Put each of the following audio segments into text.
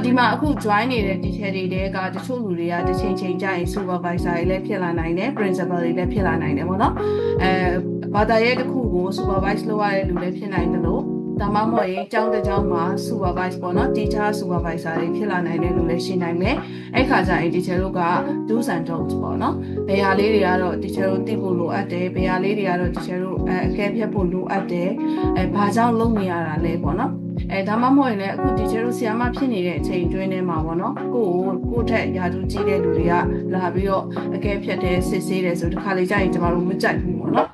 ဒီမှာအခု join နေတဲ့ teacher တွေကတချို့လူတွေကတစ်ချိန်ချိန်ကြာရင် supervisor တွေလည်းဖြစ်လာနိုင်တယ် principal တွေလည်းဖြစ်လာနိုင်တယ်ပေါ့နော်ဘာသာရေးတစ်ခုကို supervise လုပ်ရတဲ့လူလည်းဖြစ်နိုင်တယ်လို့ဒါမှမဟုတ်ရင်ကျောင်းတစ်ကျောင်းမှာ supervise ပေါ့နော် teacher supervisor တွေဖြစ်လာနိုင်တဲ့လူလည်းရှိနိုင်မယ်အဲ့ခါကျရင် teacher တို့က do's and don'ts ပေါ့နော်ဘယ်ဟာလေးတွေကတော့ teacher တို့သိဖို့လိုအပ်တယ်ဘယ်ဟာလေးတွေကတော့ teacher တို့အကဲဖြတ်ဖို့လိုအပ်တယ်ဘာကြောင့်လုပ်နေရတာလဲပေါ့နော်ဒါမှမဟုတ်ရင်လည်းအခု teacher တို့ဆရာမဖြစ်နေတဲ့အချိန်တွင်းထဲမှာပေါ့နော်ကိုယ့်ထက်ရာထူးကြီးတဲ့လူတွေကလာပြီးတော့အကဲဖြတ်တယ်စစ်ဆေးတယ်ဆိုတခါလေကြာရင်ကျမတို့မကြိုက်ဘူးပေါ့နော်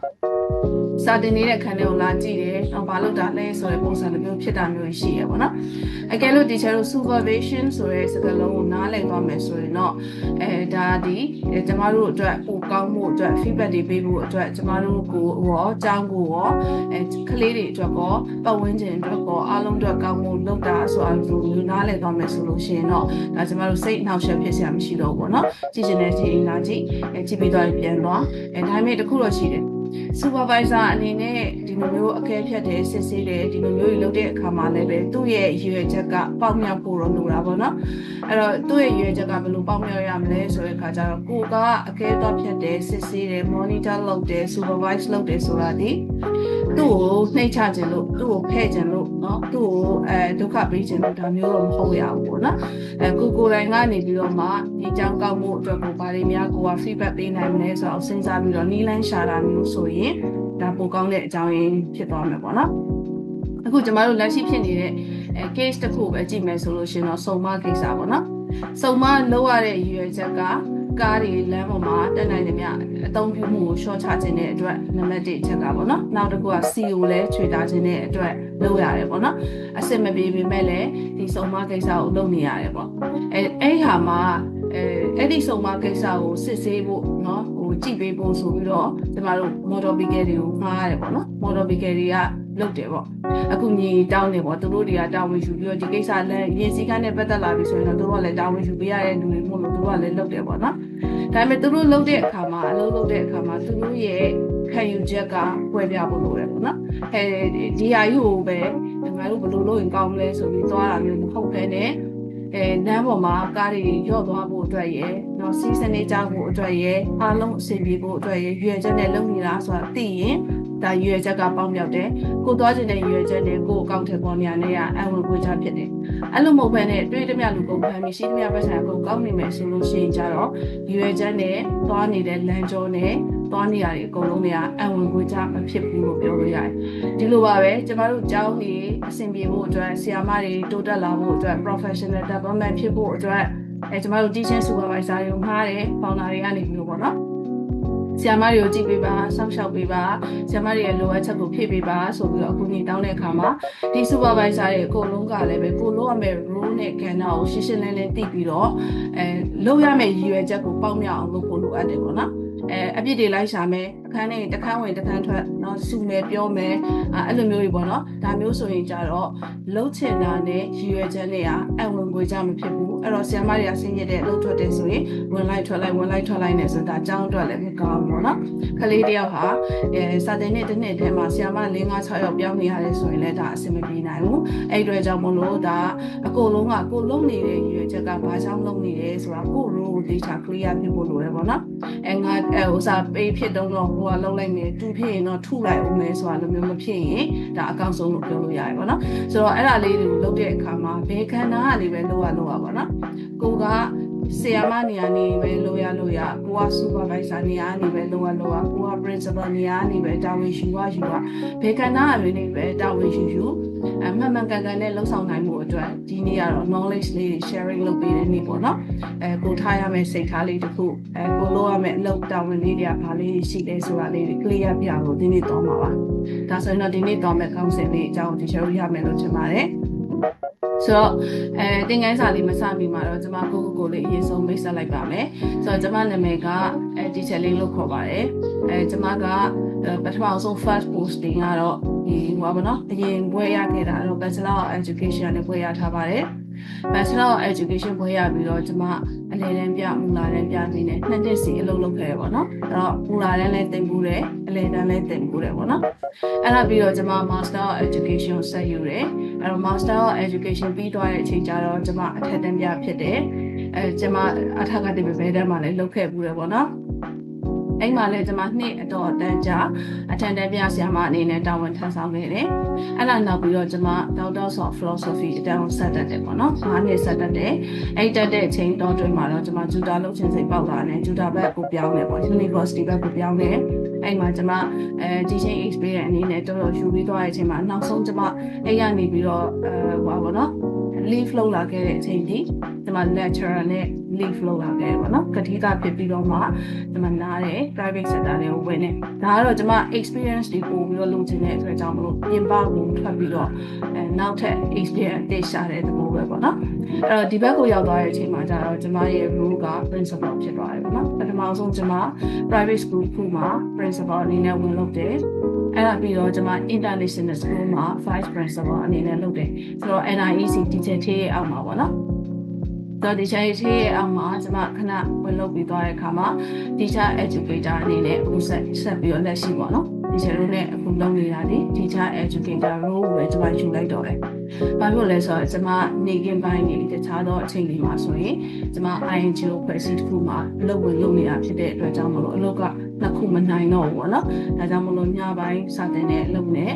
စာတင်နေတဲ့ခန်းထဲကိုလာကြည့်တယ်။ဘာလို့ဒါလဲဆိုတဲ့ပုံစံမျိုးဖြစ်တာမျိုးရှိရပါတော့။အကယ်လို့ teacher တို့ supervision ဆိုတဲ့စကားလုံးကိုနားလည်သွားမယ်ဆိုရင်တော့ဒါဒီကျမတို့အတွက်ပိုကောင်းမှုအတွက် feedback တွေပေးဖို့အတွက်ကျမတို့ကိုရောအကြောင်းကိုရောကလေးတွေအတွက်ကောပတ်ဝန်းကျင်အတွက်ကောအားလုံးအတွက်ကောင်းမှုလုပ်တာဆိုတာမျိုးနားလည်သွားမယ်ဆိုလို့ရှိရင်တော့ဒါကျမတို့စိတ်နှောက်ယှက်ဖြစ်စရာမရှိတော့ဘူးပေါ့နော်။ကြည့်ချင်တဲ့ချိန်လာကြည့်ကြည့်ပြီးတော့ပြန်သွားဒါပေမဲ့တခုတော့ရှိတယ်supervisor အနေနဲ့ဒီလိုမျိုးအကဲဖြတ်တယ်စစ်ဆေးတယ်ဒီလိုမျိုးလုပ်တဲ့အခါမှာလည်းပဲသူ့ရဲ့ရည်ရွယ်ချက်ကပေါက်မြောက်ဖို့တော့လိုတာပေါ့နော်အဲ့တော့သူ့ရဲ့ရည်ရွယ်ချက်ကဘယ်လိုပေါက်မြောက်ရမလဲဆိုတဲ့အခါကျတော့ကိုကအကဲတော့ဖြတ်တယ်စစ်ဆေးတယ် monitor လုပ်တယ် supervise လုပ်တယ်ဆိုတာဒီသူ့ကိုနှိမ့်ချခြင်းလို့သူ့ကိုဖဲ့ခြင်းလို့เนาะသူ့ကိုဒုက္ခပေးခြင်းလို့ဒါမျိုးတော့မဟုတ်ရဘူးပေါ့နော်ကိုယ်တိုင်ကနေပြီးတော့မှဒီကြောင်းကောက်မှုအတွက်ကိုဘာတွေများကိုက feedback ပေးနိုင်မလဲဆိုတော့စဉ်းစားပြီးတော့နီးလန်းရှာတာမျိုးဆိုရင်ဒါပိုကောင်းတဲ့အကြောင်းရင်းဖြစ်သွားမယ်ပေါ့နော်အခုကျမတို့လက်ရှိဖြစ်နေတဲ့case တစ်ခုပဲကြည့်မယ်ဆိုလို့ရှင်တော့စုံမကိစ္စပေါ့နော်စုံမလောက်ရတဲ့ရည်ရွယ်ချက်ကကားတွေလမ်းပေါ်မှာတက်နိုင်တယ်မြအသုံးပြုမှုကို short ချခြင်းတဲ့အတွက်နံပါတ်1ချက်ကပေါ့နော်နောက်တစ်ခုက CO လဲခြွေတာခြင်းတဲ့အတွက်လုပ်ရတယ်ပေါ့နော်အစစ်မပြေပေမဲ့လည်းဒီစုံမကိစ္စကိုလုပ်နေရတယ်ပေါ့အဲ့ဟာမှာအဲ့ဒီစုံမကိစ္စကိုစစ်ဆေးဖို့เนาะကြည့်ပေးဖို့ဆိုပြီးတော့ကျမတို့ model vehicle တွေကိုငှားရတယ်ပေါ့နော် model vehicle တွေကလုပ်တယ်ပေါ့အခုညီတောင်းနေပေါ့သူတို့တွေကတာဝန်ယူပြီးတော့ဒီကိစ္စလည်းရင်စည်းကမ်းနဲ့ပတ်သက်လာပြီဆိုရင်တော့သူတို့ကလည်းတာဝန်ယူပေးရတဲ့လူတွေမို့လို့သူတို့ကလည်းလုပ်တယ်ပေါ့နော်ဒါပေမဲ့သူတို့လုပ်တဲ့အခါမှာအလုပ်လုပ်တဲ့အခါမှာသူတို့ရဲ့ခံယူချက်ကကွဲပြားဖို့လိုတယ်ပေါ့နော်ဒီဟာကြီးကိုပဲငါတို့ဘယ်လိုလုပ်ရင်ကောင်းမလဲဆိုပြီးသွားတာမျိုးမဟုတ်ဘဲနဲ့လမ်းပေါ်မှာကားတွေရော့သွားဖို့အတွက်ရယ်နော်စီးစနေကြဖို့အတွက်ရယ်အားလုံးအဆင်ပြေဖို့အတွက်ရယ်ရွေချက်နဲ့လုပ်နေတာဆိုတာသိရင်ဒါရွေချက်ကပေါင်းမြောက်တယ်ကိုသွားချင်တဲ့ရွေချက်နဲ့ကိုအကောင့်ထဲပေါ်နေရတဲ့အဝင်ကိုချဖြစ်တယ်အဲ့လိုမဟုတ်ဘဲနဲ့တွေးသမျှလူကုန်ဖမ်းပြီးရှိသမျှပတ်စံအကုန်ကောက်နေမယ်ဆိုလို့ရှိရင်ကြတော့ရွေချက်နဲ့သွားနေတဲ့လမ်းကြောနဲ့သွားနေရတယ်အကုန်လုံးတွေကအဝင်ကိုချမဖြစ်ဘူးလို့ပြောလို့ရတယ်ဒီလိုပါပဲကျမတို့ကျောင်းနေအဆင်ပြေဖို့အတွက်ဆရာမတွေတိုးတက်လာဖို့အတွက် professional development ဖြစ်ဖို့အတွက်ကျမတို့ teaching supervisor တွေငှားတယ်ပေါင်နာတွေကနေပြီးတော့ပေါ့နော်ဆရာမတွေကိုကြည့်ပေးပါစောင့်ရှောက်ပေးပါဆရာမတွေရဲ့လိုအပ်ချက်ကိုဖြည့်ပေးပါဆိုပြီးတော့အခုညီတောင်းတဲ့အခါမှာဒီ supervisor တွေအကုန်လုံးကလည်းပဲကိုလိုရမယ့် role နဲ့ကဏ္ဍကိုရှင်းရှင်းလင်းလင်းသိပြီးတော့လုပ်ရမယ့်ရည်ရွယ်ချက်ကိုပေါက်မြောက်အောင်လုပ်ဖို့လိုအပ်တယ်ပေါ့နော်အပြစ်တွေလိုက်ရှာမယ်အခန်းနဲ့တခန်းဝင်တခန်းထွက်เนาะစုမယ်ပြောမယ်အဲ့လိုမျိုးတွေပေါ့နော်ဒါမျိုးဆိုရင်ကြတော့လှုပ်ချင်တာနဲ့ရည်ရွယ်ချက်နဲ့အဝင်ကိုကြမဖြစ်ဘူးအဲ့တော့ဆရာမတွေကဆင်းရဲတဲ့လှုပ်ထွက်တယ်ဆိုရင်ဝင်လိုက်ထွက်လိုက်နေဆိုတာအကြောင်းအတွက်လည်းမကောင်းဘူးပေါ့နော်ခလေးတယောက်ဟာစာတင်တဲ့တစ်နှစ်တည်းမှာဆရာမ4-5-6ယောက်ပြောင်းနေရတယ်ဆိုရင်လည်းဒါအဆင်မပြေနိုင်ဘူးအဲ့အတွက်ကြောင့်မလို့ဒါအကုန်လုံးကကိုလုံးနေတဲ့ရည်ရွယ်ချက်ကဘာကြောင့်လုံးနေလဲဆိုတာကိုရိုးဒေတာ clear ဖြစ်ဖို့လိုတယ်ပေါ့နော်ငါဥစားပေးဖြစ်တော့ဟိုကလုံးလိုက်မယ်တူဖြစ်ရင်တော့ထုလိုက်အောင်မယ်ဆိုတာလိုမျိုးမဖြစ်ရင်ဒါအကောင့်ဆုံးလို့ပြောလို့ရတယ်ပေါ့နော်ဆိုတော့အဲ့ဒါလေးတွေကိုလုပ်တဲ့အခါမှာဘယ်ခန္ဓာကနေပဲလုပ်ရပေါ့နော်ကိုကဆရာမနေရာနေပဲလုပ်ရကိုက supervisor နေရာနေပဲလုပ်ရကိုက principal နေရာနေပဲတာဝန်ယူရဘယ်ခန္ဓာကနေပဲတာဝန်ယူမှန်ကန်နဲ့လှုပ်ဆောင်နိုင်မှုအတွက်ဒီနေ့ကတော့ knowledge လေး sharing လုပ်ပေးတဲ့နေ့ပေါ့နော်ကိုထားရမယ့်စိတ်ထားလေးတစ်ခုကိုလုပ်ရမယ့်အလုပ်တာဝန်လေးတွေကဘာလေးရှိလဲဆိုတာလေးတွေ clear ပြလို့ဒီနေ့တော့မှာပါဒါဆိုရင်တော့ဒီနေ့တော့မယ့် concept လေးအကြောင်းဒီ share ရမယ်လို့ထင်ပါတယ်ဆိုတော့သင်ခန်းစာလေးမစမီမှာတော့ကျွန်မကိုလေးအရင်ဆုံးမိတ်ဆက်လိုက်ပါမယ်ဆိုတော့ကျွန်မနာမည်ကteacher လေးလို့ခေါ်ပါတယ်ကျွန်မကပထမဆုံး first posting ကတော့ဒီဟိုပါနော်အရင်ဘွဲရခဲ့တာတော့ Bachelor of Education နဲ့ဘွဲရထားပါတယ် Bachelor of Education ဘွဲ့ရပြီးတော့ကျွန်မအလယ်တန်းပြမူလာတန်းပြနေနဲ့2နှစ်စီအလုပ်လုပ်ခဲ့ရပါတော့အဲ့တော့မူလာတန်းလည်းသင်ဘူးတယ်အလယ်တန်းလည်းသင်ဘူးတယ်ပေါ့နော်အဲ့ဒါပြီးတော့ကျွန်မ Master of Education ဆက်ယူတယ်အဲ့တော့ Master of Education ပြီးသွားတဲ့အချိန်ကျတော့ကျွန်မအထက်တန်းပြဖြစ်တယ်ကျွန်မအထက်ကတည်းကဘယ်တန်းမှလည်းလုပ်ခဲ့ဘူးတယ်ပေါ့နော်အဲ့မှာလည်းကျွန်မနှစ်အတော်အတန်းကြာအထက်တန်းပြဆရာမအနေနဲ့တာဝန်ထမ်းဆောင်ခဲ့တယ်။အဲ့ဒါနောက်ပြီးတော့ကျွန်မ Doctor of Philosophy အတန်းကိုဆက်တက်တယ်ပေါ့နော်။5နှစ်ဆက်တက်တယ်။အဲ့တက်တဲ့အချိန်တော်တွင်မှာတော့ကျွန်မဂျူတာလုပ်ခြင်းစိတ်ပေါက်လာတယ်။ဂျူတာဘက်ကိုပြောင်းတယ်ပေါ့။ University ဘက်ကိုပြောင်းတယ်။အဲ့မှာကျွန်မteaching experience အနေနဲ့တော်တော်ယူပြီးသွားတဲ့အချိန်မှာနောက်ဆုံးကျွန်မအဲ့ရနေပြီးတော့ဟောပါတော့leave လုပ်လာခဲ့တဲ့အချိန်ဒီကျွန်မ lecturer နဲ့ leave လုပ်လာခဲ့ပေါ့နော်ကတိကဖြစ်ပြီးတော့မှကျွန်မနားတယ် private sector တွေကိုဝင်နေဒါကတော့ကျွန်မ experience တွေပို့ပြီးတော့လုပ်ချင်တဲ့အတွက်ကြောင့်မလို့ပြင်ပကိုထွက်ပြီးတော့နောက်ထပ် experience တွေရှာတဲ့သဘောပဲပေါ့နော်အဲ့တော့ဒီဘက်ကိုရောက်သွားတဲ့အချိန်မှာကျတော့ကျွန်မရဲ့ role က principal ဖြစ်သွားတယ်ပေါ့နော်ပထမဆုံးကျွန်မ private school ခုမှာ principal အနေနဲ့ဝင်လုပ်တယ်အဲ့ဒါပြီးတော့ကျွန်မ international school မှာ vice principal အနေနဲ့လုပ်တယ်ဆိုတော့ NIEC teacher ထေးရဲ့အောက်မှာပေါ့နော်တော့ teacher ထေးရဲ့အောက်မှာကျွန်မခဏဝင်လုပ်ပြီးသွားတဲ့အခါမှာ teacher educator အနေနဲ့အခုဆက်ပြီးတော့လက်ရှိပေါ့နော် teacher တို့နဲ့အခုလုပ်နေတာဒီ teacher educator role ကိုပဲကျွန်မယူလိုက်တော့တယ်ဘာဖြစ်လဲဆိုတော့ကျွန်မနေကင်းပိုင်းနေတခြားသောအချိန်တွေမှာဆိုရင်ကျွန်မ ING ကိုဖွဲ့စည်းတစ်ခုမှာအလုပ်ဝင်လုပ်နေတာဖြစ်တဲ့အတွက်ကြောင့်မလို့အလုပ်ကနှစ်ခုမနိုင်တော့ဘူးပေါ့နော်ဒါကြောင့်မလို့ညပိုင်းစတင်တဲ့အလုပ်နဲ့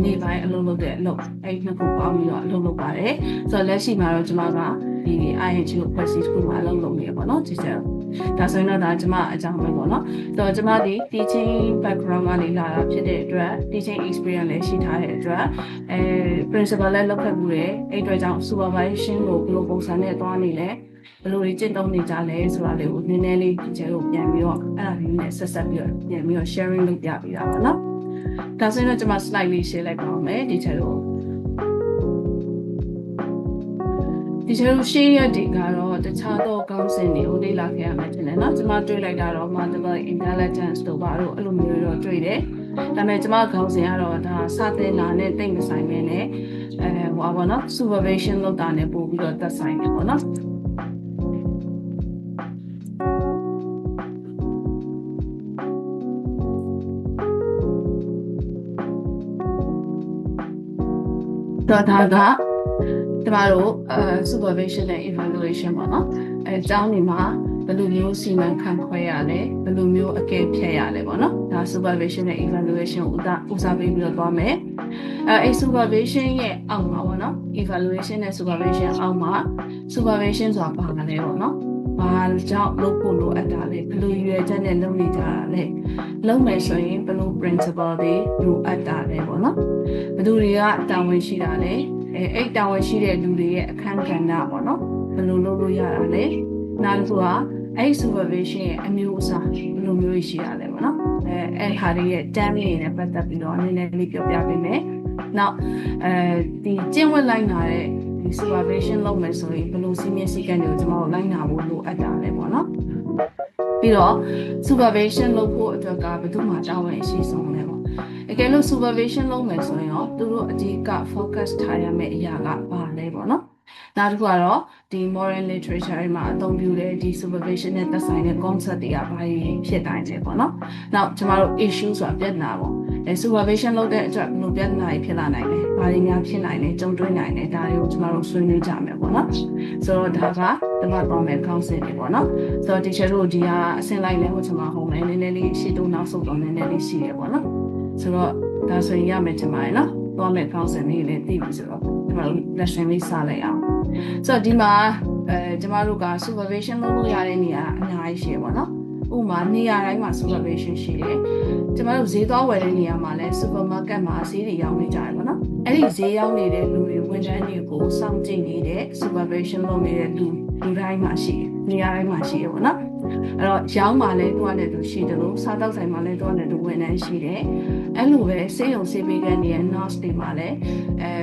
နေ့ပိုင်းအလုပ်လုပ်တဲ့အလုပ်အဲ့နှစ်ခုပေါင်းပြီးတော့အလုပ်လုပ်ပါတယ်ဆိုတော့လက်ရှိမှာတော့ကျွန်မကဒီ ING ကိုဖွဲ့စည်းတစ်ခုမှာအလုပ်လုပ်နေရပေါ့နော် teacher ဒါဆိုရင်တော့ဒါကျွန်မအကြောင်းပဲပေါ့နော်ဆိုတော့ကျွန်မဒီ teaching background ကနေလာတာဖြစ်တဲ့အတွက် teaching experience လည်းရှိထားတဲ့အတွက်principal လည်းလုပ်ခဲ့မှုတယ်အဲ့အတွက်ကြောင့် supervision ကိုဘယ်လိုပုံစံနဲ့သွားနေလဲဘယ်လိုတွေကျင့်သုံးနေကြလဲဆိုတာလေးကိုနည်းနည်းလေး teacher ကိုပြန်ပြီးတော့အဲ့ဒါလေးနဲ့ဆက်ပြီးတော့ပြန်ပြီးတော့ sharing လုပ်ပြပေးတာပါနော်ဒါဆိုရင်တော့ကျွန်မ slide လေး share လိုက်ပါမယ် teacher တို့ဒီလိုရှင်းရတဲ့ကတော့တခြားသောကောင်းစဉ်တွေကိုလေ့လာခဲ့ရမယ်ထင်တယ်နော်ကျွန်မတွေ့လိုက်တာတော့ multiple intelligence တို့ဘာလို့အဲ့လိုမျိုးတော့တွေ့တယ်ဒါပေမဲ့ကျွန်မကောင်းစဉ်ကတော့ဒါစသင်တာနဲ့တိတ်မဆိုင်ပဲနဲ့ဟောပါနော် supervision လုပ်တာနဲ့ပို့ပြီးတော့သက်ဆိုင်တယ်ပေါ့နော်တော့ဒါကကျမတို့supervision နဲ့ evaluation ပေါ့နော်အကြောင်းဒီမှာဘယ်လိုမျိုးစီမံခန့်ခွဲရလဲဘယ်လိုမျိုးအကဲဖြတ်ရလဲပေါ့နော်ဒါ supervision နဲ့ evaluation ကိုဦးစားပေးပြီးတော့သွားမယ်အဲ့ supervision ရဲ့အောက်မှာပေါ့နော် evaluation နဲ့ supervision အောက်မှာ supervision ဆိုတာဘာလဲပေါ့နော်ဘာကြောင့်လုပ်ဖို့လိုအပ်တာလဲဘယ်လိုရွယ်ချက်နဲ့လုပ်နေကြတာလဲလုပ်မယ်ဆိုရင်ဘယ်လို principle တွေလိုအပ်တာလဲပေါ့နော်ဘယ်သူတွေကတာဝန်ရှိတာလဲအဲ့တာဝန်ရှိတဲ့လူတွေရဲ့အခန်းကဏ္ဍပေါ့နော်ဘယ်လိုလုပ်လို့ရတာလဲနောက်တစ်ခုကအဲ့ supervision ရဲ့အမျိုးအစားဘယ်လိုမျိုးရှိရလဲပေါ့နော်အဲ့ဟာတွေရဲ့ term တွေနဲ့ပတ်သက်ပြီးတော့နည်းနည်းလေးပြောပြပေးမယ်နောက်ဒီကျင့်ဝတ်လိုက်နာတဲ့ဒီ supervision လုပ်မယ်ဆိုရင်ဘယ်လိုစီမင်းစည်းကမ်းတွေကိုကျွန်တော်တို့လိုက်နာဖို့လိုအပ်တာလဲပေါ့နော်ပြီးတော့ supervision လုပ်ဖို့အတွက်ကဘယ်သူမှတာဝန်ရှိဆုံးလဲပေါ့အကယ်လို့ supervision လုပ်မယ်ဆိုရင်တော့သူတို့အကြီးက focus ထားရမယ့်အရာကဘာလဲပေါ့နော်နောက်တစ်ခုကတော့ဒီ moral literature တွေမှာအသုံးပြုတဲ့ဒီ supervision နဲ့သက်ဆိုင်တဲ့ concept တွေကဘာတွေဖြစ်တိုင်းလဲပေါ့နော်နောက်ကျမတို့ issue ဆိုတာပြဿနာပေါ့supervision လုပ်တဲ့အတွက်ဘယ်လိုပြဿနာတွေဖြစ်လာနိုင်လဲဘာတွေများဖြစ်နိုင်လဲကြုံတွေ့နိုင်လဲဒါတွေကိုကျမတို့ဆွေးနွေးကြမယ်ပေါ့နော်ဆိုတော့ဒါကတမတ်ပေါ်မဲ့ concept တွေပေါ့နော်ဆိုတော့ teacher တို့ဒီကအဆင့်လိုက်လဲဟိုကျမဟိုမယ်နည်းနည်းလေးရှေ့တိုးနောက်ဆုတ်တော့နည်းနည်းလေးရှိရပေါ့နော်ဆိုတော့ဒါဆိုရင်ရမယ်ထင်ပါတယ်နော်သွားမဲ့ concept လေးလည်းသိပြီဆိုတော့ကျမတို့ lesson လေးစလိုက်အောင်ဆိုတော့ဒီမှာကျမတို့က supervision လုပ်လို့ရတဲ့နေရာအများကြီးရှိရပါတော့ဥပမာနေရာတိုင်းမှာ supervision ရှိတယ်ကျမတို့ဈေးသွားဝယ်တဲ့နေရာမှာလည်း supermarket မှာဈေးတွေရောင်းနေကြတယ်ပေါ့နော်အဲ့ဒီဈေးရောင်းနေတဲ့လူတွေဝန်ထမ်းတွေကိုစောင့်ကြည့်နေတဲ့ supervision လုပ်နေတဲ့လူတိုင်းမှာရှိတယ်နေရာတိုင်းမှာရှိရပါတော့အဲ့တော့ရောင်းမှလည်းသူကလည်းသူရှိတယ်လို့စားတောက်ဆိုင်မှာလည်းသူကလည်းသူဝန်ထမ်းရှိတယ်အဲ့လိုပဲစေယုံစေပေးတဲ့နေရာ nurse တွေမှာလည်း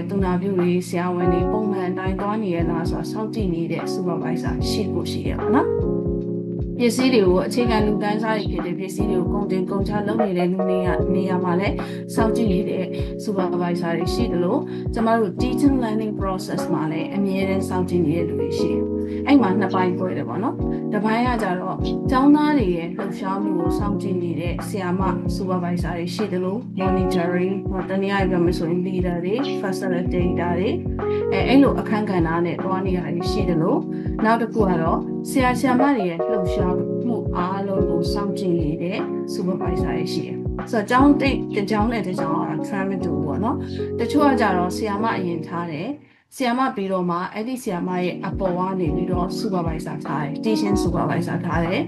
သူနာပြုတွေဆရာဝန်တွေပုံမှန်တိုင်းသွားနေရလားဆိုတာစောင့်ကြည့်နေတဲ့ supervisor ရှိဖို့ရှိရပါတော့ ပစ္စည်းတွေကိုအခြေခံလူတန်းစားတွေဖြစ်တဲ့ပစ္စည်းတွေကိုကုန်တင်ကုန်ချလုပ်နေတဲ့လူတွေနေရာမှာလည်းစောင့်ကြည့်နေတဲ့ supervisor တွေရှိတယ်လို့ကျမတို့ teaching learning process မှာလည်းအမြဲတမ်းစောင့်ကြည့်နေတဲ့လူတွေရှိတယ်။အဲ့မှာနှစ်ပိုင်းပွဲတယ်ပေါ့နော်။တစ်ပိုင်းကကြတော့ကျောင်းသားတွေရဲ့လှုပ်ရှားမှုကိုစောင့်ကြည့်နေတဲ့ဆရာမ supervisor တွေရှိတယ်လို့ monitoring တနည်းအားဖြင့်ပြောမယ်ဆိုရင် leader တွေ facilitator တွေအဲ့လိုအခန်းကဏ္ဍနဲ့တွားနေရတယ်ရှိတယ်လို့နောက်တစ်ခုကတော့ဆရာဆရာမတွေရဲ့လှုပ်ရှားမှုအားလုံးကိုစောင့်ကြည့်နေတဲ့ supervisor တွေရှိတယ်။ဆိုတော့ကျောင်းနဲ့တကျောင်းကတော့ try မတူဘူးပေါ့နော်။တချို့ကကြတော့ဆရာမအရင်ထားတယ်။ဆရာမပြီးတော့မှအဲ့ဒီဆရာမရဲ့အပေါ်ကနေပြီးတော့ supervisor ထားတယ် teaching supervisor ထားတယ်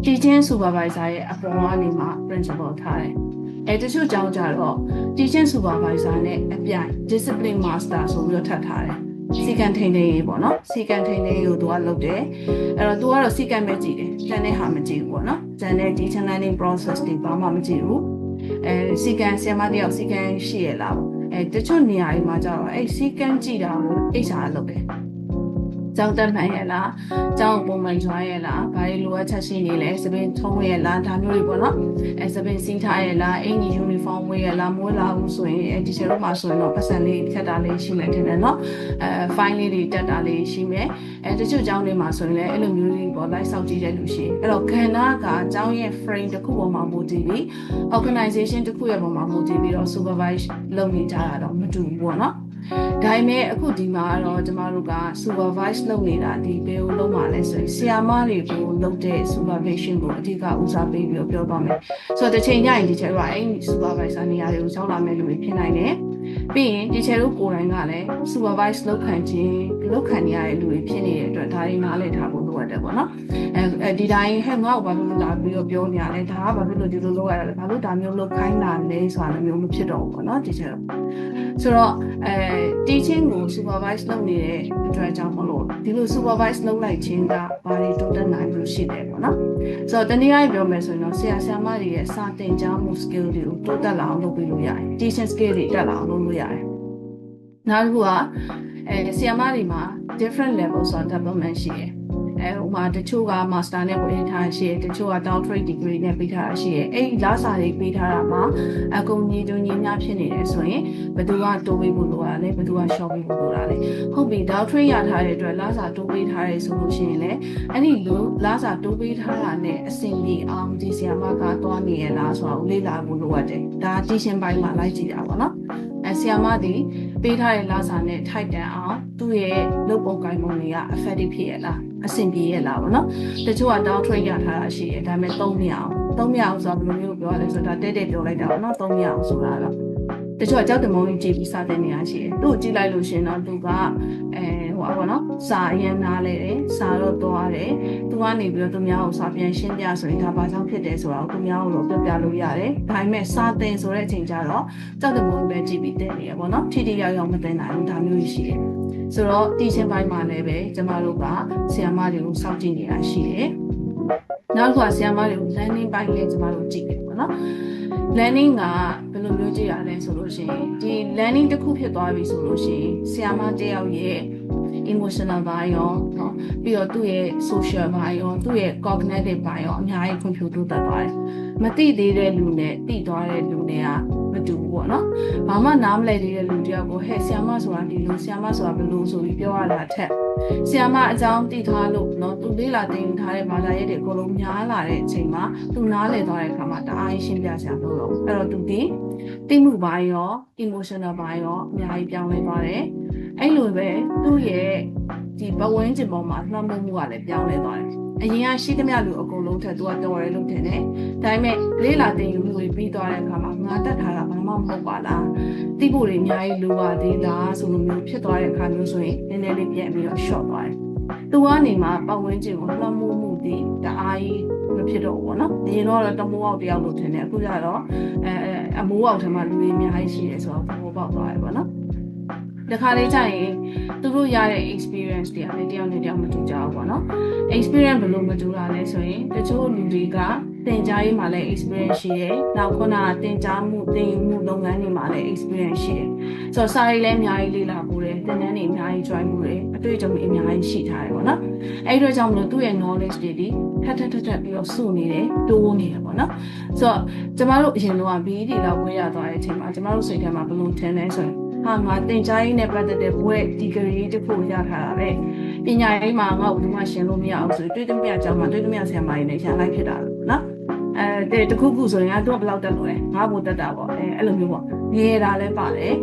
teaching supervisor ရဲ့အပေါ်ကနေမှ principal ထားတယ်တချို့ကျောင်းကြတော့ teaching supervisor နဲ့အပြိုင် discipline master ဆိုပြီးတော့ထပ်ထားတယ်စီကံထိန်ထိန်ရေးပေါ့နော်စီကံထိန်ထိန်ကိုသူကလုပ်တယ်အဲ့တော့သူကတော့စီကံပဲကြည့်တယ်ကျန်တဲ့ဟာမကြည့်ဘူးပေါ့နော်ကျန်တဲ့ teaching learning process တွေဘာမှမကြည့်ဘူးစီကံဆရာမတယောက်စီကံရှိရလားတချို့နေရာတွေမှာကျတော့စီကံကြည့်တာကိုHR လုပ်တယ်ကျောင်းတက်မှန်ရဲ့လားကျောင်းပုံမှန်ကျွမ်းရဲ့လားဘာတွေလိုအပ်ချက်ရှိနေလဲစပင်းထုံးရဲ့လားဒါမျိုးတွေပေါ့နော်စပင်းစီးထားရဲ့လားအင်ဂျီ uniform ဝေးရဲ့လားမွေးလာဘူးဆိုရင်ဒီချက်တော့မှဆိုရင်တော့ပတ်စံလေးဖြတ်တာလေးရှိမယ်ထင်တယ်နော်file လေးတွေတက်တာလေးရှိမယ်တချို့ကျောင်းတွေမှာဆိုရင်လည်းအဲ့လိုမျိုးလေးပေါ့လိုက်စောင့်ကြည့်တဲ့လူရှိအဲ့တော့ခန္ဓာကကျောင်းရဲ့ frame တစ်ခုပေါ်မှာမူတည်ပြီး organization တစ်ခုရဲ့ပေါ်မှာမူတည်ပြီးတော့ supervise လုပ်နေကြတာတော့မတူဘူးပေါ့နော်ဒါပေမဲ့အခုဒီမှာတော့ကျမတို့က supervise လုပ်နေတာဒီဘယ်လိုလုပ်မှာလဲဆိုရင်ဆရာမတွေကိုလုပ်တဲ့ supervision ကိုအဓိကဦးစားပေးပြီးပြောပါမယ်ဆိုတော့တစ်ချိန်ကျရင်ဒီချက်တော့အဲ့ supervisor နေရာတွေကိုရောက်လာမဲ့လူတွေဖြစ်နိုင်တယ်ပြီးရင်ဒီချက်တို့ကိုယ်တိုင်ကလည်း supervise လုပ်ခံနေရတဲ့လူတွေဖြစ်နေတဲ့အတွက်ဒါတွေနားလည်ထားဖို့လိုအပ်တယ်ပေါ့နော်ဒီတိုင်းဟဲ့ငါ့ကိုဘာလို့လာပြီးတော့ပြောနေရလဲဒါကဘာဖြစ်လို့ဒီလိုလုပ်ရလဲဘာလို့ဒါမျိုးလုပ်ခိုင်းတာလဲဆိုတာမျိုးမဖြစ်တော့ဘူးပေါ့နော်ဒီချက်တော့ဆိုတော့teaching ကို supervise လုပ်နေတဲ့အတွက်ကြောင့်မလို့ဒီလို supervise လုပ်လိုက်ခြင်းကဘာတွေတိုးတက်နိုင်လို့ရှိတယ်ပေါ့နော်ဆိုတော့တနည်းအားဖြင့်ပြောမယ်ဆိုရင်တော့ဆရာဆရာမတွေရဲ့စာသင်ကြားမှု skill တွေကိုတိုးတက်လာအောင်လုပ်ပေးလို့ရတယ် teaching skill တွေတက်လာအောင်လုပ်လို့ရတယ်နောက်တစ်ခုကဆရာမတွေမှာ different levels of development ရှိတယ်ဟိုမှာတချို့က master နဲ့ဝင်ထားရှိတယ်တချို့က doctorate degree နဲ့ပေးထားတာရှိတယ်အဲ့ဒီလာစာတွေပေးထားတာမှာအကုန်ညီတူညီမျှဖြစ်နေတယ်ဆိုရင်ဘယ်သူကတိုးပေးဖို့လိုတာလဲဘယ်သူက short ပေးဖို့လိုတာလဲဟုတ်ပြီ doctorate ရထားတဲ့အတွက်လာစာတိုးပေးထားတယ်ဆိုလို့ရှိရင်လည်းအဲ့ဒီလိုလာစာတိုးပေးထားတာနဲ့အဆင်ပြေအောင်ဒီဆရာမကသွားနေရလားဆိုတာကိုလေ့လာဖို့လိုအပ်တယ်ဒါ teaching ပိုင်းမှာလိုက်ကြည့်တာပေါ့နော်ဆရာမဒီပေးထားတဲ့လာစာနဲ့ထိုက်တန်အောင်သူ့ရဲ့လုပ်ပုံကိုင်ပုံတွေက effective ဖြစ်ရလားအဆင်ပြေရလားပေါ့နော်တချို့က doctorate ရထားတာရှိတယ်ဒါပေမဲ့သုံးမရအောင်ဆိုတာဘယ်လိုမျိုးပြောရလဲဆိုတော့တဲ့ပြောလိုက်တာပေါ့နော်သုံးမရအောင်ဆိုတာတော့တချို့ကကြောက်တယ်မုန်းကြီးကြည့်ပြီးစတဲ့နေရာရှိတယ်သူ့ကိုကြည့်လိုက်လို့ရှင်တော့သူကဟိုပါပေါ့နော်စာအရင်နားလဲတယ်စာတော့သွားတယ်သူကနေပြီးတော့သူများကိုစာပြန်ရှင်းပြဆိုရင်ဒါဘာကြောင့်ဖြစ်တယ်ဆိုတာကိုသူများကိုပြောပြလို့ရတယ်ဒါပေမဲ့စာသင်ဆိုတဲ့အချိန်ကျတော့ကြောက်တယ်မုန်းပဲကြည့်ပြီးတဲ့နေရပေါ့နော်ထိထိရောက်ရောက်မသင်နိုင်ဘူးဒါမျိုးရှိတယ်ဆိုတော့ teaching ပိုင်းမှာလည်းပဲကျမတို့ကဆရာမတွေကိုစောင့်ကြည့်နေတာရှိတယ်နောက်တစ်ခါဆရာမတွေကို learning ပိုင်းလည်းကျမတို့ကြည့်တယ်ပေါ့နော် learning ကဘယ်လိုမျိုးကြည့်ရလဲဆိုလို့ရှိရင်ဒီ learning တစ်ခုဖြစ်သွားပြီဆိုလို့ရှိရင်ဆရာမတယောက်ရဲ့ emotional ဘိုင်းရောเนาะပြီးတော့သူ့ရဲ့ social ဘိုင်းရောသူ့ရဲ့ cognitive ဘိုင်းရောအများကြီး computer တက်သွားတယ်မသိသေးတဲ့လူနဲ့သိသွားတဲ့လူနဲ့ကမတူဘူးပေါ့နော်ဘာမှနားမလည်သေးတဲ့လူတယောက်ကိုဟဲ့ဆရာမဆိုတာဒီလိုဆရာမဆိုတာဘယ်လိုဆိုပြီးပြောရတာထက်ဆရာမအကြောင်းသိထားလို့เนาะသူလေးလာတင်ထားတဲ့ဘာသာရေးတွေအကုန်လုံးများလာတဲ့အချိန်မှာသူနားလည်သွားတဲ့အခါမှာတအားရှင်းပြဆရာလို့တော့အဲ့တော့သူဒီသိမှုဘိုင်းရော emotional ဘိုင်းရောအများကြီးပြောင်းလဲသွားတယ်အဲ့လိုပဲသူ့ရဲ့ဒီဘဝဝင်ကျင်ပေါ်မှာလှမ်းမှုကလည်းပြောင်းလဲသွားတယ်အရင်ကရှိသမျှလူအကုန်လုံးထက်သူကတော်ရဲလို့ထင်တယ်ဒါပေမဲ့လေးလာတင်ယူမှုတွေပြီးသွားတဲ့အခါမှာငါတက်ထားတာဘာမှမဟုတ်ပါလားသိဖို့တွေအများကြီးလိုပါသေးလားဆိုလိုမျိုးဖြစ်သွားတဲ့အခါမျိုးဆိုရင်နည်းနည်းလေးပြန်ပြီးတော့ short သွားတယ်သူကနေမှပတ်ဝန်းကျင်ကိုလှမ်းမှုတွေတအားကြီးမဖြစ်တော့ဘူးပေါ့နော်အရင်တော့တမိုးအောက်တယောက်လို့ထင်တယ်အခုကျတော့အမိုးအောက်ထဲမှာလူတွေအများကြီးရှိတယ်ဆိုတော့သဘောပေါက်သွားတယ်ပေါ့နော်တခါလေးကျရင်သူတို့ရတဲ့ experience တွေကလည်းတယောက်နဲ့တယောက်မတူကြဘူးပေါ့နော် experience ဘယ်လိုမတူတာလဲဆိုရင်တချို့လူတွေက တင်ကြားရေးမှာလည်း experience ရှိတယ်နောက်ခုနကတင်ကြားမှုတင်ယူမှုလုပ်ငန်းတွေမှာလည်း experience ရှိတယ်ဆိုတော့စာရေးလည်းအများကြီးလေ့လာဖို့တယ်သင်တန်းတွေအများကြီး join မှုတယ်အတွေ့အကြုံတွေအများကြီးရှိထားတယ်ပေါ့နော်အဲ့ဒီတော့ကြောင့်မလို့သူ့ရဲ့ knowledge တွေဒီထပ်ပြီးတော့စုနေတယ်တိုးနေတယ်ပေါ့နော်ဆိုတော့ကျမတို့အရင်တော့ BED လောက်ဝေးရသွားတဲ့အချိန်မှာကျမတို့စိတ်ထဲမှာဘယ်လိုထင်လဲဆိုရင်ငါတင်ကြားရေးနဲ့ပတ်သက်တဲ့ဘွဲ့ဒီဂရီတစ်ခုရထားတာပဲပညာရေးမှာငါ့ကိုဒီမှာရှင်းလို့မရအောင်ဆိုတွေ့သမျှအကြောင်းမှာတွေ့သမျှဆရာမကြီးနဲ့ရန်လိုက်ဖြစ်တာနော်တခုခုဆိုရင်တော့ဘယ်လောက်တက်လို့လဲငါ့ဘို့တက်တာပေါ့အဲ့လိုမျိုးပေါ့ငယ်တာလည်းပါတယ်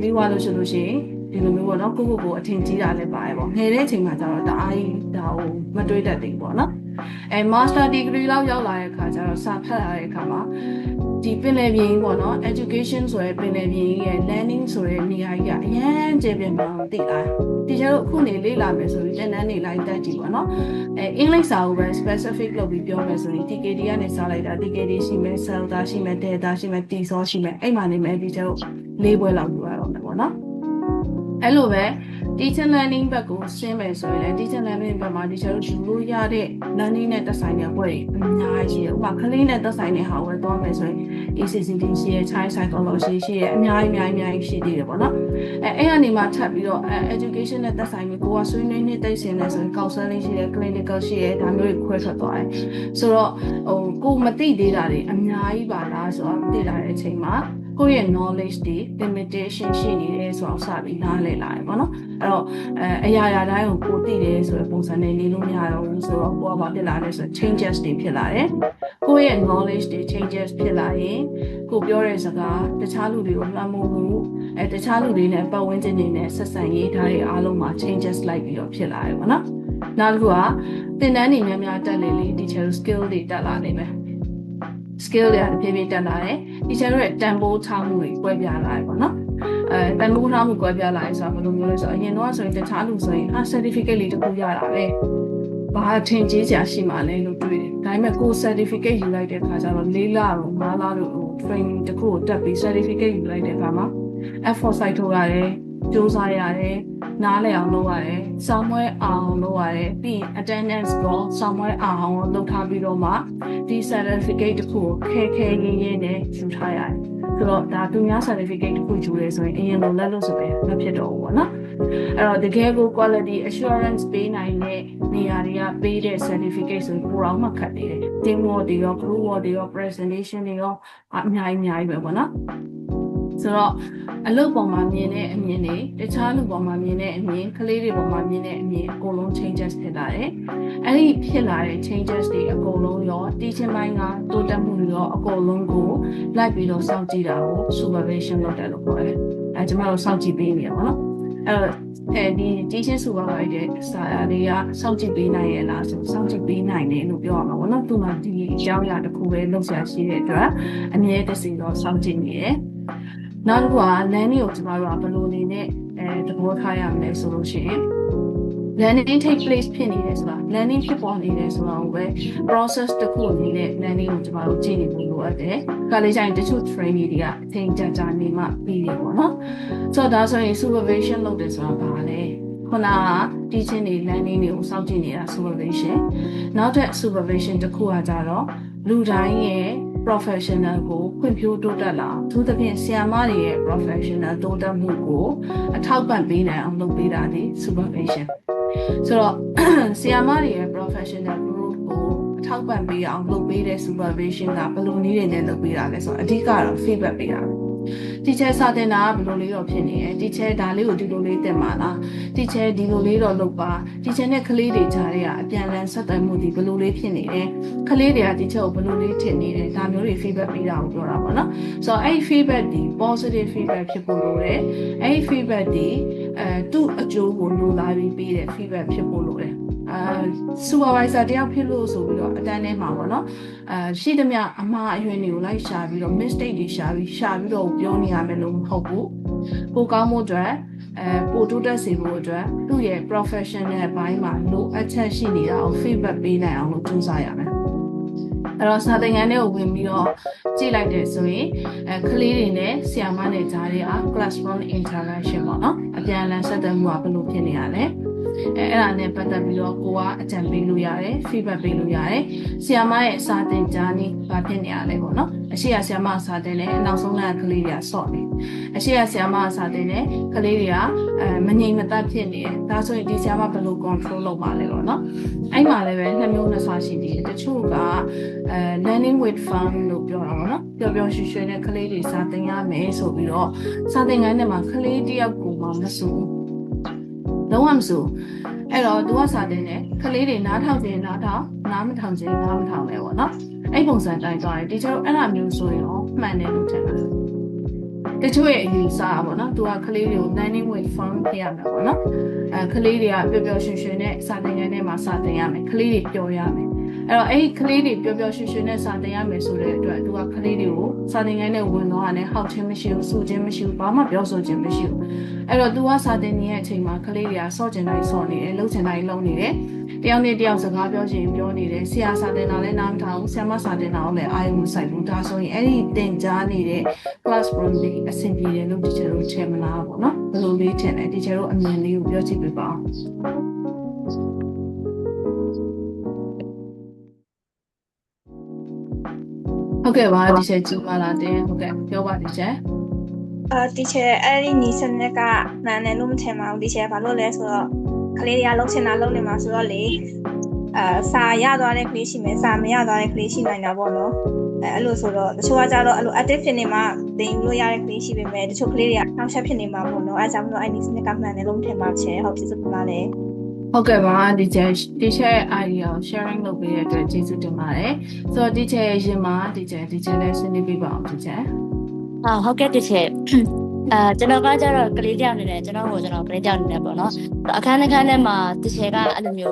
ပြီးသွားလို့ဆိုလို့ရှိရင်ဒီလိုမျိုးပေါ့နော်ကိုအထင်ကြီးတာလည်းပါတယ်ပေါ့ငယ်တဲ့အချိန်မှာကျတော့တအားကြီးဒါကိုမတွေးတတ်သေးဘူးပေါ့နော်master degree လောက်ရောက်လာတဲ့အခါကျတော့စာဖတ်လာတဲ့အခါမှာဒီပင်လယ်ပြင်ပေါ့နော် education ဆိုရယ်ပင်လယ်ပြင်ရဲ့ learning ဆိုရယ်နေရာကြီးကအရန်ကျေပြင်းမှသိလာဒီကျတော့အခုနေလေ့လာမယ်ဆိုပြီးတန်းတန်းနေလိုက်တတ်ကြည့်ပေါ့နော်အင်္ဂလိပ်စာကိုပဲ specific လုပ်ပြီးပြောမယ်ဆိုရင် TKD ကနေစလိုက်တာ TKD ရှိမယ် CELTA ရှိမယ် Delta ရှိမယ် TESOL ရှိမယ်အဲ့မှာနေမယ်ဒီကျတော့၄ဘွဲလောက်ယူရတော့မယ်ပေါ့နော်အဲ့လိုပဲ teacher learning ဘက်ကိုဆင်းမယ်ဆိုရင်လည်း teacher learning ဘက်မှာ teacher တို့ယူလို့ရတဲ့ learning နဲ့သက်ဆိုင်တဲ့ဘွဲတွေအများကြီးရှိတယ်ဥပမာကလေးနဲ့သက်ဆိုင်တဲ့ဟာကိုသွားမယ်ဆိုရင် ECCD ရှိရယ် child psychology ရှိရယ်အများကြီးရှိသေးတယ်ပေါ့နော်အဲ့ကနေမှထပ်ပြီးတော့education နဲ့သက်ဆိုင်ပြီးကိုကဆွေးနွေးနေသိစင်နေဆိုရင် counseling ရှိရယ် clinical ရှိရယ်ဒါမျိုးတွေခွဲထွက်သွားတယ်ဆိုတော့ကိုမသိသေးတာတွေအများကြီးပါလားဆိုတော့သိလာတဲ့အချိန်မှာကိုယ့်ရဲ့ knowledge တွေ limitation ရှိနေတယ်ဆိုတော့စပြီးနားလည်လာတယ်ပေါ့နော်အဲ့တော့အရာတိုင်းကိုသိတယ်ဆိုတဲ့ပုံစံနဲ့နေလို့မရတော့ဘူးဆိုတော့ကိုကဘာဖြစ်လာလဲဆိုတော့ changes တွေဖြစ်လာတယ်ကိုယ့်ရဲ့ knowledge တွေ changes ဖြစ်လာရင်ကိုပြောတဲ့စကားတခြားလူတွေကိုလွှမ်းမိုးမှုတခြားလူတွေနဲ့ပတ်ဝန်းကျင်တွေနဲ့ဆက်ဆံရေးထားတဲ့အားလုံးမှာ changes လိုက်ပြီးတော့ဖြစ်လာတယ်ပေါ့နော်နောက်တစ်ခုကသင်တန်းတွေများတက်လေ teacher skill တွေတက်လာနေမယ်skill တွေအပြည့်ပြည့်တက်လာတယ် teacher တို့ရဲ့တန်ဖိုးထားမှုတွေကွဲပြားလာတယ်ပေါ့နော်တန်ဖိုးထားမှုကွဲပြားလာတယ်ဆိုတာဘယ်လိုမျိုးလဲဆိုတော့အရင်တော့ဆိုရင်တခြားလူဆိုရင် certificate လေးတစ်ခုရတာပဲဘာထင်ကြီးစရာရှိမှလဲလို့တွေးတယ်ဒါပေမဲ့ကို certificate ယူလိုက်တဲ့အခါကျတော့၄လတော့5လတော့ training တစ်ခုကိုတက်ပြီး certificate ယူလိုက်တဲ့အခါမှာ effort စိုက်ထုတ်ရတယ်စူးစမ်းရတယ်နားလည်အောင်လုပ်ရတယ်ဆောင်းမွဲအောင်လုပ်ရတယ်ပြီးရင် attendance ကိုဆောင်းမွဲအောင်လုပ်ထားပြီးတော့မှဒီ certificate တစ်ခုကိုခဲရင်းနဲ့ယူထားရတယ်ဆိုတော့ဒါသူများ certificate တစ်ခုယူရဲဆိုရင်အရင်လိုလက်လို့ဆိုပဲမဖြစ်တော့ဘူးပေါ့နော်အဲ့တော့တကယ်ကို quality assurance ပေးနိုင်တဲ့နေရာတွေကပေးတဲ့ certificate ဆိုပိုတော့မှခက်သေးတယ် team work တွေရော group work တွေရော presentation တွေရောအများကြီးပဲပေါ့နော်ဆိုတော့အလုပ်ပေါ်မှာမြင်တဲ့အမြင်တွေတခြားလူပေါ်မှာမြင်တဲ့အမြင်ကလေးတွေပေါ်မှာမြင်တဲ့အမြင်အကုန်လုံး changes ဖြစ်လာတယ်။အဲ့ဒီဖြစ်လာတဲ့ changes တွေအကုန်လုံးရော teaching ပိုင်းကတိုးတက်မှုတွေရောအကုန်လုံးကိုလိုက်ပြီးတော့စောင့်ကြည့်တာကို supervision လုပ်တယ်လို့ခေါ်တယ်။ကျွန်တော်တို့စောင့်ကြည့်ပေးနေရပါတော့။အဲ့ဒီ teaching supervisor စာတွေကစောင့်ကြည့်ပေးနိုင်ရလားဆိုစောင့်ကြည့်ပေးနိုင်တယ်လို့ပြောရမှာပေါ့နော်။သူကဒီအကြောင်းအရာတစ်ခုပဲလုပ်ရရှိတဲ့အတွက်အမြဲတစေတော့စောင့်ကြည့်နေတယ်။နောက်တစ်ခုက learning ကိုကျွန်တော်တို့ကဘယ်လိုနေနဲ့သဘောထားရမလဲဆိုလို့ရှိရင် learning take place ဖြစ်နေတယ်ဆိုတာ learning ဖြစ်ပေါ်နေတယ်ဆိုတာကိုပဲ process တစ်ခုအနေနဲ့ learning ကိုကျွန်တော်တို့ကြည့်နေဖို့လိုအပ်တယ်။ဒါလေးကျရင်တချို့ training တွေကအထင်ကြာနေမှပြီးတယ်ပေါ့နော်။ဆိုတော့ဒါဆိုရင် supervision လုပ်တယ်ဆိုတာဘာလဲ။ခုနက teaching တွေ learning တွေကိုစောင့်ကြည့်နေတာ supervision နောက်ထပ် supervision တစ်ခုကကြတော့လူတိုင်းရဲ့ professional ကိုဖွံ့ဖြိုးတိုးတက်လာသူသဖြင့်ဆရာမတွေရဲ့ professional တိုးတက်မှုကိုအထောက်ပံ့ပေးနိုင်အောင်လုပ်ပေးတာဒီ supervision ဆိုတော့ဆရာမတွေရဲ့ professional group ကိုအထောက်ပံ့ပေးအောင်လုပ်ပေးတဲ့ supervision ကဘယ်လိုနည်းတွေနဲ့လုပ်ပေးတာလဲဆိုတော့အဓိကတော့ feedback ပေးတာပဲ teacher စာသင်တာကဘယ်လိုလေးတော့ဖြစ်နေတယ် teacher ဒါလေးကိုဒီလိုလေးသင်ပါလား teacher ဒီလိုလေးတော့လုပ်ပါ teacher နဲ့ကလေးတွေကြားထဲကအပြန်အလှန်ဆက်သွယ်မှုဒီဘယ်လိုလေးဖြစ်နေတယ်ကလေးတွေက teacher ကိုဘယ်လိုလေးထင်နေတယ်ဒါမျိုးတွေ feedback ပေးတာကိုပြောတာပေါ့နော်ဆိုတော့အဲ့ feedback ဒီ positive feedback ဖြစ်ဖို့လိုတယ်အဲ့ feedback ဒီသူ့အကျိုးကိုလိုလားပြီးပေးတဲ့ feedback ဖြစ်ဖို့လိုတယ်supervisor တယောက်ဖြစ်လို့ဆိုပြီးတော့အတန်းထဲမှာပေါ့နော်ရှိသမျှအမှားအယွင်းတွေကိုလိုက်ရှာပြီးတော့ mistake တွေရှာပြီးတော့ပြောနေရမယ်လို့မဟုတ်ဘူးပိုကောင်းမှုအတွက်ပိုတိုးတက်စေဖို့အတွက်သူ့ရဲ့ professional ဘိုင်းမှာလိုအပ်ချက်ရှိနေတာကို feedback ပေးနိုင်အောင်လို့ကြိုးစားရမယ်အဲ့တော့စာသင်ခန်းထဲကိုဝင်ပြီးတော့ကြည့်လိုက်တယ်ဆိုရင်ကလေးတွေနဲ့ဆရာမနဲ့ကြားထဲက classroom interaction ပေါ့နော်အပြန်အလှန်ဆက်သွယ်မှုကဘယ်လိုဖြစ်နေရလဲ အဲ့ဒါနဲ့ပတ်သက်ပြီးတော့ကိုကအကြံပေးလို့ရတယ် feedback ပေးလို့ရတယ်ဆရာမရဲ့စာသင်ကြားနည်းဘာဖြစ်နေရလဲပေါ့နော်အရှိရဆရာမစာသင်တယ်နောက်ဆုံးလကလေးတွေကဆော့နေအရှိရဆရာမစာသင်တယ်ကလေးတွေကမငြိမ်မသက်ဖြစ်နေတယ်ဒါဆိုရင်ဒီဆရာမဘယ်လို control လုပ်ပါလဲပေါ့နော်အဲ့မှာလည်းပဲ2မျိုးနှစ်ဆရှိသေးတယ်တချို့ကlearning with fun လို့ပြောတာပေါ့နော်ပျော်ပျော်ရွှင်ရွှင်နဲ့ကလေးတွေစာသင်ရမယ်ဆိုပြီးတော့စာသင်ခန်းထဲမှာကလေးတယောက်ကိုမှမစိုးလုံးဝမစိုးအဲ့တော့သူကစာသင်တယ်ကလေးတွေနားထောင်ခြင်းနားထောင်နားမထောင်ခြင်းနားမထောင်လဲပေါ့နော်အဲ့ပုံစံတိုင်းသွားတယ်တချို့အဲ့လိုမျိုးဆိုရင်ရောမှန်တယ်လို့ထင်တယ်တချို့ရဲ့အယူဆပါပေါ့နော်သူကကလေးတွေကို learning with fun ပြရမယ်ပေါ့နော်ကလေးတွေကပျော်ပျော်ရွှင်ရွှင်နဲ့စာသင်ခန်းထဲမှာစာသင်ရမယ်ကလေးတွေပျော်ရမယ်အဲ့တော့အဲ့ဒီကလေးတွေပျော်ပျော်ရွှင်ရွှင်နဲ့စာသင်ရမယ်ဆိုတဲ့အတွက်သူကကလေးတွေကိုစာသင်ခန်းထဲဝင်တော့ရတယ်ဟောက်ခြင်းမရှိဘူးစူခြင်းမရှိဘူးဘာမှပြောဆိုခြင်းမရှိဘူးအဲ့တော့သူကစာသင်နေတဲ့အချိန်မှာကလေးတွေကစော့ကျင်တိုင်းစော့နေတယ်လှုပ်ကျင်တိုင်းလှုပ်နေတယ်တယောက်နဲ့တယောက်စကားပြောချင်ပြောနေတယ်ဆရာစာသင်တာလည်းနားမထောင်ဘူးဆရာမစာသင်တာလည်းအာရုံမစိုက်ဘူးဒါဆိုရင်အဲ့ဒီသင်ကြားနေတဲ့ classroom တွေအဆင်ပြေတယ်လို့ teacher တို့ထင်မလားပေါ့နော်ဘယ်လိုလေးထင်လဲ teacher တို့အမြင်လေးကိုပြောကြည့်ပေးပါဦးဟုတ်ကဲ့ပါ teacher ကြည့်ပါလားတင်ဟုတ်ကဲ့ပြောပါ teacher teacher အဲ့ဒီနီးစနစ်ကမှန်တယ်လို့မထင်ပါဘူး teacher ဘာလို့လဲဆိုတော့ကလေးတွေကလုံးချင်တာလုံးနေမှာဆိုတော့လေစာရသွားတဲ့ကလေးရှိမယ်စာမရသွားတဲ့ကလေးရှိနိုင်တာပေါ့နော်အဲ့လိုဆိုတော့တချို့ကကြတော့အဲ့လို active ဖြစ်နေမှသင်ယူလို့ရတဲ့ကလေးရှိပေမဲ့တချို့ကလေးတွေကနှောက်ယှက်ဖြစ်နေမှာပေါ့နော်အဲ့ကြောင့်မလို့အဲ့ဒီစနစ်ကမှန်တယ်လို့မထင်ပါဘူး teacher ဟုတ်ကျေးဇူးတင်ပါတယ်ဟုတ်ကဲ့ပါ teacher ရဲ့ idea ကို sharing လုပ်ပေးတဲ့အတွက်ကျေးဇူးတင်ပါတယ်ဆိုတော့ teacher ရဲ့ရင်မှာ teacher လည်းဆွေးနွေးပေးပါအောင် teacher ဟုတ်ကဲ့ teacher ကျွန်တော်ကကြတော့ကလေးတယောက်နေတယ်ကျွန်တော်ကလေးတယောက်နေတယ်ပေါ့နော်အခန်းထဲမှာတချေကအဲ့လိုမျို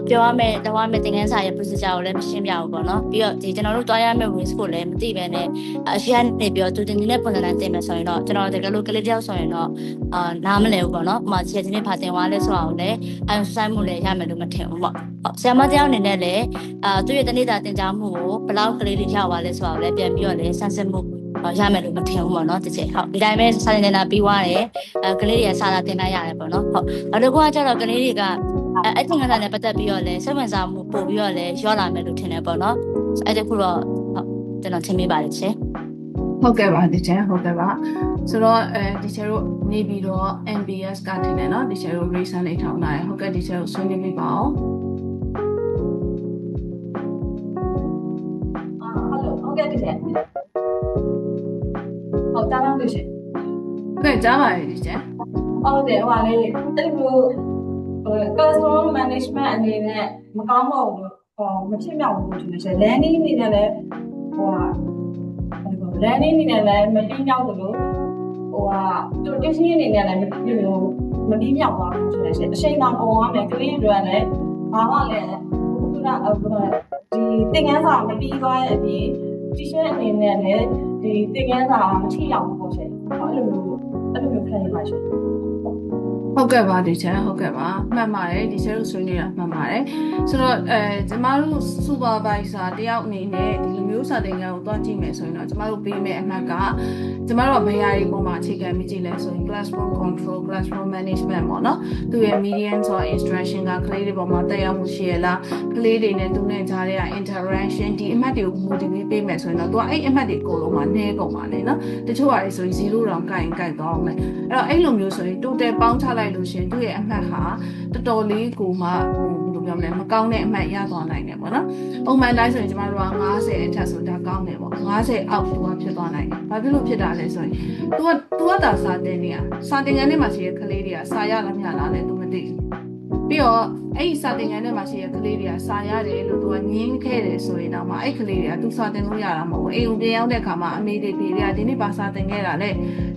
းပြောရမယ်တော့ရမယ်သင်ခန်းစာရဲ့ procedure ကိုလည်းမရှင်းပြဘူးပေါ့နော်ပြီးတော့ဒီကျွန်တော်တို့တွားရမယ့် risk ကိုလည်းမသိဘဲနဲ့အရှိကနေပြီးတော့သူတင်နေတဲ့ပုံစံနဲ့တင်မယ်ဆိုရင်တော့ကျွန်တော်တကယ်လို့ကလေးတယောက်ဆိုရင်တော့နားမလဲဘူးပေါ့နော်ဥပမာခြေဒီနေ့ဖာတင်သွားလဲဆိုအောင်လည်းအန်ဆိုင်မှုလည်းရမယ်လို့မထင်ဘူးပေါ့ဆရာမတယောက်အနေနဲ့လည်းသူ့ရဲ့တနေ့တာတင်ကြားမှုကိုဘယ်လောက်ကလေးတွေရပါလဲဆိုအောင်လည်းပြန်ပြီးတော့လည်းဆန်းစစ်မှုရမယ်လို့မထင်ဘူးပေါ့နော်တကယ်ဟုတ်ဒီတိုင်းပဲစာတင်တာပြီးသွားတယ်ကလေးတွေကစာတင်လိုက်ရတယ်ပေါ့နော်ဟုတ်နောက်တစ်ခုကကျတော့ကလေးတွေကအဲ့ဒီငါးစာနဲ့ပတ်သက်ပြီးတော့လည်းစိတ်ဝင်စားမှုပို့ပြီးတော့လည်းရောလာမယ်လို့ထင်တယ်ပေါ့နော်အဲ့ဒီခုတော့ဟုတ်ကျွန်တော်ထင်မိပါတယ်ရှင်ဟုတ်ကဲ့ပါ teacher ဟုတ်ကဲ့ပါဆိုတော့teacher တို့နေပြီးတော့ MBS ကထင်တယ်နော် teacher တို့ reason လေးထောင်းလာတယ်ဟုတ်ကဲ့ teacher တို့ဆွေးနွေးပြပါအောင်ဟုတ်ကဲ့ teacherဟုတ်တားပါလို့ရှင်ကဲကြားပါရဲ့ teacher ဟုတ်တယ်ဟိုလေအဲ့လို classroom management အနေနဲ့မကောင်းတော့ဘူးဟောမဖြစ်မြောက်ဘူးလို့ထင်တယ်ရှင် learning အနေနဲ့လည်းဟိုlearning အနေနဲ့လည်းမပြီးမြောက်ဘူးလို့သူ teaching အနေနဲ့လည်းမပြီးမြောက်သွားဘူးထင်တယ်ရှင်အချိန်တောင်ပေါ်ရမယ်ကလေးတွေလည်းဘာမှလည်းသူကဒီသင်ခန်းစာမပြီးသွားတဲ့အပြင် teacher အနေနဲ့လည်းဒီသင်ခန်းစာမထိရောက်ဘူးပေါ့ရှင်အဲ့လိုမျိုးခံရပါရှင်ဟုတ်ကဲ့ပါ teacher ဟုတ်ကဲ့ပါမှတ်ပါတယ် teacher တို့ဆွေးနွေးတာမှတ်ပါတယ်ဆိုတော့ကျမတို့ supervisor တယောက်အနေနဲ့ဒီလိုမျိုးစာသင်ခန်းကိုတွားကြည့်မယ်ဆိုရင်တော့ကျမတို့ပေးမယ့်အမှတ်ကကျမတို့ဘယ်အရာတွေပုံမှာအခြေခံပြီးကြည့်လဲဆိုရင် classroom control classroom management ပေါ့နော်သူရဲ့ medium ဆို instruction ကကလေးတွေပေါ်မှာတက်ရောက်မှုရှိရလားကလေးတွေနဲ့သူနဲ့ကြားတဲ့ interaction ဒီအမှတ်တွေကို motivate ပေးမယ်ဆိုရင်တော့သူကအဲ့အမှတ်တွေအကုန်လုံးမှာနှဲကုန်ပါလေနော်တချို့ဟာတွေဆိုရင်0တောင်ကိုက်သွားအောင်မယ်အဲ့တော့အဲ့လိုမျိုးဆိုရင် total ပေါင်းချလိုက်လို့ရှင်သူ့ရဲ့အမှတ်ဟာတော်တော်လေးကိုမှဘယ်လိုပြောမလဲမကောင်းတဲ့အမှတ်ရသွားနိုင်တယ်ပေါ့နော်ပုံမှန်တိုင်းဆိုရင်ကျမတို့က90အထက်ဆိုတာကောင်းတယ်ပေါ့90အောက်သူကဖြစ်သွားနိုင်တယ်ဘာဖြစ်လို့ဖြစ်တာလဲဆိုရင်သူကသာစာတင်နေတာစာတင်ခန်းထဲမှာရှိတဲ့ကလေးတွေကစာရလားမရလားလဲသူမသိဘူးပြီးတော့အဲ့ဒီစာသင်ခန်းထဲမှာရှိတဲ့ကလေးတွေကစာရတယ်လို့သူကညင်းခဲ့တယ်ဆိုရင်တော့မှအဲ့ကလေးတွေကသူစာသင်လို့ရတာမဟုတ်ဘူးအိမ်ကိုပြန်ရောက်တဲ့အခါမှာအမေတွေဖေတွေကဒီနေ့ပါစာသင်ခဲ့တာလေ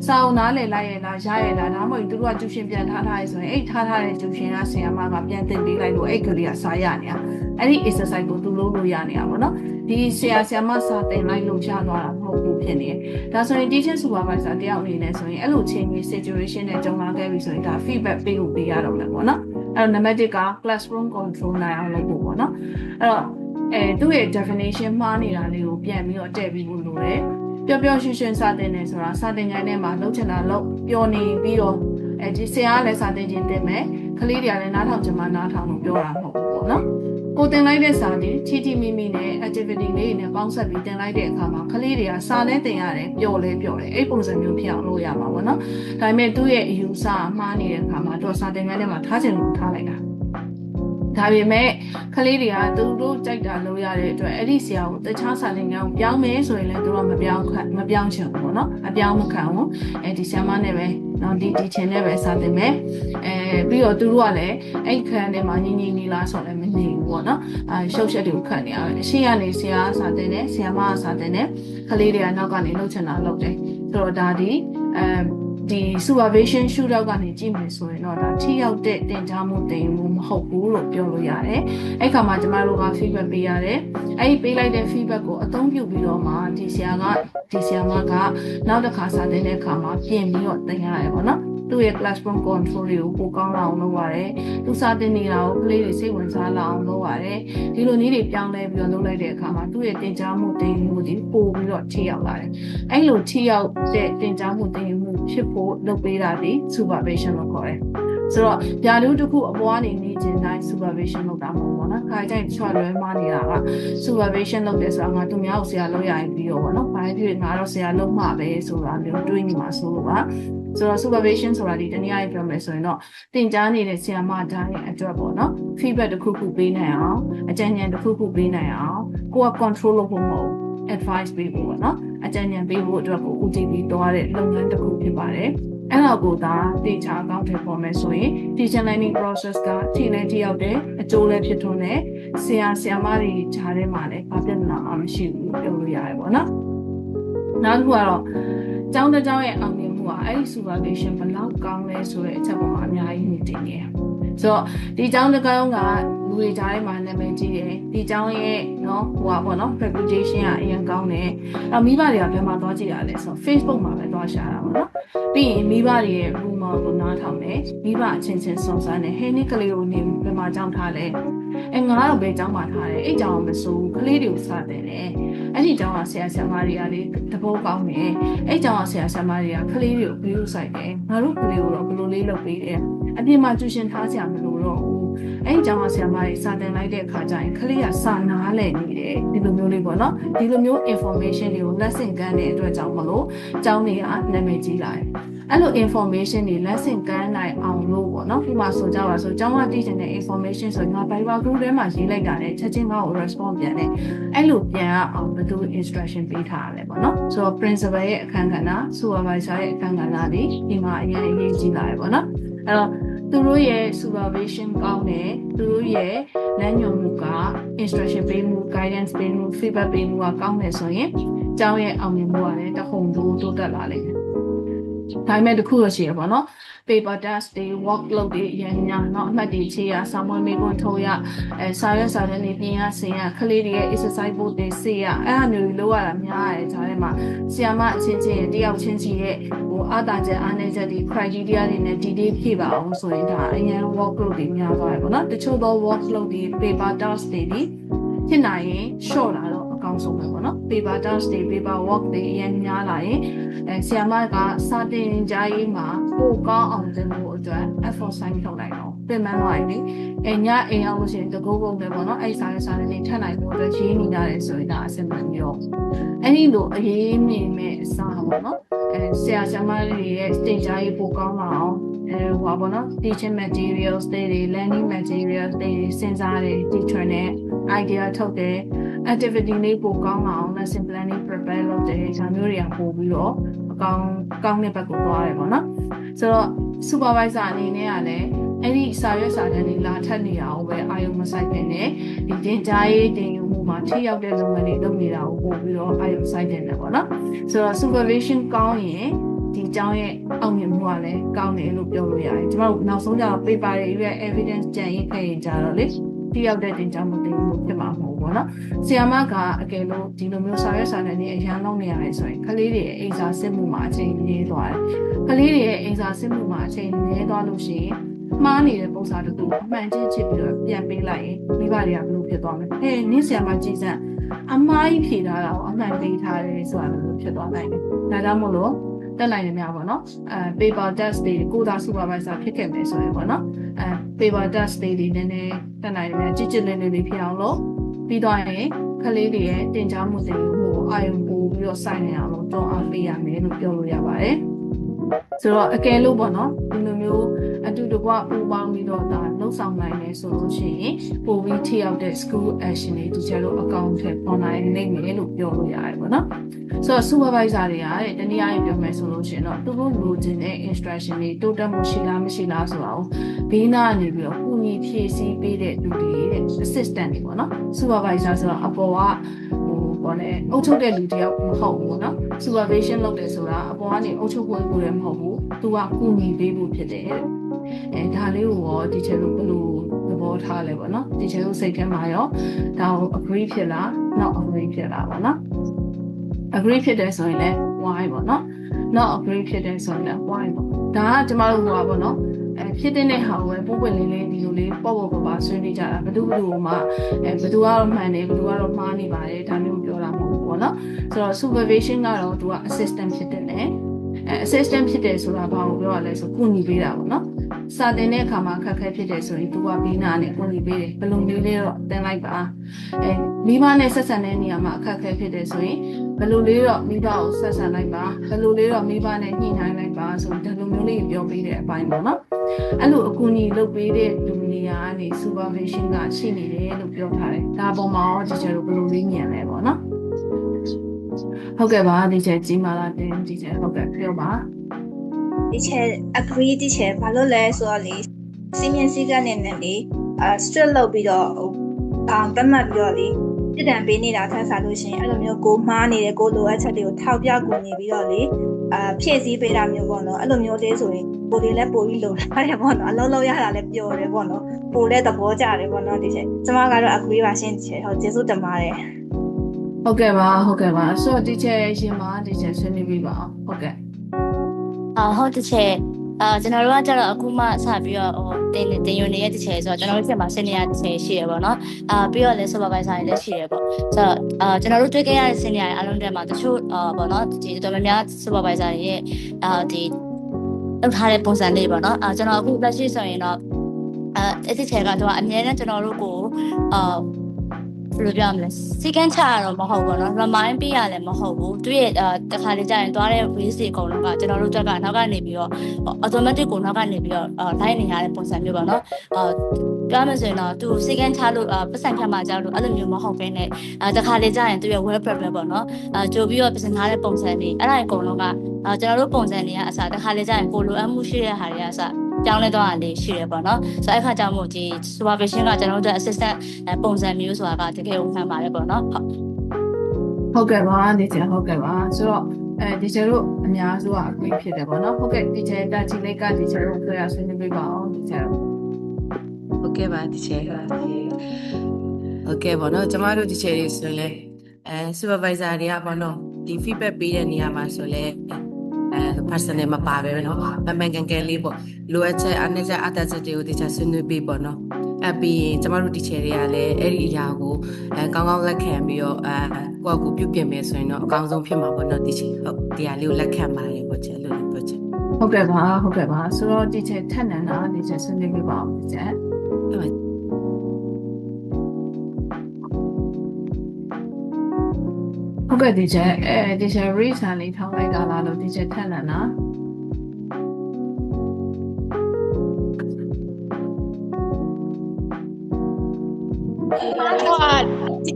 စာအုပ်နားလည်လိုက်ရလားရရလားဒါမှမဟုတ်သူတို့ကကျူရှင်ပြန်ထားထားရဆိုရင်အဲ့ထားထားတဲ့ကျူရှင်ကဆရာမကပြန်သင်ပေးလိုက်လို့အဲ့ကလေးကစာရနေတာအဲ့ဒီ exercise ကိုသူလုပ်လို့ရနေတာပေါ့နော်ဒီဆရာမစာသင်လိုက်လို့ရသွားတာမဟုတ်ဘူးဖြစ်နေတယ်ဒါဆိုရင် teacher supervisor တယောက်အနေနဲ့ဆိုရင်အဲ့လိုချိန်ကြီး situation နဲ့ကြုံလာခဲ့ပြီဆိုရင်ဒါ feedback ပေးဖို့ပေးရတော့မယ်ပေါ့နော်အဲ့တော့ number 1က classroom control နိုင်အောင်လုပ်ဖို့ပေါ့နော်အဲ့တော့သူ့ရဲ့ definition မှားနေတာလေးကိုပြန်ပြီးတော့တည့်ပြီးဖို့လိုတယ်ပျော်ပျော်ရွှင်ရွှင်စာသင်တယ်ဆိုတာစာသင်ခန်းထဲမှာလှုပ်ချင်တာလှုပ်ပျော်နေပြီးတော့ဒီဆရာကလည်းစာသင်ခြင်းတင်မယ် ကလေးတွေကလည်းနားထောင်ချင်မှနားထောင်လို့ပြောတာမဟုတ်ဘူးပေါ့နော်ကိုတင်လိုက်တဲ့စာတွေချီချီမီမီနဲ့ activity လေးနဲ့ပေါင်းဆက်ပြီးတင်လိုက်တဲ့အခါမှာကလေးတွေကစာလည်းတင်ရတယ်ပျော်လည်းပျော်တယ်အဲ့ပုံစံမျိုးဖြစ်အောင်လုပ်ရမှာပေါ့နော်ဒါပေမဲ့သူ့ရဲ့အယူဆမှားနေတဲ့အခါမှာသူစာတင်ခန်းထဲမှာထားချင်လို့ထားလိုက်တာဒါပေမဲ့ကလေးတွေကသူတို့ကြိုက်တာလုပ်ရတဲ့အတွက်အဲ့ဒီဆရာကိုတခြားစာသင်ခန်းကိုပြောင်းမယ်ဆိုရင်လည်းသူတို့မပြောင်းချင်ဘူးပေါ့နော်အပြောင်းမခံဘူးဒီဆရာမနဲ့ပဲနော်ဒီချင်းနဲ့ပဲစာသင်မယ်ပြီးတော့သူတို့ကလည်းအဲ့ခန်းထဲမှာညီညီလားဆိုလည်းမနေဘူးပေါ့နော်ရှုပ်ရှက်တွေကိုခတ်နေရတယ်အရှိကနေဆရာစာသင်တယ်ဆရာမစာသင်တယ်ကလေးတွေကနောက်ကနေလှုပ်ချင်တာလုပ်တယ်ဆိုတော့ဒါဒီဒီ supervision shootout ကနေကြည့်မယ်ဆိုရင်တော့ဒါထိရောက်တဲ့တင်ကြားမှုတင်မှုမဟုတ်ဘူးလို့ပြောလို့ရတယ်။အဲ့ခါမှာကျမတို့က feedback ပေးရတယ်။အဲ့ဒီပေးလိုက်တဲ့ feedback ကိုအသုံးပြုပြီးတော့မှဒီဆရာမကနောက်တစ်ခါစာသင်တဲ့အခါမှာပြင်ပြီးတော့သင်ရတယ်ပေါ့နော်။သူ့ရဲ့ classroom control တွေကိုပိုကောင်းလာအောင်လုပ်ရတယ်။သူစာသင်နေတာကိုကလေးတွေစိတ်ဝင်စားလာအောင်လုပ်ရတယ်။ဒီလိုနည်းတွေပြောင်းလဲပြီးတော့လုပ်လိုက်တဲ့အခါမှာသူ့ရဲ့တင်ကြားမှုတင်မှုတွေပိုပြီးတော့ထိရောက်လာတယ်။အဲ့လိုထိရောက်တဲ့တင်ကြားမှုတင်မှုဖြစ်ဖို့လုပ်ပေးတာဒီ supervision လို့ခေါ်တယ်။ဆိုတော့ဗျာလူတစ်ခုအပေါ်ကနေနေခြင်းတိုင်း supervision လုပ်တာမဟုတ်ဘူးနော်။ခါကျရင်ချွတ်လွဲမနေတာက supervision လုပ်တယ်ဆိုတာငါသူများကိုဆရာလုပ်ရရင်ပြီးတော့ဗောနော်။ဘာဖြစ်ငါတော့ဆရာလုပ်မှပဲဆိုတာမျိုးတွေးနေမှာဆိုလို့ပါ။ဆိုတော့ supervision ဆိုတာဒီတနည်းအားဖြင့်ပြောမယ်ဆိုရင်တော့သင်ကြားနေတဲ့ဆရာမတိုင်းရဲ့အတွက်ပေါ့နော် feedback တစ်ခုခုပေးနိုင်အောင်အကြံဉာဏ်တစ်ခုခုပေးနိုင်အောင်ကိုက control လုပ်ဖို့မဟုတ် advice ပေးဖို့ပေါ့နော်အကြံဉာဏ်ပေးဖို့အတွက်ကို UTP သွားတဲ့လုပ်ငန်းတစ်ခုဖြစ်ပါတယ်အဲ့တော့ကိုသာတေချာအကောင့်ထဲပေါ်မယ်ဆိုရင် teaching learning process ကထိနေတယောက်တဲ့အကျိုးလည်းဖြစ်ထွန်းတယ်ဆရာမတွေဂျားထဲမှာလည်းဘာပြဿနာမှမရှိဘူးပြောလို့ရတယ်ပေါ့နော်နောက်တစ်ခုကတော့ကျောင်းတစ်ကျောင်းရဲ့အောင်မြင်မှုကအဲ့ဒီ supervision ဘယ်လောက်ကောင်းလဲဆိုတဲ့အချက်ပေါ်မှာအများကြီးနေတည်နေတယ်ဆိုတော့ဒီကျောင်းတစ်ကျောင်းကလူတွေကြားထဲမှာနာမည်ကြီးတယ်ဒီကျောင်းရဲ့နော်ဟိုပါပေါ့နော် reputation ကအရင်ကောင်းတယ်အဲ့မိဘတွေကပြန်มาသွားကြည့်ရလဲဆိုတော့ Facebook မှာပဲသွားရှာတာပေါ့နော်ပြီးရင်မိဘတွေရဲ့ rumor ကိုနားထောင်တယ်မိဘအချင်းချင်းစုံစမ်းတယ်ဟဲ့နေ့ကလေးကိုနေပြန်มาကြောင်းထားတယ်ငါတော့ပဲကြောင်းมาထားတယ်အဲ့ကြောင်းမစိုးကလေးတွေကိုစတယ်လေအဲ့ဒီကြောင်းကဆရာဆရာမတွေကလေတဘောကောင်းတယ်အဲ့ကြောင်းကဆရာဆရာမတွေကကလေးတွေကိုပြီးလို့ဆိုင်တယ်ငါတို့ကလေးကိုတော့ဘယ်လိုလေးလုပ်ပေးတယ်အပြင်မှာကျူရှင်ထားကြမလို့တော့အဲ့ကြောင့်ဆရာမကြီးစာတင်လိုက်တဲ့အခါကျရင်ကလေးကစာနားလည်နေတယ်ဒီလိုမျိုးလေးပေါ့နော်ဒီလိုမျိုး information တွေကိုလက်ဆင့်ကမ်းတဲ့အတွက်ကြောင့်မလို့ကျောင်းတွေကနာမည်ကြီးလာတယ်အဲ့လို information တွေလက်ဆင့်ကမ်းနိုင်အောင်လို့ပေါ့နော်ဒီမှာဆိုကြပါဆိုကျောင်းကတည်တဲ့ information ဆိုရင်ငါ Viber group ထဲမှာရေးလိုက်တာနဲ့ချက်ချင်းငါ့ကို response ပြန်တယ်အဲ့လိုပြန်အောင်ဘယ်သူ instruction ပေးထားရလဲပေါ့နော်ဆိုတော့ principal ရဲ့အခန်းကဏ္ဍ supervisor ရဲ့အခန်းကဏ္ဍတွေဒီမှာအရင်အရေးကြီးလာတယ်ပေါ့နော်အဲ့တော့သူတို့ရဲ့ supervision ကောင်းတယ်သူတို့ရဲ့လမ်းညွှန်မှုက instruction ပေးမှု guidance ပေးမှု feedback ပေးမှုကကောင်းတယ်ဆိုရင်ကျောင်းရဲ့အောင်မြင်မှုကလည်းတဟုန်ထိုးတိုးတက်လာလိမ့်မယ်ဒါပေမဲ့တခုတော့ရှိရပါတော့ paper test တွေ workload တွေရန်ညာเนาะအမှတ်တွေခြေရစာမွေးမေးခွန်းထုတ်ရစာရွက်စာတမ်းတွေပြင်ရဆင်ရကလေးတွေရဲ့ exercise board တွေစေရအဲ့အမျိုးကြီးလောက်ရတာများတယ်ဂျားထဲမှာဆရာမအချင်းချင်းရဲ့တယောက်ချင်းစီရဲ့ဟိုအားတာချက်အားနည်းချက်တွေ criteria တွေနဲ့ဒီလေးဖြည့်ပါအောင်ဆိုရင်ဒါအရင် workload တွေများသွားတယ်ပေါ့နော်တချို့သော workload တွေ paper task တွေဖြစ်နိုင်ရင် short လာတော့အကောင်းဆုံးပဲပေါ့နော် paper task တွေ paper work တွေအရင်များလာရင်ဆရာမကစာတင်ကြားရေးမှာပိုကောင်းအောင်တင်ဖို့အတွက် effort ဆိုင်ထုတ်လိုက်တော့ပြင်မှန်းသွားရင်ညအိမ်အောင်လို့ရှိရင်တကူကုန်တယ်ပေါ့နော်အဲ့စာတွေထပ်နိုင်ဖို့အတွက်ရေးနေရတယ်ဆိုရင်ဒါအဆင်မပြေတော့အဲ့ဒီလိုအရေးမြင်မဲ့အစားပေါ့နော်ဆရာဆရာမတွေရဲ့တင်ကြားရေးပိုကောင်းလာအောင်ဟိုပါပေါ့နော် teaching materials တွေ learning materials တွေစဉ်းစားတယ် teacher နဲ့ idea ထုတ်တယ် activity လေးပိုကောင်းအောင် lesson plan လေး prepare လုပ်တယ်ဒါမျိုးတွေကပို့ပြီးတော့အကောင်းတဲ့ဘက်ကိုသွားတယ်ပေါ့နော်ဆိုတော့ supervisor အနေနဲ့ကလည်းအဲ့ဒီစာရွက်စာတမ်းတွေလာထပ်နေတာကိုပဲအာရုံမစိုက်ခင်နဲ့ဒီတင်ကြားရေးတင်ယူမှုမှာထိရောက်တဲ့လုပ်ငန်းတွေလုပ်နေတာကိုပို့ပြီးတော့အာရုံစိုက်တင်တယ်ပေါ့နော်ဆိုတော့ supervision ကောင်းရင်ဒီကျောင်းရဲ့အောင်မြင်မှုကလည်းကောင်းတယ်လို့ပြောလို့ရတယ်ကျွန်တော်တို့နောက်ဆုံးကျတော့ paper တွေရဲ့ evidence ကြံရေးခဲ့ရင်ကြတော့လေတိရောက်တဲ့တင်ကြားမှုတင်မှုဖြစ်မှာမဟုတ်ဘူးပေါ့နော်ဆီယာမကအကယ်လို့ဒီလိုမျိုးစာရွက်စာတမ်းတွေအရန်လုံးနေရတယ်ဆိုရင်ကလေးတွေရဲ့အိမ်စာစစ်မှုမှာအချိန်နည်းသွားတယ်ကလေးတွေရဲ့အိမ်စာစစ်မှုမှာအချိန်နည်းသွားလို့ရှိရင်မှားနေတဲ့ပုံစံတစ်ခုအမှန်ချင်းချစ်ပြီးတော့ပြန်ပေးလိုက်ရင်မိဘတွေကဘယ်လိုဖြစ်သွားမလဲနင်းဆီယာမကြည်စံအမားကြီးဖြေထားတာကိုအမှန်ပေးထားတယ်ဆိုတာမျိုးဖြစ်သွားနိုင်တယ်ဒါကြောင့်မို့လို့ တက်နိုင်တယ်များပေါ့နော် paper test တွေကိုသာ supervisor ဖြစ်ခဲ့မယ်ဆိုရင်ပေါ့နော်paper test တွေနည်းနည်းတက်နိုင်တယ်များကြည်လေးဖြစ်အောင်လို့ပြီးတော့ရင်ကလေးတွေရဲ့တင်ကြားမှုတွေကိုအာရုံပို့ပြီးတော့စိုက်နေအောင်လို့တွန်းအားပေးရမယ်လို့ပြောလို့ရပါတယ်ဆိုတော့အကယ်လို့ပေါ့နော်ဒီလိုမျိုးအတူတကွပူပေါင်းပြီးတော့ဒါလှုပ်ဆောင်နိုင်တယ်ဆိုလို့ရှိရင်ပိုပြီးထိရောက်တဲ့ school action တွေဒီကျလို့အကောင့်ထဲပေါ်နိုင်နေမယ်လို့ပြောလို့ရတယ်ပေါ့နော်ဆိုတော့ supervisor တွေကတဲ့တနည်းအားဖြင့်ပြောမယ်ဆိုလို့ရှိရင်တော့သူတို့လိုချင်တဲ့ instruction တွေတိုးတက်မှုရှိလားမရှိလားဆိုတာကိုဘေးနားနေပြီးတော့ကုညီဖြည့်ဆည်းပေးတဲ့လူတွေတဲ့ assistant တွေပေါ့နော် supervisor ဆိုတော့အပေါ်ကပေါ့လေအုပ်ချုပ်တဲ့လူတယောက်မဟုတ်ဘူးပေါ့နော် supervision လုပ်တယ်ဆိုတာအပေါ်ကနေအုပ်ချုပ်ဖို့ကိုလည်းမဟုတ်ဘူးသူကကုညီပေးဖို့ဖြစ်တယ်ဒါလေးကိုရောဒီချက်လို့ဘယ်လိုသဘောထားလဲပေါ့နော်ဒီချက်လို့စိတ်ထဲမှာရောဒါကို agree ဖြစ်လား not agree ဖြစ်လားပေါ့နော် agree ဖြစ်တယ်ဆိုရင်လည်း why ပေါ့နော် not agree ဖြစ်တယ်ဆိုရင်လည်း why ပေါ့ဒါကကျမတို့ကပေါ့နော်ဖြစ်တဲ့ဟာကိုပဲပို့ပွင့်လေးလေးဒီလိုလေးပေါ့ပါဆွေးနွေးကြတာဘယ်သူမှဘယ်သူကတော့မှန်တယ်ဘယ်သူကတော့မှားနေပါတယ်ဒါမျိုးပြောတာမဟုတ်ဘူးပေါ့နော်ဆိုတော့ supervision ကတော့သူက assistant ဖြစ်တယ်လေassistant ဖြစ်တယ်ဆိုတာဘာကိုပြောရလဲဆိုကုညီပေးတာပေါ့နော်စာတင်တဲ့အခါမှာအခက်အခဲဖြစ်တယ်ဆိုရင်သူကဘေးနားနဲ့ကုညီပေးတယ်ဘယ်လိုမျိုးလေးတော့တင်လိုက်ပါမိဘနဲ့ဆက်ဆံတဲ့နေရာမှာအခက်အခဲဖြစ်တယ်ဆိုရင်ဘယ်လိုလေးတော့မိဘကိုဆက်ဆံလိုက်ပါဘယ်လိုလေးတော့မိဘနဲ့ညှိနှိုင်းလိုက်ပါဆိုဒီလိုမျိုးလေးပြောပေးတဲ့အပိုင်းပေါ့နော်အဲ့လိုအကူအညီလုပ်ပေးတဲ့လူနေရာကနေ supervision ကရှိနေတယ်လို့ပြောထားတယ်ဒါပေါ်မှာရောဒီချက်တို့ဘယ်လိုလေးညံလဲပေါ့နော်ဟုတ်ကဲ့ပါဒီချက်ကြီးမာလာတင်ဒီချက်ဟုတ်ကဲ့ပြောပါဒီချက် agree ဒီချက်ဘာလို့လဲဆိုတော့လေစီမင်းစည်းကနဲ့နဲ့လေstraight လုပ်ပြီးတော့တတ်မှတ်ပြီးတော့လေပြစ်ဒဏ်ပေးနေတာထပ်စားလို့ရှိရင်အဲ့လိုမျိုးကိုမှားနေတဲ့ကိုလိုအပ်ချက်တွေကိုထောက်ပြကူညီပြီးတော့လေဖြည့်ဆည်းပေးတာမျိုးပေါ့နော်အဲ့လိုမျိုးလေးဆိုရင်ကိုလေးလည်းပို့ပြီးလုံလာတယ်ပေါ့နော်အလုံးလုံးရတာလည်းပျော်တယ်ပေါ့နော်ပို့တဲ့သဘောကျတယ်ပေါ့နော်ဒီချက်ကျမကတော့ agree ပါရှင်းဒီချက်ဟုတ်ကျေးဇူးတင်ပါတယ်ဟုတ်ကဲ့ပါဆိုတော့ဒီချက်ရှင်မှာဒီချက်ဆွေးနွေးပြီးပါအောင်ဟုတ်ကဲ့ဟုတ်တစ်ချက်ကျွန်တော်တို့ကကျတော့အခုမှစပြီးတော့တင်ယူနေတဲ့တစ်ချက်ဆိုတော့ကျွန်တော်တို့ဖြစ်မှာ senior တစ်ချက်ရှိရပေါ့နော်ပြီးတော့လည်း supervisor တွေလည်းရှိရပေါ့ဆိုတော့ကျွန်တော်တို့တွေ့ခဲ့ရတဲ့ senior တွေအားလုံးတက်မှာတချို့ပေါ့နော်ဒီတော်တော်များများ supervisor တွေရဲ့ဒီလောက်ထားတဲ့ပုံစံလေးပေါ့နော်ကျွန်တော်အခုလက်ရှိဆိုရင်တော့အဲ့ဒီချက်ကတော့အများနဲ့ကျွန်တော်တို့ကိုဘယ်လိုပြောမလဲစီကန်းချရတော့မဟုတ်ဘူးเนาะ remind ပေးရလည်းမဟုတ်ဘူးသူရဲ့တခါလေကြာရင်သွားတဲ့ waste တွေအကုန်လုံးကကျွန်တော်တို့တက်ကနောက်ကနေပြီးတော့ automatic ကိုနောက်ကနေပြီးတော့လိုက်နေရတဲ့ပုံစံမျိုးပေါ့เนาะပြောမှဆိုရင်တော့သူစီကန်းချလို့ပတ်စံဖြတ်မှကြောက်လို့အဲ့လိုမျိုးမဟုတ်ဘဲနဲ့တခါလေကြာရင်သူရဲ့ web problem ပေါ့เนาะကြိုပြီးတော့ပြင်ဆင်ထားတဲ့ပုံစံတွေအဲ့ဒါအကုန်လုံးကကျွန်တော်တို့ပုံစံတွေကအစားတခါလေကြာရင်ကိုလိုအပ်မှုရှိတဲ့ဟာတွေကအစားကြောင်းလဲတော့လေးရှိရပေါ့နော်ဆိုတော့အဲ့ခါကျမှဒီ supervision ကကျွန်တော်တို့ assistant ပုံစံမျိုးဆိုတာကတကယ်ကိုမှန်ပါတယ်ပေါ့နော်ဟုတ်ကဲ့ပါဒီချက်ဟုတ်ကဲ့ပါဆိုတော့ဒီချက်တို့အများစုကအကွေးဖြစ်တယ်ပေါ့နော်ဟုတ်ကဲ့ဒီချက်တာချီလိုက်ကဒီချက်တို့ပြောရဆွေးနွေးပေးပါအောင်ဒီချက်ဟုတ်ကဲ့ပါဒီချက်ဟုတ်ကဲ့ပေါ့နော်ကျမတို့ဒီချက်လေးဆိုရင်လည်းsupervisor တွေကပေါ့နော်ဒီ feedback ပေးတဲ့နေရာမှာဆိုလဲpersonal မပါပဲเนาะမှန်ကန်ကန်လေးပေါ့လိုအပ်ချက်အားနည်းချက်အတတ်ချက်တွေကိုတခြားဆွေးနွေးပြီးပေါ့เนาะပြီးရင်ကျမတို့ဒီချယ်တွေကလည်းအဲ့ဒီအရာကိုကောင်းကောင်းလက်ခံပြီးတော့ကိုယ့်ကိုပြုပြင်မယ်ဆိုရင်တော့အကောင်းဆုံးဖြစ်မှာပေါ့เนาะဒီချယ်ဟုတ်ဒီဟာလေးကိုလက်ခံပါတယ်ပေါ့ချယ်လို့ပြောချင်ဟုတ်ကဲ့ပါဆိုတော့ဒီချယ်ထက်နန်တာဒီချယ်ဆွေးနွေးပြပါအောင်ဒီချယ်ဟုတ်ကဲ့ဒီချက်ဒီချက် reason လေးထောင်းလိုက်တာလားလို့ဒီချက်ထက်နန်တာ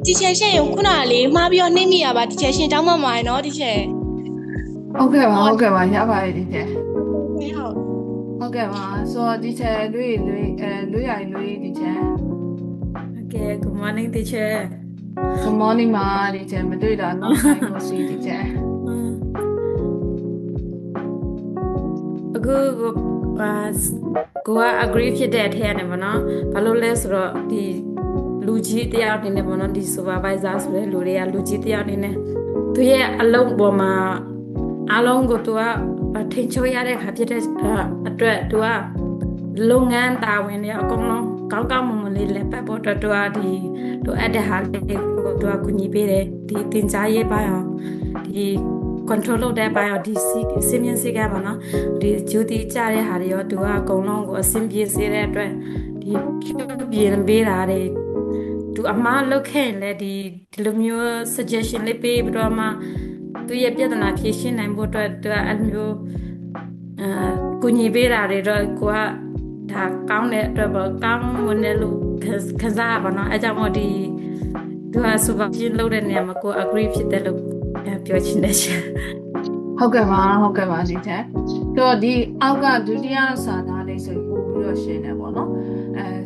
ဒီချက်ရှင်ခုနကလေးမှားပြီးတော့နှိမ့်မိရပါဒီချက်ရှင်တောင်းမှမှာရနော်ဒီချက်ဟုတ်ကဲ့ပါရပါတယ်ဒီချက်ဟုတ်ကဲ့ပါဆိုတော့ဒီချက်လွေးရိုင်ဒီချက်ဟုတ်ကဲ့ good morning teacher good morning မှာဒီချက်မတွေ့တာနောက်ဆိုင်ကိုစီဒီချက်အခုကိုက agree ဖြစ်တဲ့အထက်ရတယ်ဗောနော်ဘာလို့လဲဆိုတော့ဒီလူကြီးတယောက်နေနဲ့ပေါ့နော်ဒီ supervisor ဆိုတဲ့လူတွေကလူကြီးတယောက်နေနဲ့သူရဲ့အလုံးပေါ်မှာအလုံးကိုသူကထိန်ချုပ်ရတဲ့ခါဖြစ်တဲ့အတွက်သူကလုပ်ငန်းတာဝန်တွေအကုန်လုံးကောင်းမွန်လေးလက်ပတ်ဖို့အတွက်သူကဒီလိုအပ်တဲ့ဟာလေးကိုသူကကူညီပေးတယ်ဒီတင် जा ရေးပါအောင်ဒီ control လုပ်တဲ့ပိုင်းရောဒီစင်းမြင့်စေကပါနော်ဒီ duty ကြတဲ့ဟာတွေရောသူကအကုန်လုံးကိုအဆင်ပြေစေတဲ့အတွက်ဒီပြင်ပေးတာတွေသူအမားလုပ်ခဲ့လေဒီလိုမျိုး suggestion လေးပေးပြီးတော့မှသူရဲ့ပြဿနာဖြေရှင်းနိုင်ဖို့အတွက်သူအဲ့မျိုးကိုညီပေးတာတွေတော့ကိုကဒါကောင်းတဲ့အတွက်ပေါ့ကောင်းဝင်တယ်လို့ခစားပါနော်အဲကြောင့်မို့ဒီသူက supervision လုပ်တဲ့နေရာမှာကို agree ဖြစ်တယ်လို့ပြောချင်တယ်ရှင်ဟုတ်ကဲ့ပါဒီချက်တော့ဒီအောက်ကဒုတိယစာသားလေးဆိုပို့ပြီးတော့ရှင်းတယ်ပေါ့နော်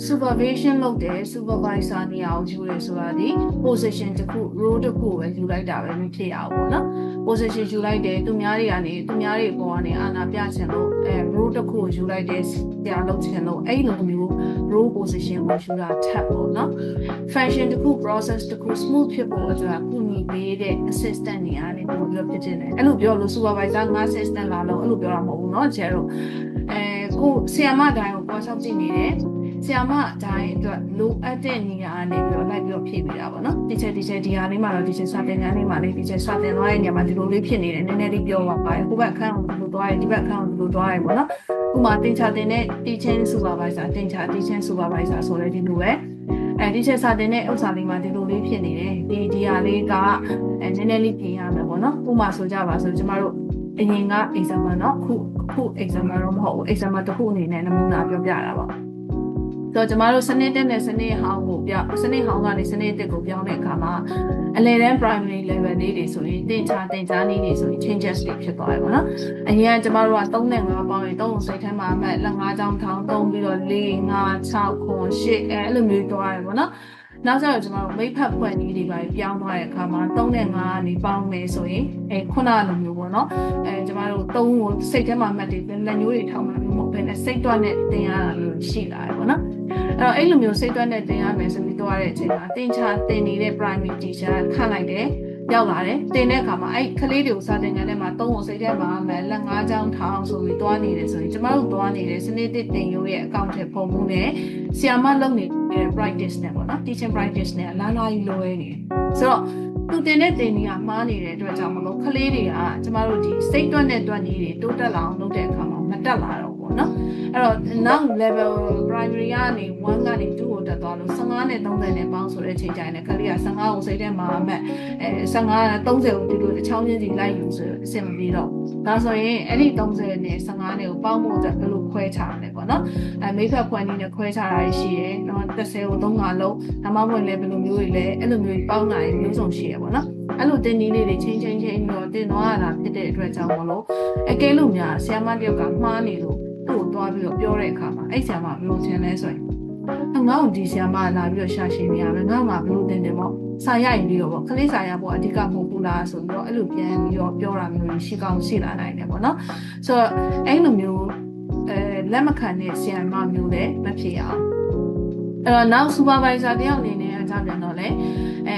supervision လုပ်တယ် supervisor နေရာကိုယူရဲဆိုတာဒီ position တစ်ခု role တစ်ခုပဲယူလိုက်တာပဲမဖြစ်ရဘူးပေါ့နော် position ယူလိုက်တယ်သူများတွေပေါ်ကနေအာဏာပြချင်လို့role တစ်ခုယူလိုက်တယ်ဆရာလုပ်ချင်လို့အဲ့လိုမျိုး role position ကိုယူတာထပ်ပေါ့နော် function တစ်ခု process တစ်ခု smooth ဖြစ်ဖို့အတွက်ကုညီပေးတဲ့ assistant နေရာနေပို့ပြီးတော့ဖြစ်နေတယ်အဲ့လိုပြောလို့ supervisor ငါ assistant လာလို့အဲ့လိုပြောတာမဟုတ်ဘူးเนาะကျဲတော့ကိုဆရာမတိုင်းကိုပေါ်ဆောက်ကြည့်နေတယ်ဆရာမတိုင်းအတွက်လိုအပ်တဲ့နေရာကနေပြီးတော့လိုက်ပြီးတော့ဖြည့်ပေးတာပေါ့နော်ဒီချက်ဒီဟာလေးမှာတော့ဒီချက်စာသင်ခန်းလေးမှာလေးဒီချက်စာသင်သွားတဲ့နေရာမှာဒီလိုလေးဖြစ်နေတယ်နည်းနည်းလေးပြောပါပါတယ်ဟိုဘက်အခန်းကိုဒီလိုသွားတယ်ဒီဘက်အခန်းကိုဒီလိုသွားတယ်ပေါ့နော်ဥပမာတင်ချတင်တဲ့ teaching supervisor တင်ချ teaching supervisor ဆိုတဲ့ဒီလိုပဲဒီချက်စာတင်တဲ့ဥစ္စာလေးမှာဒီလိုလေးဖြစ်နေတယ်ဒီဟာလေးကနည်းနည်းလေးပြင်ရမယ်ပေါ့နော်ဥပမာဆိုကြပါဆိုကျမတို့အရင်က exam เนาะခု exam တော့မဟုတ်ဘူး exam တစ်ခုအနေနဲ့နမူနာပြောပြတာပါတော့ကျမတို့စနစ်တက်နဲ့စနစ်ဟောင်းကိုစနစ်ဟောင်းကနေစနစ်တက်ကိုပြောင်းတဲ့အခါမှာအလယ်တန်း primary level လေးတွေဆိုရင်တင်ချာနည်းတွေဆိုရင် changes တွေဖြစ်သွားတယ်ပေါ့နော်အရင်ကကျမတို့က3နဲ့5ပေါင်းရင်3ကိုစိတ်ထဲမှာအမှတ်လက်5ချောင်းထောင်း3ပြီးတော့4 5 6 9 8အဲ့လိုမျိုးသွားတယ်ပေါ့နော်နောက်ကျတော့ကျမတို့မိတ်ဖက်ဖွင့်နည်းတွေပါပြောင်းသွားတဲ့အခါမှာ3နဲ့5ကနေပေါင်းမယ်ဆိုရင်ခုနလိုမျိုးပေါ့နော်ကျမတို့3ကိုစိတ်ထဲမှာမှတ်တယ်လက်ညိုးတွေထောင်းမှမျိုးမဟုတ်ဘဲနဲ့စိတ်တွက်နဲ့တင်ရတာမျိုးရှိလာတယ်ပေါ့နော်အဲ့လိုမျိုးစိတ်တွက်နဲ့တင်ရမယ်ဆိုပြီးသွားတဲ့အချိန်မှာတင်နေတဲ့ primary teacher ခန့်လိုက်တယ်ရောက်လာတယ်တင်တဲ့အခါမှာအဲ့ကလေးတွေကိုစာသင်ခန်းထဲမှာ3ကိုစိတ်ထဲမှာလက်5ချောင်းထောင်းဆိုပြီးသွားနေတယ်ဆိုရင်ကျမတို့သွားနေတဲ့စနစ်တစ်တင်ရိုးရဲ့အကောင့်ထဲပုံမှုနဲ့ဆရာမလုပ်နေတဲ့ practice နဲ့ပေါ့နော် teaching practice နဲ့လာကြီးလွဲနေဆိုတော့သူတင်တဲ့တင်ကြီးကမှားနေတဲ့အတွက်ကြောင့်မလို့ကလေးတွေကကျမတို့ဒီစိတ်တွက်နဲ့တွက်နည်းတွေတိုးတက်လာအောင်လုပ်တဲ့အခါမှာမတက်လာတော့ဘူးနော်အဲ့တော့နောက် level primary ကနေ1ကနေ2ကိုတက်သွားလို့15နဲ့30နဲ့ပေါင်းဆိုတဲ့အချိန်ကျရင်လည်းကလေးက15ကိုစိတ်ထဲမှာအမှတ်15 30ကိုဒီလိုအချောင်းချင်းစီလိုက်ယူဆိုအဆင်မပြေတော့ဒါဆိုရင်အဲ့ဒီ30နဲ့15နဲ့ကိုပေါင်းဖို့အတွက်ဘယ်လိုခွဲခြားလဲပေါ့နော်မိတ်ဖက်ဖွင့်နည်းနဲ့ခွဲခြားတာရှိတယ်နော်30ကို3ခါလုံးဒါမှမဟုတ်လည်းဘယ်လိုမျိုးတွေလဲအဲ့လိုမျိုးပေါင်းတာမျိုးစုံရှိရပေါ့နော်အဲ့လိုတင်နည်းလေးတွေချင်းပြီးတော့တင်သွားရတာဖြစ်တဲ့အတွက်ကြောင့်မလို့အကဲလို့များဆရာမတယောက်ကမှားနေလို့သူ့ကိုသွားပြီးတော့ပြောတဲ့အခါမှာအဲ့ဆရာမဘယ်လိုထင်လဲဆိုရင်ငါ့ကိုဒီဆရာမလာပြီးတော့ရှာရှင်းနေရမယ်ငါ့မှာဘယ်လိုတင်တယ်ပေါ့စာရရင်ပြီးတော့ပေါ့ခလေးစာရပေါ့အဓိကမဟုတ်ဘူးလားဆိုပြီးတော့အဲ့လိုပြန်ပြီးတော့ပြောတာမျိုးရှိကောင်းရှိလာနိုင်တယ်ပေါ့နော်ဆိုတော့အဲ့လိုမျိုးလက်မခံတဲ့ဆရာမမျိုးလည်းမဖြစ်အောင်အဲ့တော့နောက် supervisor တယောက်အနေနဲ့အကြောင်းပြန်တော့လေ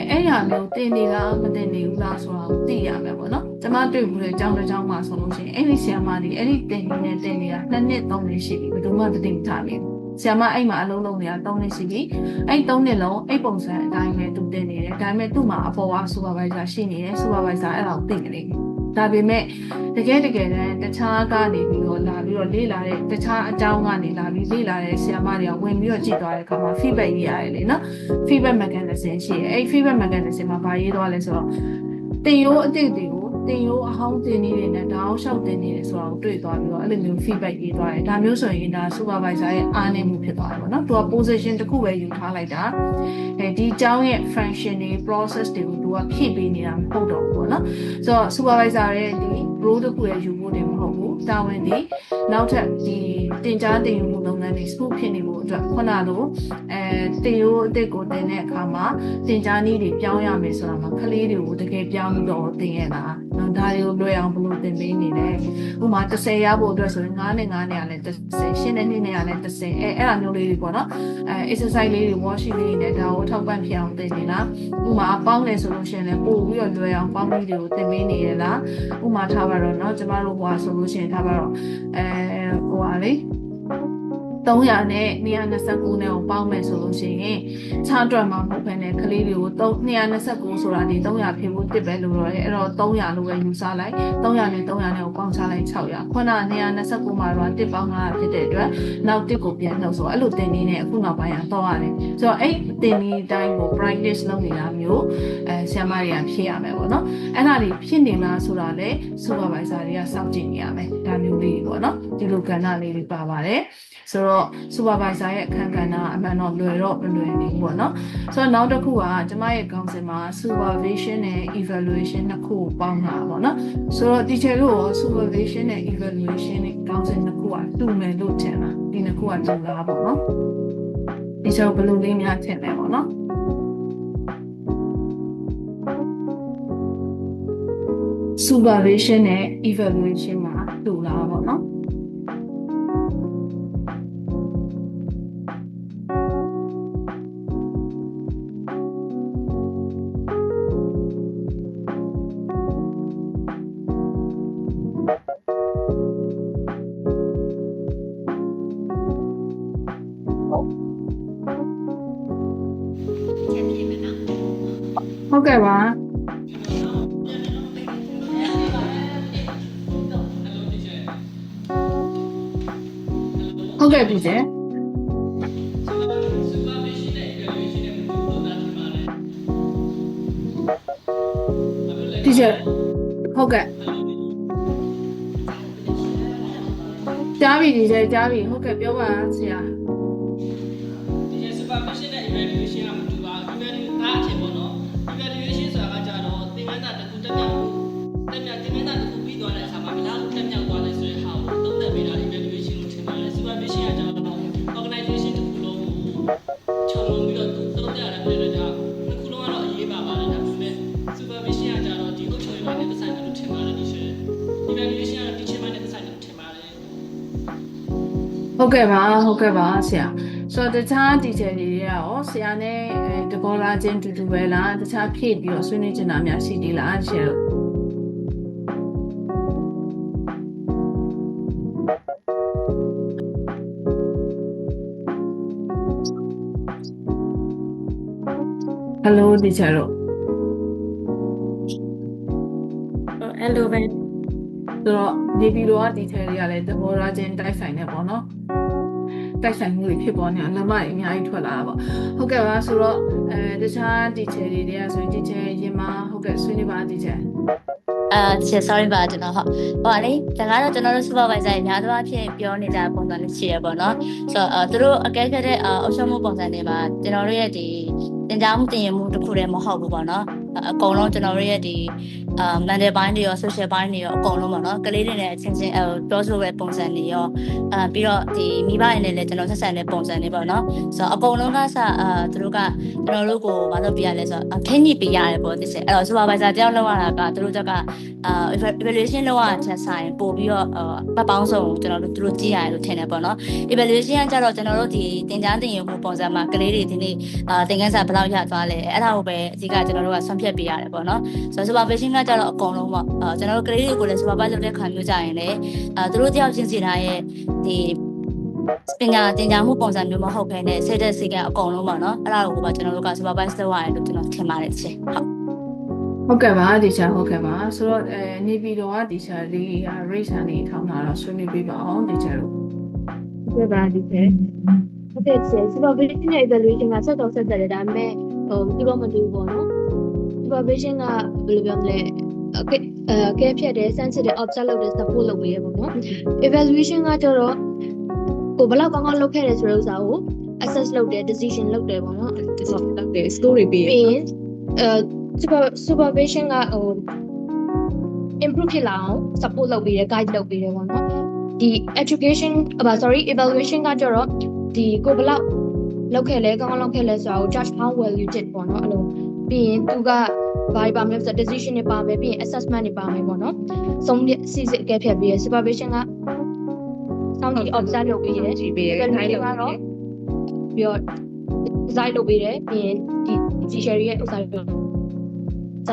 အဲ့ရမျိုးတင်နေလားမတင်နေဘူးလားဆိုတာကိုသိရမယ်ပေါ့နော်ကျမတွေ့ဘူးလေအကြောင်းတစ်ကြောင်းမှဆိုလို့ရှိရင်အဲ့ဒီဆရာမဒီအဲ့ဒီတင်နေတာ2နှစ်3နှစ်ရှိပြီဘယ်သူမှတတိမထားဘူးဆရာမအဲ့မှာအလုံးလုံးနေတာ3နှစ်ရှိပြီအဲ့3နှစ်လုံးအဲ့ပုံစံအတိုင်းပဲသူတင်နေတယ်ဒါပေမဲ့သူ့မှာအပေါ်က supervisor ရှိနေတယ် supervisor အဲ့ဒါကိုသိနေတယ်ဒါပေမဲ့တကယ်တမ်းတခြားကနေပြီးတော့လာပြီးတော့လေ့လာတဲ့တခြားအကြောင်းကနေလာပြီးလေ့လာတဲ့ဆရာမတွေကဝင်ပြီးတော့ကြည့်သွားတဲ့အခါမှာ feedback ရေးရတယ်လေနော် feedback mechanism ရှိတယ်အဲ့ feedback mechanism မှာဘာရေးသွားလဲဆိုတော့တင်ရိုးအတိတ်တွေကိုတင်ရိုးအဟောင်းတင်နေတယ်နဲ့ဒါအောင်လျှောက်တင်နေတယ်ဆိုတာကိုတွေ့သွားပြီးတော့အဲ့လိုမျိုး feedback ရေးသွားတယ်ဒါမျိုးဆိုရင်ဒါ supervisor ရဲ့အားနည်းမှုဖြစ်သွားတယ်ပေါ့နော်သူက position တစ်ခုပဲယူထားလိုက်တာဒီအကြောင်းရဲ့ function တွေ process တွေကိုသူကဖြည့်ပေးနေတာမဟုတ်တော့ဘူးပေါ့နော်ဆိုတော့ supervisor ရဲ့ဒီ role တစ်ခုရဲ့ယူဖို့တည်းမဟုတ်ဘူးတာဝန်ဒီနောက်ထပ်ဒီတင်ကြားတင်ယူမှုလုပ်ငန်းတွေ smooth ဖြစ်နေဖို့အတွက်ခုနလိုတင်ရိုးအစ်ကိုတင်တဲ့အခါမှာတင်ကြားနည်းတွေပြောင်းရမယ်ဆိုတာမှာကလေးတွေကိုတကယ်ပြောင်းပြီးတော့တင်ရတာနော်ဒါတွေကိုလွယ်အောင်ဘယ်လိုတင်ပေးနေလဲဥပမာ30ရဖို့အတွက်ဆိုရင်9နဲ့9နဲ့လည်း30ရှင်းတဲ့2နဲ့လည်း30အဲ့ဒါမျိုးလေးတွေပေါ့နော်exercise လေးတွေ worksheet လေးတွေနဲ့ဒါကိုထောက်ပံ့ဖြစ်အောင်တင်နေလားဥပမာပေါင်းတယ်ဆိုလို့ရှိရင်လည်းပို့ပြီးတော့လွယ်အောင်ပေါင်းပြီးတွေကိုတင်ပေးနေရလားဥပမာထားပါတော့เนาะကျမတို့ဟိုဟာဆိုလို့ရှိရင်ထားပါတော့ဟိုဟာလေ3 300နဲ့229နဲ့ကိုပေါင်းမယ်ဆိုလို့ရှိရင်ချားတွက်မှာမဟုတ်ဘဲနဲ့ကလေးတွေကို229ဆိုတာဒီ300ဖြစ်ဖို့တစ်ပဲလို့တော့အဲ့တော့300လို့ပဲယူဆလိုက်300နဲ့300နဲ့ကိုပေါင်းချလိုက်600ခုန229မှာတော့တစ်ပေါင်း900ဖြစ်တဲ့အတွက်နောက်တစ်ကိုပြန်နှုတ်ဆိုအဲ့လိုတင်နေနဲ့အခုနောက်ပိုင်းတော့ရတယ်ဆိုတော့အဲ့တင်နေတိုင်းကို practice လုပ်နေတာမျိုးဆရာမတွေကဖြစ်ရမယ်ပေါ့နော်အဲ့ဒါတွေဖြစ်နေလားဆိုတာလေ supervisor တွေကစောင့်ကြည့်နေရမယ်ဒါမျိုးလေးပေါ့နော်ဒီလိုကဏ္ဍလေးတွေပါပါတယ်ဆိုတော့ supervisor ရဲ့အခန်းကဏ္ဍအမှန်တော့လွယ်တော့မလွယ်နေဘူးပေါ့နော်ဆိုတော့နောက်တစ်ခုကကျမရဲ့ council မှာ supervision နဲ့ evaluation နှစ်ခုပေါင်းတာပေါ့နော်ဆိုတော့ teacher တို့ရော supervision နဲ့ evaluation နဲ့ council နှစ်ခုကတူမယ်လို့ထင်လားဒီနှစ်ခုကတူလားပေါ့နော် teacher ဘယ်လိုလေးများထင်လဲပေါ့နော်supervision နဲ့ evaluation မှာတူလားပေါ့နော်ဟုတ်ကဲ့ပါဟုတ်ကဲ့ပြီကျteacher ဟုတ်ကဲ့ကြားပြီ teacher ကြားပြီဟုတ်ကဲ့ပြောပါဆရာ teacher supervision နဲ့ evaluation ကမတူပါဘူး evaluation အားအထင်ပေါ့နော် evaluation ဆိုတာကကြတော့သင်ခန်းစာတစ်ခုတက်မြောက်သင်ခန်းစာတစ်ခုပြီးသွားတဲ့အခါမှာဘယ်လောက်တက်မြောက်သွားလဲဆိုတဲ့ဟာကိုသုံးသပ်ပေးတာ evaluation လို့ထင်ပါတယ် supervision ကကြတော့ organization တစ်ခုလုံးကိုခြုံငုံပြီးတော့သုံးသပ်ရတယ်ပြောတဲ့ကြောင့်နှစ်ခုလုံးကတော့အရေးပါပါတယ်ဒါပေမဲ့ supervision ကကြတော့ဒီအုပ်ချုပ်ရေးပိုင်းနဲ့သက်ဆိုင်တယ်လို့ထင်ပါတယ် teacher evaluation ကတော့ teacher ပိုင်းနဲ့သက်ဆိုင်တယ်လို့ထင်ပါတယ် ဟုတ်ကဲ့ပါဆရာဆိုတော့တခြား teacher တွေရောဆရာနဲ့တဘောလာချင်းတူတူပဲလားတခြားဖြည့်ပြီးတော့ဆွေးနွေးချင်တာများရှိသေးလားဆရာတို့ဟယ်လို teacher တို့ အဲ့လိုပဲ ဆိုတော့နေပြည်တော်က teacher တွေကလည်းတဘောလာချင်းတိုက်ဆိုင်နေပေါ့နော်တိုက်ဆိုင်မှုတွေဖြစ်ပေါ်နေတာလမ်းမတွေအများကြီးထွက်လာတာပေါ့ဟုတ်ကဲ့ပါဆိုတော့တခြား teacher တွေကဆိုရင် teacher ရင်မဟုတ်ကဲ့ဆွေးနွေးပါ teacher teacher sorry ပါကျွန်တော်ဟုတ်ဟောလေဒါကတော့ကျွန်တော်တို့ supervisor တွေများသောအားဖြင့်ပြောနေကြပုံစံလေးရှိရပေါ့နော်ဆိုတော့သူတို့အကဲခတ်တဲ့အုပ်ချုပ်မှုပုံစံတွေမှာကျွန်တော်တို့ရဲ့ဒီတင်ကြားမှုတင်ရမှုတစ်ခုတည်းမဟုတ်ဘူးပေါ့နော်အကုန်လုံးကျွန်တော်တို့ရဲ့ဒီmental ပိုင်းတွေရော social ပိုင်းတွေရောအကုန်လုံးပေါ့နော်ကလေးတွေနဲ့အချင်းချင်းပြောဆိုတဲ့ပုံစံတွေရောပြီးတော့ဒီမိဘတွေနဲ့လည်းကျွန်တော်ဆက်ဆံတဲ့ပုံစံတွေပေါ့နော်ဆိုတော့အကုန်လုံးကစသူတို့ကကျွန်တော်တို့ကိုမလုပ်ပြရလဲဆိုတော့ခင်းညစ်ပြရတယ်ပေါ့တစ်ချက်အဲ့တော့ supervisor တယောက်လောက်ရတာကသူတို့ကevaluation လောက်ရချက်ဆိုင်ပို့ပြီးတော့ပတ်ပေါင်းစုံကျွန်တော်တို့သူတို့ကြည့်ရတယ်လို့ထင်တယ်ပေါ့နော် evaluation ကကြတော့ကျွန်တော်တို့ဒီတင်ကြားတင်ရမှုပုံစံမှာကလေးတွေဒီနေ့သင်ခန်းစာဘယ်လောက်ရသွားလဲအဲ့ဒါကိုပဲအဓိကကျွန်တော်တို့ကဆွန့်ဖြတ်ပေးရတယ်ပေါ့နော်ဆိုတော့ supervision ကကြတော့အကုန်လုံးပေါ့ကျွန်တော်တို့ကလေးတွေကိုလည်း supervise လုပ်တဲ့ခါမျိုးကြရင်လည်းသူတို့တယောက်ချင်းစီတိုင်းရဲ့ဒီပညာတင်ကြားမှုပုံစံမျိုးမဟုတ်ဘဲနဲ့စိတ်သက်စိတ်ကအကုန်လုံးပေါ့နော်အဲ့ဒါကိုပဲကျွန်တော်တို့က supervise လုပ်ရတယ်လို့ကျွန်တော်ထင်ပါတယ်ရှင်ဟုတ်ကဲ့ပါ teacher ဟုတ်ကဲ့ပါဆိုတော့နေပြည်တော်က teacher လေးက race အနေထောင်းတာတော့ဆွေးနွေးပေးပါအောင် teacher တို့ဟုတ်ကဲ့ပါ teacher ဟုတ်ကဲ့ supervision နဲ့ evaluation ကဆက်တော့ဆက်တယ်ဒါပေမဲ့ဒီလိုမတူဘူးပေါ့နော် supervision ကဘယ်လိုပြောမလဲကဲဖြတ်တယ် sensitive observe လုပ်တယ် support လုပ်ပေးရပေါ့နော် evaluation ကကျတော့ကိုဘယ်လောက်ကောင်းကောင်းလုပ်ခဲ့တယ်ဆိုတဲ့ဥစ္စာကို assess လုပ်တယ် decision လုပ်တယ်ပေါ့နော် decision လုပ်တယ် story ပေးရ ပြီးsupervision ကimprove ဖြစ်လာအောင် support လုပ်ပေးတယ် guide လုပ်ပေးတယ်ပေါ့နော်ဒီ evaluation ကကျတော့ဒီကိုဘယ်လောက်လုပ်ခဲ့လဲကောင်းကောင်းလုပ်ခဲ့လဲဆိုတာကို judge how well you did ပေါ့နော်အဲ့လိုပြီးရင်သူကဘာပါမလဲဆို decision တွေပါမယ်ပြီးရင် assessment တွေပါမယ်ပေါ့နော်ဆုံးဖြတ်စီစစ်အကဲဖြတ်ပြီးရ supervision ကစောင့်ကြည့် observe လုပ်ပေးတယ်ကြည့်ပေးတယ် guide လုပ်ပေးတယ်ပြီးတော့ design လုပ်ပေးတယ်ပြီးရင်ဒီ teacher ရဲ့ဥစ္စာတွေ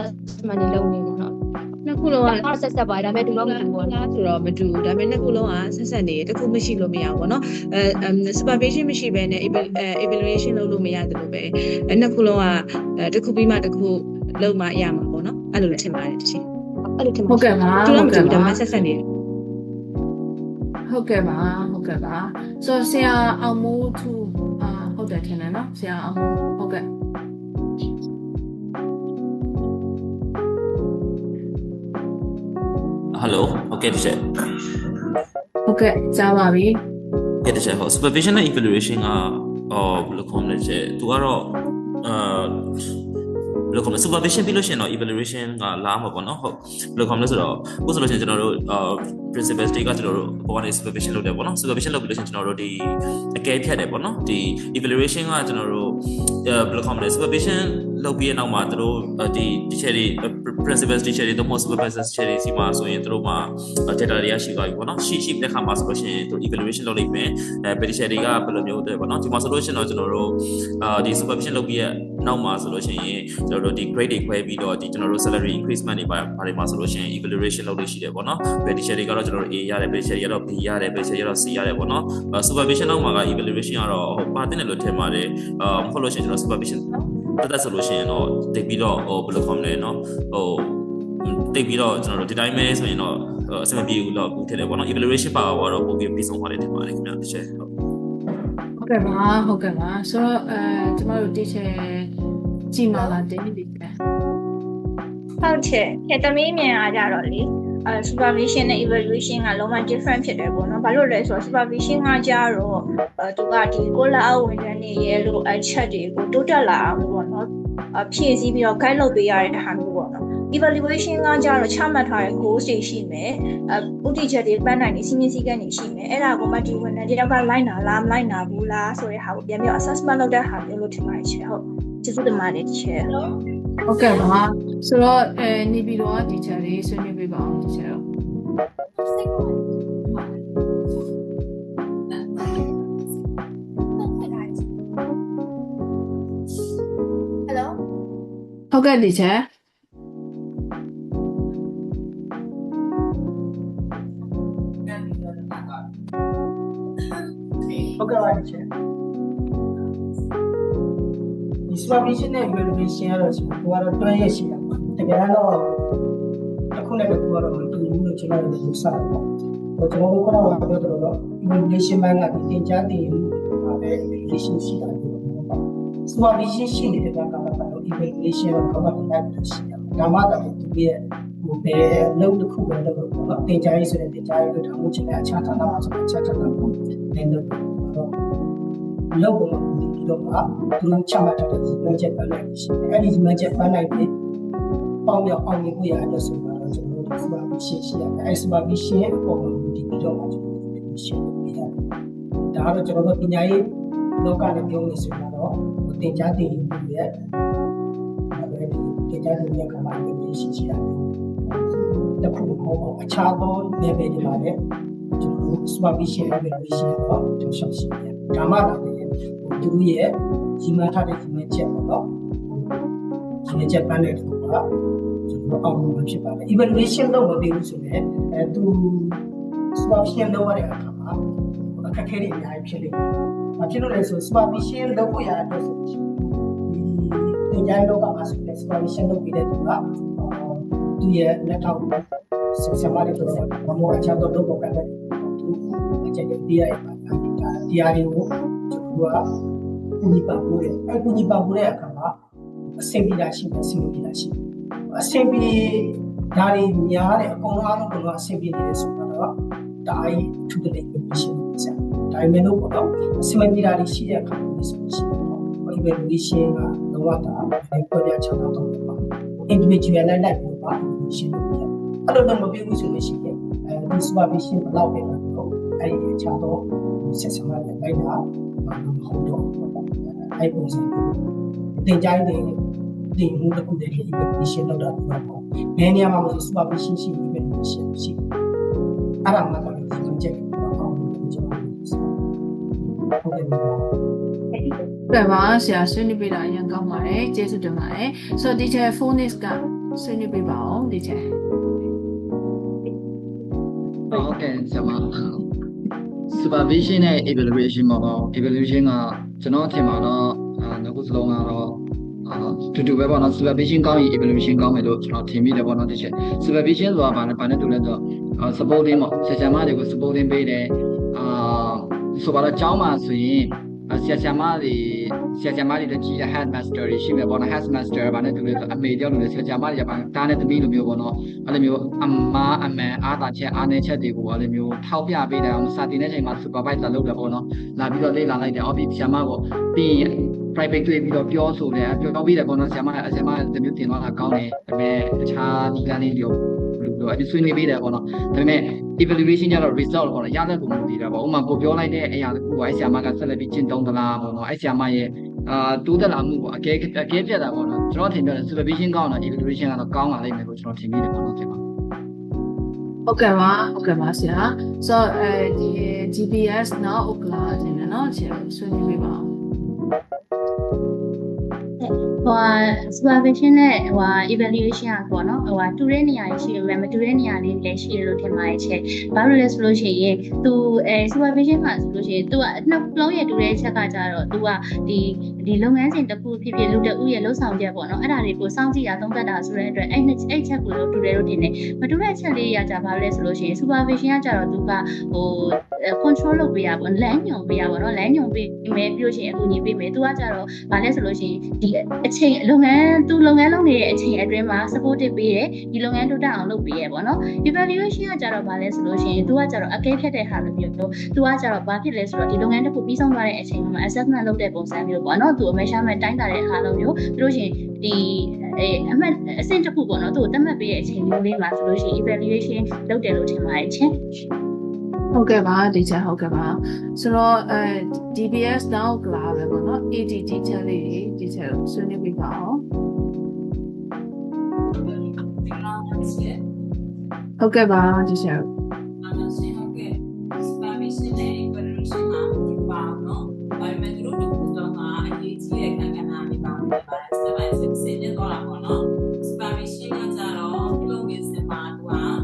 assessment တွေလုပ်နေတယ်နော် နှစ်ခုလုံးကဆက်ဆက်ပါဒါပေမဲ့ဒီတော့မတူဘူး လားဆိုတော့မတူဘူးဒါပေမဲ့နှစ်ခုလုံးကဆက်ဆက်နေတယ်တစ်ခုမရှိလို့မရဘူးပေါ့နော်supervision မရှိဘဲနဲ့ evaluation လုပ်လို့မရတယ်လို့ပဲနှစ်ခုလုံးကတစ်ခုပြီးမှတစ်ခုလုပ်မှရမှာပေါ့နော်အဲ့လိုလည်းထင်ပါတယ်တချင် အဲ့လိုထင်ပါ ဟုတ်ကဲ့ပါ တူ ဟု တော့ တ် မတူ ကဲ့ ဘူးဒါ ပါ ပေမဲ့ဆက်ဆက်နေတယ် ဟုတ်ကဲ့ပါဆိုဆရာအောင်မိုးသူဟုတ်တယ်ထင်တယ်နော်ဆရာအောင်မိုးဟုတ်ကဲ့ Hello, okay, teacher. ဟုတ်ကဲ့ကြားပါပြီ Okay, teacher. Supervision and evaluation ကဘယ်လိုခေါ်မလဲ teacher? သူကတော့ဘယ်လိုခေါ်မလဲ supervision ပြီးလို့ရှိရင်တော့ evaluation ကလာမှာပေါ့နော်ဟုတ်ဘယ်လိုခေါ်မလဲဆိုတော့ကိုဆိုလို့ရှိရင်ကျွန်တော်တို့principal state ကကျွန်တော်တို့ဘောကနေ supervision လုပ်တယ်ပေါ့နော် supervision လုပ်ပြီးလို့ရှိရင်ကျွန်တော်တို့ဒီအကဲဖြတ်တယ်ပေါ့နော်ဒီ evaluation ကကျွန်တော်တို့ဘယ်လိုခေါ်မလဲ supervision လုပ်ပြီးတဲ့နောက်မှာသူတို့ဒီ teacher တွေ principal teacher တွေတော့ supervisor teacher တွေစီမှာဆိုရင်သူတို့မှာ data တွေရရှိသွားပြီပေါ့နော်ရှိတဲ့ခါမှာဆိုလို့ရှိရင်သူ evaluation လုပ်လိုက်မယ်teacher တွေကဘယ်လိုမျိုးတယ်ပေါ့နော်ဒီမှာဆိုလို့ရှိရင်တော့ကျွန်တော်တို့ဒီ supervision လုပ်ပြီးရဲ့နောက်မှာဆိုလို့ရှိရင်ကျွန်တော်တို့ဒီ grade တွေခွဲပြီးတော့ဒီကျွန်တော်တို့ salary increasement တွေပါတယ်မှာဆိုလို့ရှိရင် evaluation လုပ်လို့ရှိတယ်ပေါ့နော် teacher တွေကတော့ကျွန်တော်တို့ A ရတယ် teacher တွေကတော့ B ရတယ် teacher တွေကတော့ C ရတယ်ပေါ့နော် supervision နောက်မှာက evaluation ကတော့ဟိုပါတယ်လို့ထင်ပါတယ်မဟုတ်လို့ရှိရင်ကျွန်တော် supervision တက်ဆိုလို့ရှိရင်တော့တိတ်ပြီးတော့ဘယ်လိုခေါ်မလဲနော်တိတ်ပြီးတော့ကျွန်တော်တို့ဒီတိုင်းပဲဆိုရင်တော့အဆင်မပြေဘူးတော့ဘူးထင်တယ်ပေါ့နော် evaluation ပါတော့ပို့ပြီးပြီးဆုံးသွားတယ်ထင်ပါတယ်ခင်ဗျာတစ်ချက်ဟုတ်ကဲ့ပါဆိုတော့ကျမတို့ teacher ကြည်မာလာတင်နေတယ်ဟုတ်တယ်တမီးမြင်အားကြတော့လေsupervision နဲ့ evaluation ကလုံးဝ different ဖြစ်တယ်ပေါ့နော်ဘာလို့လဲဆိုတော့ supervision ကကြတော့သူကဒီကိုလာအဝင်တဲ့နေရဲ့လို့အချက်တွေကိုတိုးတက်လာအောင်ပေါ့နော်ဖြည့်ဆည်းပြီးတော့ guide လုပ်ပေးရတဲ့ဟာမျိုးပေါ့နော် evaluation ကကြတော့ချမှတ်ထားတဲ့ goals တွေရှိမယ်ဥတီချက်တွေပန်းနိုင်တွေစီမင်းစည်းကမ်းတွေရှိမယ်အဲ့ဒါကိုမှဒီဝန်ထမ်းတယောက်ကလိုက်နာလားမလိုက်နာဘူးလားဆိုတဲ့ဟာကိုပြန်ပြီး assessment လုပ်တဲ့ဟာမျိုးလို့ထင်ပါတယ်ချက်ဟုတ်ကျေးဇူးတင်ပါတယ်ချက်ဟုတ်ကဲ့ပါဆိုတော့နေပြီးတော့ teacher တွေဆွေးနွေးပေးပါအောင် teacher တို့ Hello ဟုတ်ကဲ့ teacher ဟုတ်ကဲ့ပါတချင်ဒီ supervision နဲ့ evaluation ကတော့ဒီကတော့တွဲရရှိတာပါတကယ်တော့အခုလည်းဒီကတော့မတူဘူးလို့ကျွန်တော်တို့ယူဆတယ်ပေါ့ကျွန်တော်တို့ကတော့ပြောတော့ evaluation ဘက်ကဒီသင်ကြားသင်ယူပါတယ် evaluation ရှိတာပေါ့ supervision ရှိနေတဲ့ဘက်ကကတော့ evaluation ကတော့ဘာမှမလုပ်ရှိတာဒါမှတော့သူရဲ့ဟိုပဲလုံးတစ်ခုပဲလုပ်လို့ပေါ့သင်ကြားရေးဆိုတဲ့သင်ကြားရေးလို့ထားမှုချင်တဲ့အခြားဌာနမှာဆိုအခြားဌာနမှာလည်းလုပ်တော့လောက်ပေါ်မှာဒီတော့ကသူတို့ချမှတ်ထားတဲ့ budget ပန်းနိုင်ရှိတယ်အဲ့ဒီ budget ပန်းနိုင်ပြီးပေါင်းမြောက်အောင်မြင်ကိုရတဲ့ဆိုတော့ကျွန်တော်တို့ supervision ရှိရတယ်အဲ့ supervision အပေါ်မှာဒီတော့မှာကျွန်တော်တို့ရှင်းပြရတယ်ဒါကတော့ကျွန်တော်တို့ပညာရေးလောကနဲ့ပြောနေဆိုတော့သင်ကြားသင်ယူမှုရဲ့အဲ့ဒီသင်ကြားသင်ယူကမှအရေးရှိရတယ်တခုမဟုတ်ဘူးအခြားသော level တွေမှာလည်းကျွန်တော်တို့ supervision evaluation တော့ကျွန်တော်ရှိတယ်ဒါမှလည်းသူရဲ့ကြီးမားထားတဲ့ကြီးမားချက်ပေါ့နော်ကြီးမားချက်ပန်းတဲ့တူကကျွန်တော်အောင်လို့ဖြစ်ပါတယ် evaluation လုပ်မပြီးဘူးဆိုရင်သူ supervision လုပ်ရတဲ့အခါမှာအခက်အခဲတွေအများကြီးဖြစ်နေတယ်။ဘာဖြစ်လို့လဲဆို supervision လုပ်ဖို့ရတဲ့ဆိုရင်ဒီညလောကမှာဆိုတဲ့ supervision လုပ်ပြီးတဲ့သူကသူရဲ့လက်ထောက်ဆက်ဆံရတဲ့တော့မမောအချတော့လုပ်ပေါ်တယ်သူအချက်တွေပြရပါတရားတွေကိုကျွန်တော်ကပူညီပါဖို့တဲ့အဲ့ပူညီပါဖို့တဲ့အခါမှာအဆင်ပြေတာရှိတယ်အဆင်ပြေတာရှိတယ်အဆင်ပြေဒါတွေများတဲ့အကုန်လုံးအားလုံးကအဆင်ပြေနေတယ်ဆိုတော့ဒါအဲ့သူတွေလည်းရှိနေစရာဒါပေမဲ့လို့ပေါ့အဆင်ပြေတာတွေရှိတဲ့အခါမျိုးဆိုရှိတယ်ပေါ့ evaluation ကတော့တာပေါ်ပြချတာတော့ပါ individual လိုက်ပြီးပါရှင်းလို့ရတယ်အဲ့လိုတော့မပြေဘူးဆိုလို့ရှိရင်ဒီ supervision ဘယ်လောက်ပဲတော့အဲ့ဒီချတော့ဆက်ဆံရတဲ့လိုက်တာမဟုတ်တော့အဲ့ပုံစံတင်ကြိုင်းတဲ့ဒီမှုတစ်ခုတည်း evaluation လုပ်တာပေါ့ဘယ်နေရာမှာမဆို supervision ရှိ evaluation ရှိအဲ့ဒါမှတော့ဒီလိုချက်ပေါ့အောင်လို့ကျွန်တော်ဟုတ်ကဲ့ကဲ့ပါဆရာဆွေးနွေးပေးတာအရင်ကောင်းပါတယ်ကျေးဇူးတင်ပါတယ်ဆိုတော့ teacher Phoenix ကဆွေးနွေးပေးပါအောင် teacher ဟုတ်ကဲ့ဆရာမ supervision နဲ့ evaluation မှာတော့ evaluation ကကျွန်တော်အထင်မှာတော့နှစ်ခုစလုံးကတော့တူတူပဲပေါ့နော် supervision ကောင်းရင် evaluation ကောင်းမယ်လို့ကျွန်တော်ထင်မိတယ်ပေါ့နော်တစ်ချက် supervision ဆိုတာဘာနဲ့တူလဲဆိုတော့ supporting ပေါ့ဆရာမတွေကို supporting ပေးတယ်ဆိုပါတော့ကျောင်းမှာဆိုရင်ဆရာမတွေတကြီး head master တွေရှိမယ်ပေါ့နော် head master ဘာနဲ့တူလဲဆိုအမေတယောက်လိုလဲဆရာမတွေကဘာတားနဲ့သမီးလိုမျိုးပေါ့နော်အဲ့လိုမျိုးအမှန်အားသာချက်အားနည်းချက်တွေကိုအဲ့လိုမျိုးထောက်ပြပေးတယ်အောင်စာတင်တဲ့ချိန်မှာ supervisor လုပ်တယ်ပေါ့နော်လာပြီးတော့လေ့လာလိုက်တယ်ပြီးဆရာမကိုပြီး private တွေ့ပြီးတော့ပြောဆိုတယ်ပြောပြီးတယ်ပေါ့နော်ဆရာမတမျိုးတင်သွားတာကောင်းတယ်ဒါပေမဲ့တခြားဒီကနေ့ပြောလို့အဲ့ဒီဆွေးနွေးပေးတယ်ပေါ့နော်ဒါပေမဲ့ evaluation ကျတော့ result ပေါ့နော်ရတဲ့ပုံမူတည်တာပေါ့ဥပမာကိုပြောလိုက်တဲ့အရာတခုကအဲ့ဆရာမကဆက်လက်ပြီးကျင့်သုံးသလားပေါ့နော်အဲ့ဆရာမရဲ့တိုးတက်လာမှုပေါ့အကဲပြတ်တာပေါ့နော်ကျွန်တော်ထင်တယ် supervision ကောင်းတော့ evaluation ကတော့ကောင်းလာလိမ့်မယ်လို့ကျွန်တော်ထင်မိတယ်ပေါ့နော်ဆရာမဟုတ်ကဲ့ပါဆရာဆိုဒီ GPS နော်ဥက္ကလာတင်တယ်နော်ဆရာဆွေးနွေးပေးပါဦးsupervision နဲ့evaluation ပေါ့နော်တူတဲ့နေရာရှိရမယ်မတူတဲ့နေရာလေးလည်းရှိရလို့ထင်ပါတယ်ချက်ဘာလို့လဲဆိုလို့ရှိရင်သူsupervision မှာဆိုလို့ရှိရင်သူကနှစ်လုံးရဲ့တူတဲ့ချက်ကကြတော့သူကဒီလုပ်ငန်းစဉ်တစ်ခုဖြစ်ဖြစ်လူတဦးရဲ့လှုပ်ဆောင်ချက်ပေါ့နော်အဲ့ဒါတွေကိုစောင့်ကြည့်တာသုံးသပ်တာဆိုတဲ့အတွက်အဲ့ချက်ကိုတူတယ်လို့ထင်တယ်မတူတဲ့ချက်လေးရကြဘာလို့လဲဆိုလို့ရှိရင် supervision ကကြတော့သူကcontrol လုပ်ပေးရပေါ့လမ်းညွှန်ပေးရပေါ့နော်လမ်းညွှန်ပေးမယ်ပြီးလို့ရှိရင်အကူအညီပေးမယ်သူကကြတော့ဘာလဲဆိုလို့ရှိရင်ဒီအချိန်လုပ်ငန်းလုပ်နေတဲ့အချိန်အတွင်းမှာ support ပေးတယ်ဒီလုပ်ငန်းတိုးတက်အောင်လုပ်ပေးရပေါ့နော် evaluation ကကြတော့ဘာလဲဆိုလို့ရှိရင်သူကကြတော့အကဲဖြတ်တဲ့ဟာလိုမျိုးသူကကြတော့ဘာဖြစ်လဲဆိုတော့ဒီလုပ်ငန်းတစ်ခုပြီးဆုံးသွားတဲ့အချိန်မှာ assessment လုပ်တဲ့ပုံစံမျိုးပေါ့နော်သူ measurement တိုင်းတာတဲ့ဟာလိုမျိုးပြီးလို့ရှိရင်ဒီအမှတ်အဆင့်တစ်ခုပေါ့နော်သူ့ကိုသတ်မှတ်ပေးတဲ့အချိန်မျိုးလေးမှာဆိုလို့ရှိရင် evaluation လုပ်တယ်လို့ထင်ပါတယ်ချင်းဟုတ်ကဲ့ပါဒီချက်ဟုတ်ကဲ့ပါဆိုတော့DBS နောက်လာပဲပေါ့နော် ADT ချက်လေးဒီချက်ဆွေးနွေးပြပါအောင်ဟုတ်ကဲ့ပါဒီချက်ဟုတ်ကဲ့ supervision နဲ့ evaluation မှာဒီပါနော်ဒါပေမဲ့သူတို့ကတော့အရေးကြီးတဲ့ကဏ္ဍတွေပါနေပါတယ် step by step ဆင်းနေတော့တာပေါ့နော် supervision ကကြတော့ဒီလိုမျိုးစပါတော့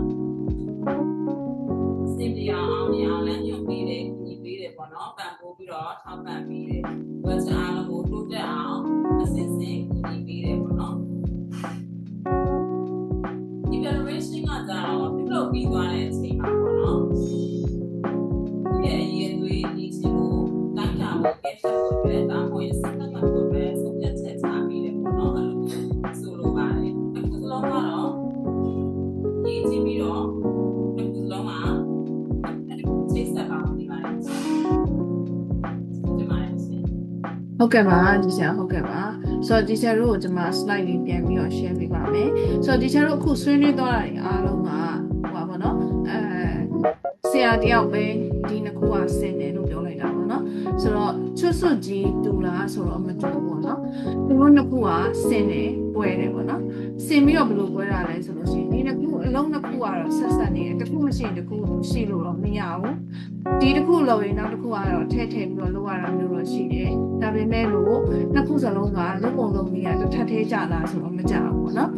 ဒီအောင်လမ်းညွှန်ပေးတယ်ညီပေးတယ်ပေါ့နော်ပံ့ပိုးပြီးတော့ထောက်ပံ့ပေးတယ်ဝက်စာအားလုံးကိုတိုးတက်အောင်အစစ်အစစ်ညီပေးတယ်ပေါ့နော် evaluation ကကြတော့ပြုလုပ်ပြီးသွားတဲ့အချိန်မှာပေါ့နော်ဒီရဲ့အရေးသွေးဒီစီကိုတိုင်းတာဖို့ကဲချက်ဖို့အတွက်ဒါမှမဟုတ်စက်မှတ်ဖို့အတွက်ဆုံးဖြတ်ချက်ချပေးတယ်ပေါ့နော်အဲ့လိုဆိုလိုပါတယ်အခုစလုံးကတော့ရေးကြည့်ပြီးတော့အခုစလုံးမှာဟုတ်ကဲ့ပါဒီချက်ဟုတ်ကဲ့ပါဆိုတော့ဒီချက်တို့ကိုကျွန်မ slide လေးပြန်ပြီးတော့ share ပေးပါမယ်ဆိုတော့ဒီချက်တို့အခုဆွေးနွေးသွားတာအားလုံးကဟိုပါပေါ့နော်ဆရာတယောက်ပဲဒီနှစ်ခုကဆင်တယ်လို့ပြောလိုက်တာပေါ့နော်ဆိုတော့ချွတ်စွတ်ကြီးတူလားဆိုတော့မတူဘူးပေါ့နော်သူတို့နှစ်ခုကဆင်တယ်ပွဲတယ်ပေါ့နော်ဆင်ပြီးတော့ဘယ်လိုပွဲတာလဲဆိုလို့ရှိရင်ဒီနှစ်ခုအလုံးနှစ်ခုကတော့ဆက်ဆက်နေတယ်တစ်ခုမရှိရင်တစ်ခုရှိလို့တော့မရဘူးဒီတစ်ခုလောက်ရင်နောက်တစ်ခုကတော့ထည့်ပြီးတော့လုပ်ရတာမျိုးတော့ရှိတယ်ဒါပေမဲ့လို့နှစ်ခုစလုံးကလုံးပုံလုံးကြီးကတစ်ထပ်သေးကြလားဆိုတော့မကြဘူးပေါ့နော်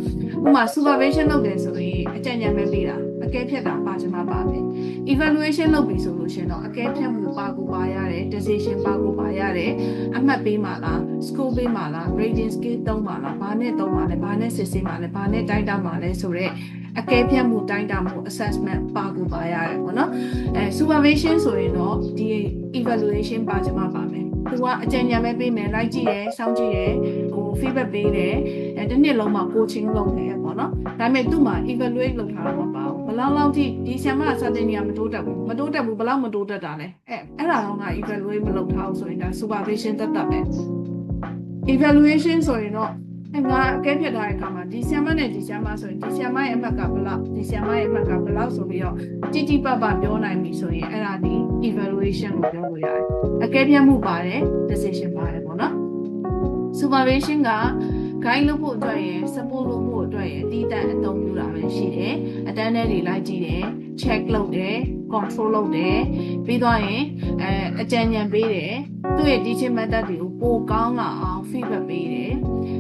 ဥပမာ supervision လုပ်တယ်ဆိုရင်အကြံဉာဏ်ပဲပေးတာအကဲဖြတ်တာပါချင်မှပါမယ် evaluation လုပ်ပြီဆိုလို့ရှိရင်တော့အကဲဖြတ်မှုပါကိုပါရတယ် decision ပါကိုပါရတယ်အမှတ်ပေးမှာလား score ပေးမှာလား grading scale သုံးမှာလားဘာနဲ့သုံးမှာလဲဘာနဲ့စစ်ဆေးမှာလဲဘာနဲ့တိုင်းတာမှာလဲဆိုတော့အကဲဖြတ်မှုတိုင်းတာမှု assessment ပါကိုပါရတယ်ပေါ့နော်supervision ဆိုရင်တော့ဒီ evaluation ပါချင်မှပါမယ်သူကအကြံဉာဏ်ပဲပေးမယ်လိုက်ကြည့်တယ်စောင့်ကြည့်တယ်feedback ပေးတယ်တစ်နှစ်လုံးမှာ coaching လုပ်နေရပေါ့နော်ဒါပေမဲ့သူ့မှာ evaluate လုပ်ထားတာမပါဘူးဘယ်လောက်ထိဒီဆရာမကစာသင်နေရမတိုးတက်ဘူးဘယ်လောက်မတိုးတက်တာလဲအဲ့ဒါတော့က evaluate မလုပ်ထားဘူးဆိုရင်ဒါ supervision တက်ပဲ evaluation ဆိုရင်တော့ငါအကဲဖြတ်ထားတဲ့အခါမှာဒီဆရာမနဲ့ဒီဆရာမဆိုရင်ဒီဆရာမရဲ့အမှတ်ကဘယ်လောက်ဒီဆရာမရဲ့အမှတ်ကဘယ်လောက်ဆိုပြီးတော့တိပပပြောနိုင်ပြီဆိုရင်အဲ့ဒါဒီ evaluation ကိုပြောလို့ရတယ်အကဲဖြတ်မှုပါတယ် decision ပါတယ်ပေါ့နော် supervision က guide လုပ်ဖို့အတွက်ရယ် support လုပ်ဖို့အတွက်ရယ်တည်တံ့အသုံးပြုတာပဲရှိတယ်အတန်းထဲတွေလိုက်ကြည့်တယ် check လုပ်တယ် control လုပ်တယ်ပြီးတော့ရင်အကြံဉာဏ်ပေးတယ်သူ့ရဲ့ teaching method တွေကိုပိုကောင်းလာအောင် feedback ပေးတယ်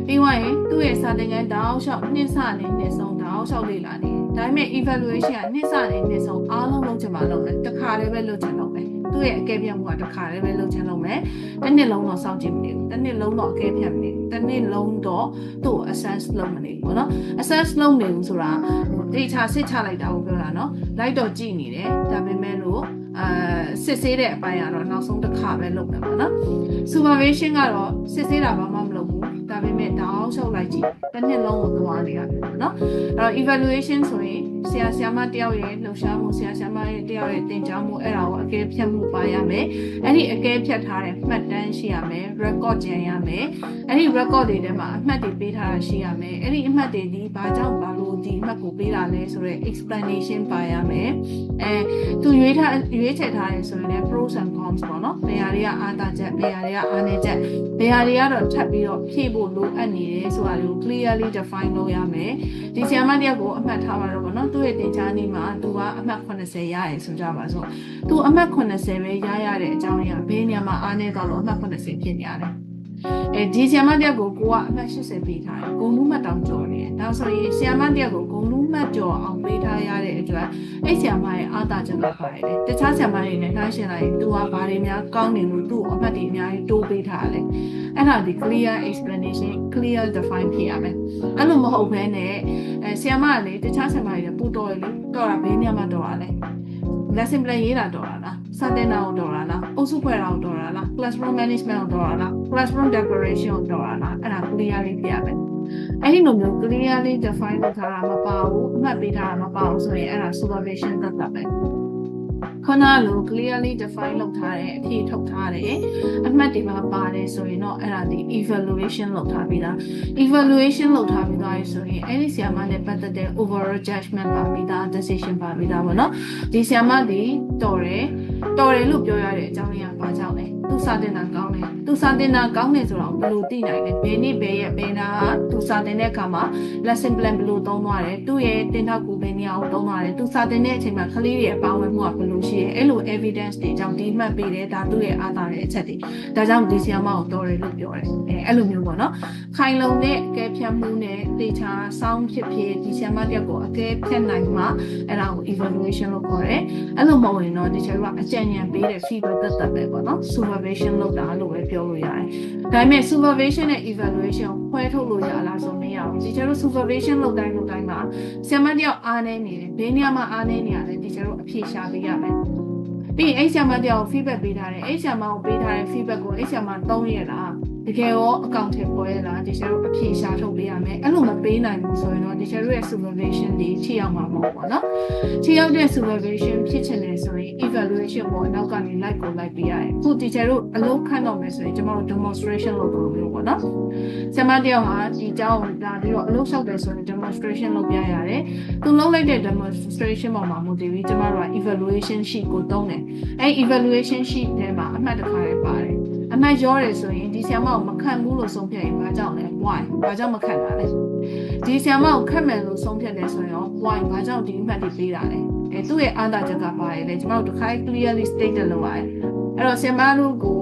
ပြီးတော့ရင်သူ့ရဲ့စာသင်ခန်းတောက်လျှောက်နှစ်စနဲ့နှစ်ဆုံးတောက် င်းလျှောက်လေ့လာနေဒါပေမဲ့ evaluation ကနှစ်စနေနှစ်ဆုံးအားလုံးလုံးချင်မှလုပ်မယ်တစ်ခါတည်းပဲလုပ်ချင်လုပ်မယ်သူ့ရဲ့အကဲဖြတ်မှုကတစ်ခါတည်းပဲလုပ်ချင်လုပ်မယ်တစ်နှစ်လုံးတော့စောင့်ကြည့်မနေဘူးတစ်နှစ်လုံးတော့အကဲဖြတ်မနေဘူးတစ်နှစ်လုံးတော့သူ့ assess လုပ်မနေဘူးပေါ့နော် assess လုပ်နေဘူးဆိုတာတေချာစစ်ချလိုက်တာကိုပြောတာနော်လိုက်တော့ကြည့်နေတယ်ဒါပေမဲ့လို့စစ်ဆေးတဲ့အပိုင်းကတော့နောက်ဆုံးတစ်ခါပဲလုပ်မယ်ပေါ့နော် supervision ကတော့စစ်ဆေးတာဘာမှမလုပ်ဘူးဒါပေမဲ့တောင်းလျှောက်လိုက်ကြည့်တစ်နှစ်လုံးကိုသွားနေရတယ်ပေါ့နော်အဲ့တော့ evaluation ဆိုရင်ဆရာမတယောက်ရဲ့လှူရှားမှုဆရာမရဲ့တယောက်ရဲ့သင်ကြားမှုအဲ့ဒါကိုအကဲဖြတ်မှုပါရမယ်အဲ့ဒီအကဲဖြတ်ထားတဲ့မှတ်တမ်းရှိရမယ် record ကျန်ရမယ်အဲ့ဒီ record တွေထဲမှာအမှတ်တွေပေးထားတာရှိရမယ်အဲ့ဒီအမှတ်တွေဒီဘာကြောင့်ဘာလို့ဒီအမှတ်ကိုပေးတာလဲဆိုတော့ explanation ပါရမယ်သူရွေးချယ်ထားတယ်ဆိုရင်လည်း pros and cons ပေါ့နော်ဘယ်ဟာတွေကအားသာချက်ဘယ်ဟာတွေကအားနည်းချက်ဘယ်ဟာတွေကတော့ထပ်ပြီးတော့ဖြည့်ဖို့လိုအပ်နေတယ်ဆိုတာကို clearly define လုပ်ရမယ်ဒီဆရာမတယောက်ကိုအမှတ်ထားပါတော့ဗောနော်သူ့ရဲ့သင်ကြားနည်းမှာသူကအမှတ်80ရရတယ်ဆိုကြပါစို့သူအမှတ်80ပဲရရတဲ့အကြောင်းအရာဘယ်နေရာမှာအားနည်းတော့လို့အမှတ်80ဖြစ်နေရတယ်ဒီဆရာမတယောက်ကိုကအမှတ်80ပေးထားတယ်ဂုဏ်လူမှတ်တောင်ကျော်နေတယ်ဒါဆိုရင်ဆရာမတယောက်ကိုဂုဏ်လူမှတ်ကျော်အောင်ပေးထားရတဲ့အတွက်အဲ့ဆရာမရဲ့အားသာချက်ကပါတယ်တခြားဆရာမတွေနဲ့နှိုင်းယှဉ်လိုက်ရင်သူကဘာတွေများကောင်းနေလို့သူ့အမှတ်တွေအများကြီးတိုးပေးထားတယ်အဲ့ဒါဒီ clear explanation clear define ဖြစ်ရမယ်အဲ့လိုမဟုတ်ဘဲနဲ့ဆရာမကလေတခြားဆရာမတွေပူတော်ရလေတော့တာဘယ်နေရာမှာတော့ရလဲ lesson plan ရေးတာတော့လားစာသင်တာကိုတော့လားအုပ်စုဖွဲ့တာကိုတော့လား classroom management ကိုတော့လား classroom decoration ကိုတော့လားအဲ့ဒါ clear လေးပြရမယ်အဲ့ဒီလိုမျိုး clearly define လုပ်ထားတာမပါဘူးအမှတ်ပေးထားတာမပါဘူးဆိုရင်အဲ့ဒါ supervision သက်သက်ပဲခုနလို clearly define လုပ်ထားတယ်အဖြေထုတ်ထားတယ်အမှတ်တွေမှာပါတယ်ဆိုရင်တော့အဲ့ဒါဒီ evaluation လုပ်ထားပြီးသား evaluation လုပ်ထားပြီးသားဆိုရင်အဲ့ဒီဆရာမနဲ့ပတ်သက်တဲ့ overall judgment ပါပြီးသား decision ပါပြီးသားပေါ့နော်ဒီဆရာမဒီတော်တယ်လို့ပြောရတဲ့အကြောင်းရင်းကဘာကြောင့်လဲသူစာတင်တာကောင်းတယ်သူစာတင်တာကောင်းတယ်ဆိုတော့ဘယ်လိုသိနိုင်လဲဘယ်နေ့ဘယ်ရက်ဘယ်နာသူစာတင်တဲ့အခါမှာ lesson plan ဘယ်လိုသုံးသွားတယ်သူရဲ့တင်ထောက်ကူဘယ်နေရာကိုသုံးသွားတယ်သူစာတင်တဲ့အချိန်မှာကလေးတွေအပေါင်းအဝမှုကဘယ်လိုရှိရဲအဲ့လို evidence တွေကြောင့်ဒီမှတ်ပေးတယ်ဒါသူ့ရဲ့အားသာတဲ့အချက်တွေဒါကြောင့်ဒီဆရာမကိုတော်တယ်လို့ပြောတယ်အဲ့လိုမျိုးပေါ့နော်ခိုင်လုံတဲ့အကဲဖြတ်မှုနဲ့တေချာစောင်းဖြစ်ဒီဆရာမတယောက်ကိုအကဲဖြတ်နိုင်မှအဲ့ဒါကို evaluation လို့ခေါ်တယ်အဲ့လိုမဟုတ်ရင်တော့ဒီချက်ကအကြံဉာဏ်ပေးတဲ့ feedback သက်သက်ပဲပေါ့နော် supervision လုပ်တာလို့ပဲပြောလို့ရတယ်ဒါပေမဲ့ supervision နဲ့ evaluation ခွဲထုတ်လို့ရလားဆိုမရဘူးဒီချက်တို့ supervision လုပ်တိုင်းမှာဆရာမတယောက်အားနေနေတယ်ဘယ်နေရာမှာအားနေနေရလဲဒီချက်တို့အဖြေရှာပေးရမယ်ပြီးရင်အဲ့ဆရာမတယောက် feedback ပေးထားတယ်အဲ့ဆရာမကိုပေးထားတဲ့ feedback ကိုအဲ့ဆရာမသုံးရလားတကယ်ရောအကောင့်ထဲပေါ်ရလားဒီချက်တို့အဖြေရှာထုတ်ပေးရမယ်အဲ့လိုမပေးနိုင်ဘူးဆိုရင်တော့ဒီချက်တို့ရဲ့ supervision တွေထိရောက်မှာမဟုတ်ပါနော်ထိရောက်တဲ့ supervision ဖြစ်ချင်တယ်ဆိုရင် evaluation ပေါ်နောက်ကနေ like ကို like ပေးရတယ်ခုဒီချက်တို့အလုပ်ခန့်တော့မယ်ဆိုရင်ကျွန်တော်တို့ demonstration လုပ်လို့မျိုးပေါ့နော်ဆရာမတယောက်ဟာဒီအကြောင်းကိုဒါပြီးတော့အလုပ်လျှောက်တယ်ဆိုရင် demonstration လုပ်ပြရတယ်သူလုပ်လိုက်တဲ့ demonstration ပေါ်မှာမူတည်ပြီးကျွန်တော်တို့က evaluation sheet ကိုသုံးတယ်အဲ့ evaluation sheet ထဲမှာအမှတ်တစ်ခါလေးပါတယ်အမှတ်ရောတယ်ဆိုရင်ဒီဆရာမကိုမခန့်ဘူးလို့ဆုံးဖြတ်ရင်ဘာကြောင့်လဲ why ဘာကြောင့်မခန့်တာလဲဒီဆရာမကိုခန့်မယ်လို့ဆုံးဖြတ်တယ်ဆိုရင် why ဘာကြောင့်ဒီအမှတ်တွေပေးတာလဲသူ့ရဲ့အားသာချက်ကပါရလေကျွန်တော်တို့တစ်ခါ clearly stated လုပ်ရတယ်အဲ့တော့ဆရာမတို့ကို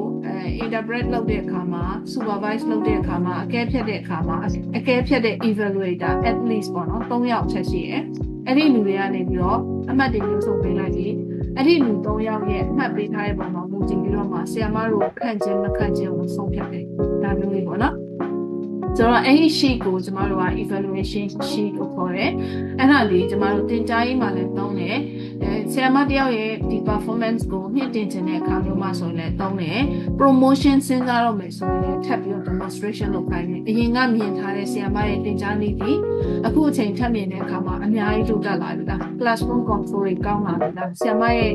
interpret လုပ်တဲ့အခါမှာ supervise လုပ်တဲ့အခါမှာအကဲဖြတ်တဲ့အခါမှာအကဲဖြတ်တဲ့ evaluator at least ပေါ့နော်3ယောက်ချက်ရှိရယ်အဲ့ဒီလူတွေကနေပြီးတော့အမှတ်တွေမျိုးစုံပေးလိုက်ပြီးအဲ့ဒီလူ3ယောက်ရဲ့အမှတ်ပေးထားတဲ့ပုံမှာမူတည်ပြီးတော့မှဆရာမတို့ခန့်ခြင်းမခန့်ခြင်းကိုဆုံးဖြတ်တယ်ဒါမျိုးလေးပေါ့နော်ဆိုတော့အဲ့ဒီ sheet ကိုကျမတို့က evaluation sheet ကိုခေါ်တယ်အဲ့ဒါလေးကျမတို့သင်ကြားရေးမှာလည်းသုံးတယ်ဆရာမတယောက်ရဲ့ဒီ performance ကိုမြင့်တင်ခြင်းတဲ့အခါမျိုးမှာဆိုရင်လည်းသုံးတယ် promotion စဉ်းစားတော့မယ်ဆိုရင်လည်းထပ်ပြီးတော့ demonstration လုပ်ခိုင်းတယ်အရင်ကမြင်ထားတဲ့ဆရာမရဲ့သင်ကြားနည်းဒီအခုအချိန်ထပ်မြင်တဲ့အခါမှာအများကြီးတိုးတက်လာပြီလား classroom control တွေကောင်းလာပြီလားဆရာမရဲ့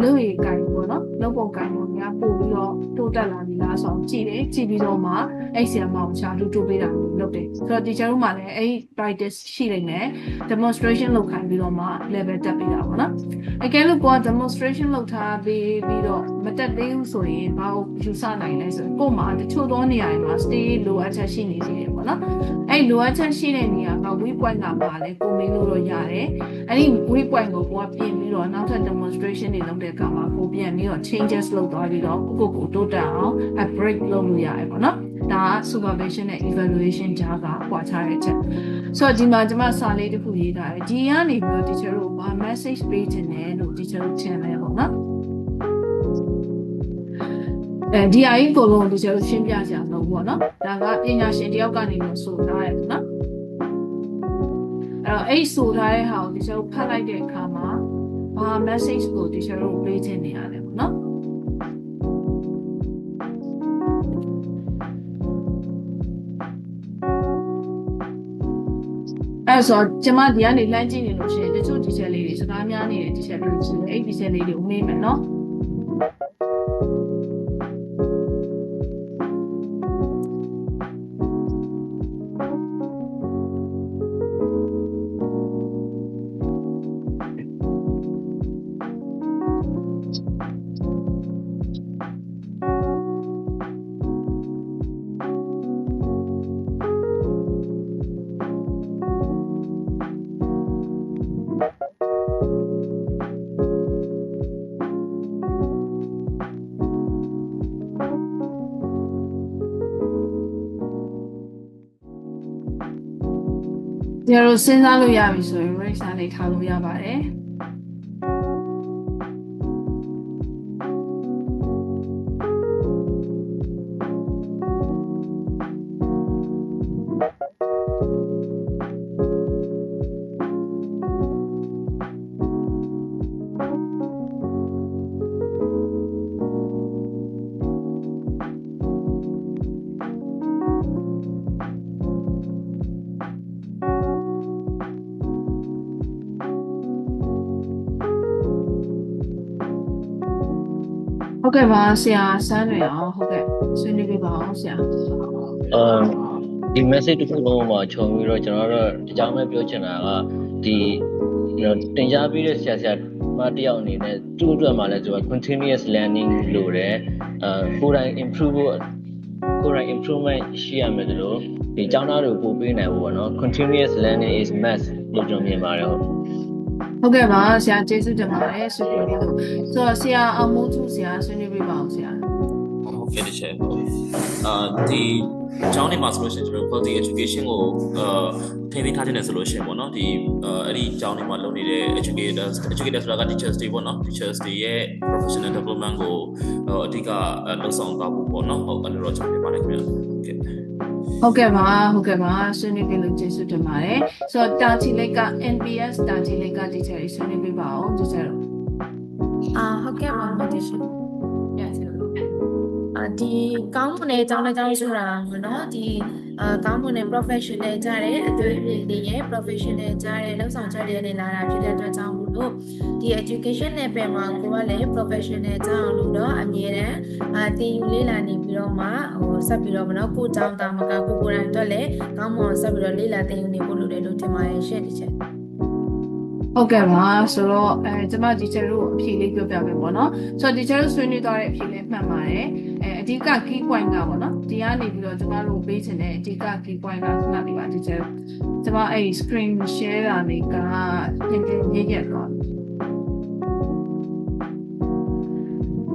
လုပ်ရည်ကိုင်ပေါ့နော်လုပ်ပုံကိုင်ပုံများပို့ပြီးတော့တိုးတက်လာပြီလားဆိုတော့ကြည့်ပြီးတော့မှအဲ့ဆရာမကိုချာတူပေးတာလုပ်တယ်ဆိုတော့ဒီကျတို့မှလည်းအဲ့ practice ရှိနေတယ် demonstration လုပ်ခိုင်းပြီးတော့မှ level တက်ပေးတာပေါ့နော်အကယ်လို့ကိုက demonstration လုပ်ထားပြီးတော့မတက်သေးဘူးဆိုရင်ဘာကိုယူဆနိုင်လဲဆိုရင်ကို့မှာတချို့သောနေရာတွေမှာ stay လိုအပ်ချက်ရှိနေသေးတယ်ပေါ့နော်အဲ့လိုအပ်ချက်ရှိတဲ့နေရာက weak point ကပါလဲကိုမေးလို့တော့ရတယ်အဲ့ဒီ weak point ကိုကိုကပြင်ပြီးတော့နောက်ထပ် demonstration တွေလုပ်တဲ့အခါမှာကိုပြန်ပြီးတော့ changes လုပ်သွားပြီးတော့ကိုတိုးတက်အောင် break လုပ်လို့ရတယ်ပေါ့နော် ဒါက supervision နဲ့ evaluation ကြားကကွာခြားတဲ့ချက်ဆိုတော့ဒီမှာကျွန်မစာလေးတစ်ခုရေးထားတယ်ဒီကနေပြီးတော့ teacher တို့ဘာ message ပေးချင်တယ်လို့ teacher တို့ထင်လဲပေါ့နော်ဒီအရင်ကိုလုံး teacher တို့ရှင်းပြကြအောင်လို့ပေါ့နော်ဒါကပညာရှင်တယောက်ကနေလို့ဆိုထားတယ်နော်အဲ့ဆိုထားတဲ့ဟာကို teacher တို့ဖတ်လိုက်တဲ့အခါမှာဘာ message ကို teacher တို့ပေးချင်နေရတယ်ပေါ့နော်အဲ့ဆိုကျွန်မဒီကနေလှမ်းကြည့်နေလို့ရှိရင်တချို့ teacher လေးတွေစကားများနေတဲ့ teacher လေးတွေရှိတယ်အဲ့ teacher လေးတွေကိုမေးမယ်နော်ဒီလိုစဉ်းစားလို့ရပြီဆိုရင် race နဲ့ထားလို့ရပါတယ်ဟုတ်ကဲ့ပါဆရာစမ်းတွေအောင်ဟုတ်ကဲ့ဆွေးနွေးပြပါအောင်ဆရာဒီ message တစ်ခုလုံးမှာခြုံပြီးတော့ကျွန်တော်တို့ဒီကြောင်းပဲပြောချင်တာကဒီတင်ကြားပြီးတဲ့ဆရာမတယောက်အနေနဲ့သူ့အတွက်မှာလည်းကျွန်တော် continuous learning လို့တယ်ကိုယ်တိုင် improvement ရှိရမယ်လို့ဒီကျောင်းသားတွေကိုပို့ပေးနိုင်ဖို့ပေါ့နော် continuous learning is must လို့ကျွန်တော်မြင်ပါတယ်ဟုတ်ကဲ့ပါဆရာကျေးဇူးတင်ပါတယ်ဆွေးနွေးပြီးလို့ဆိုတော့ဆရာအောင်မိုးသူဆရာဆွေးနွေးပေးပါအောင်ဆရာဟုတ်ကဲ့တချင်ဒီကျောင်းနေမှာဆိုလို့ရှိရင်ကျွန်တော် quality education ကိုထိန်းသိမ်းထားတဲ့ဆိုလို့ရှိရင်ပေါ့နော်ဒီအဲ့ဒီကျောင်းနေမှာလုပ်နေတဲ့ educators ဆိုတာက teachers တွေပေါ့နော် teachers တွေရဲ့ professional development ကိုအဓိကလှုပ်ဆောင်သွားဖို့ပေါ့နော်ဟုတ်အဲ့လိုတော့ကျွန်တော်ပြောပါတယ်ခင်ဗျာဟုတ်ကဲ့ပါဆွေးနွေးပြလို့ကျေးဇူးတင်ပါတယ်ဆိုတော့တာချီလိတ်က NPS တာချီလိတ်က teacher တွေဆွေးနွေးပြပါအောင် teacher တို့ဟုတ်ကဲ့ပါ teacher ဒီကောင်းမွန်တဲ့အကြောင်းဆိုတာပေါ့နော်ဒီကောင်းမွန်တဲ့ professional ကြတဲ့အတွေ့အကြုံတွေရဲ့ professional ကြတဲ့လောက်ဆောင်ချက်တွေနဲ့လာတာဖြစ်တဲ့အတွက်ကြောင့်မို့လို့ဒီ education level မှာကိုကလည်း professional ကြအောင်လို့တော့အမြဲတမ်းသင်ယူလေ့လာနေပြီးတော့မှဆက်ပြီးတော့မနော်ကိုကြောင်းတာမကကိုကိုယ်တိုင်အတွက်လည်းကောင်းမွန်ဆက်ပြီးတော့လေ့လာသင်ယူနေဖို့လိုတယ်လို့ထင်ပါတယ်ရှင့်ဒီချက်ဟုတ်ကဲ့ပါဆိုတော့ကျွန်မ teacher တို့အဖြေလေးပြောပြမယ်ပေါ့နော်ဆိုတော့ teacher တို့ဆွေးနွေးသွားတဲ့အဖြေလေးမှန်ပါတယ်အဓိက key point ကပေါ့နော်ဒီကနေပြီးတော့ကျွန်မတို့ပေးချင်တဲ့အဓိက key point ကခဏလေးပါ teacher ကျွန်မအဲ့ screen share တာလေးကညင်တော့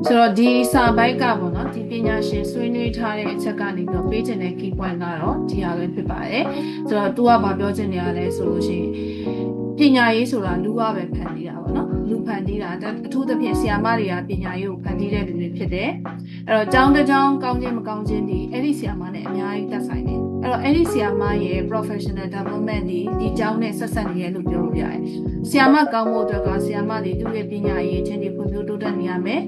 ဆိုတော့ဒီစာပိုက်ကပေါ့နော်ဒီပညာရှင်ဆွေးနွေးထားတဲ့အချက်ကနေပြီးတော့ပေးချင်တဲ့ key point ကတော့ဒီဟာပဲဖြစ်ပါတယ်ဆိုတော့သူကဘာပြောချင်နေရလဲဆိုလို့ရှိရင်ပညာရေးဆိုတာလူကပဲဖန်တီးတာပေါ့နော်လူဖန်တီးတာအထူးသဖြင့်ဆရာမတွေကပညာရေးကိုဖန်တီးတဲ့လူတွေဖြစ်တယ်အဲ့တော့ကျောင်းတစ်ကျောင်းကောင်းခြင်းမကောင်းခြင်းဒီအဲ့ဒီဆရာမနဲ့အများကြီးသက်ဆိုင်တယ်အဲ့တော့အဲ့ဒီဆရာမရဲ့ professional development ဒီကျောင်းနဲ့ဆက်ဆက်နေရလို့ပြောလို့ရတယ်ဆရာမကောင်းဖို့အတွက်ကဆရာမတွေသူ့ရဲ့ပညာရေးချင်းတွေဖွံ့ဖြိုးတိုးတက်နေရမယ်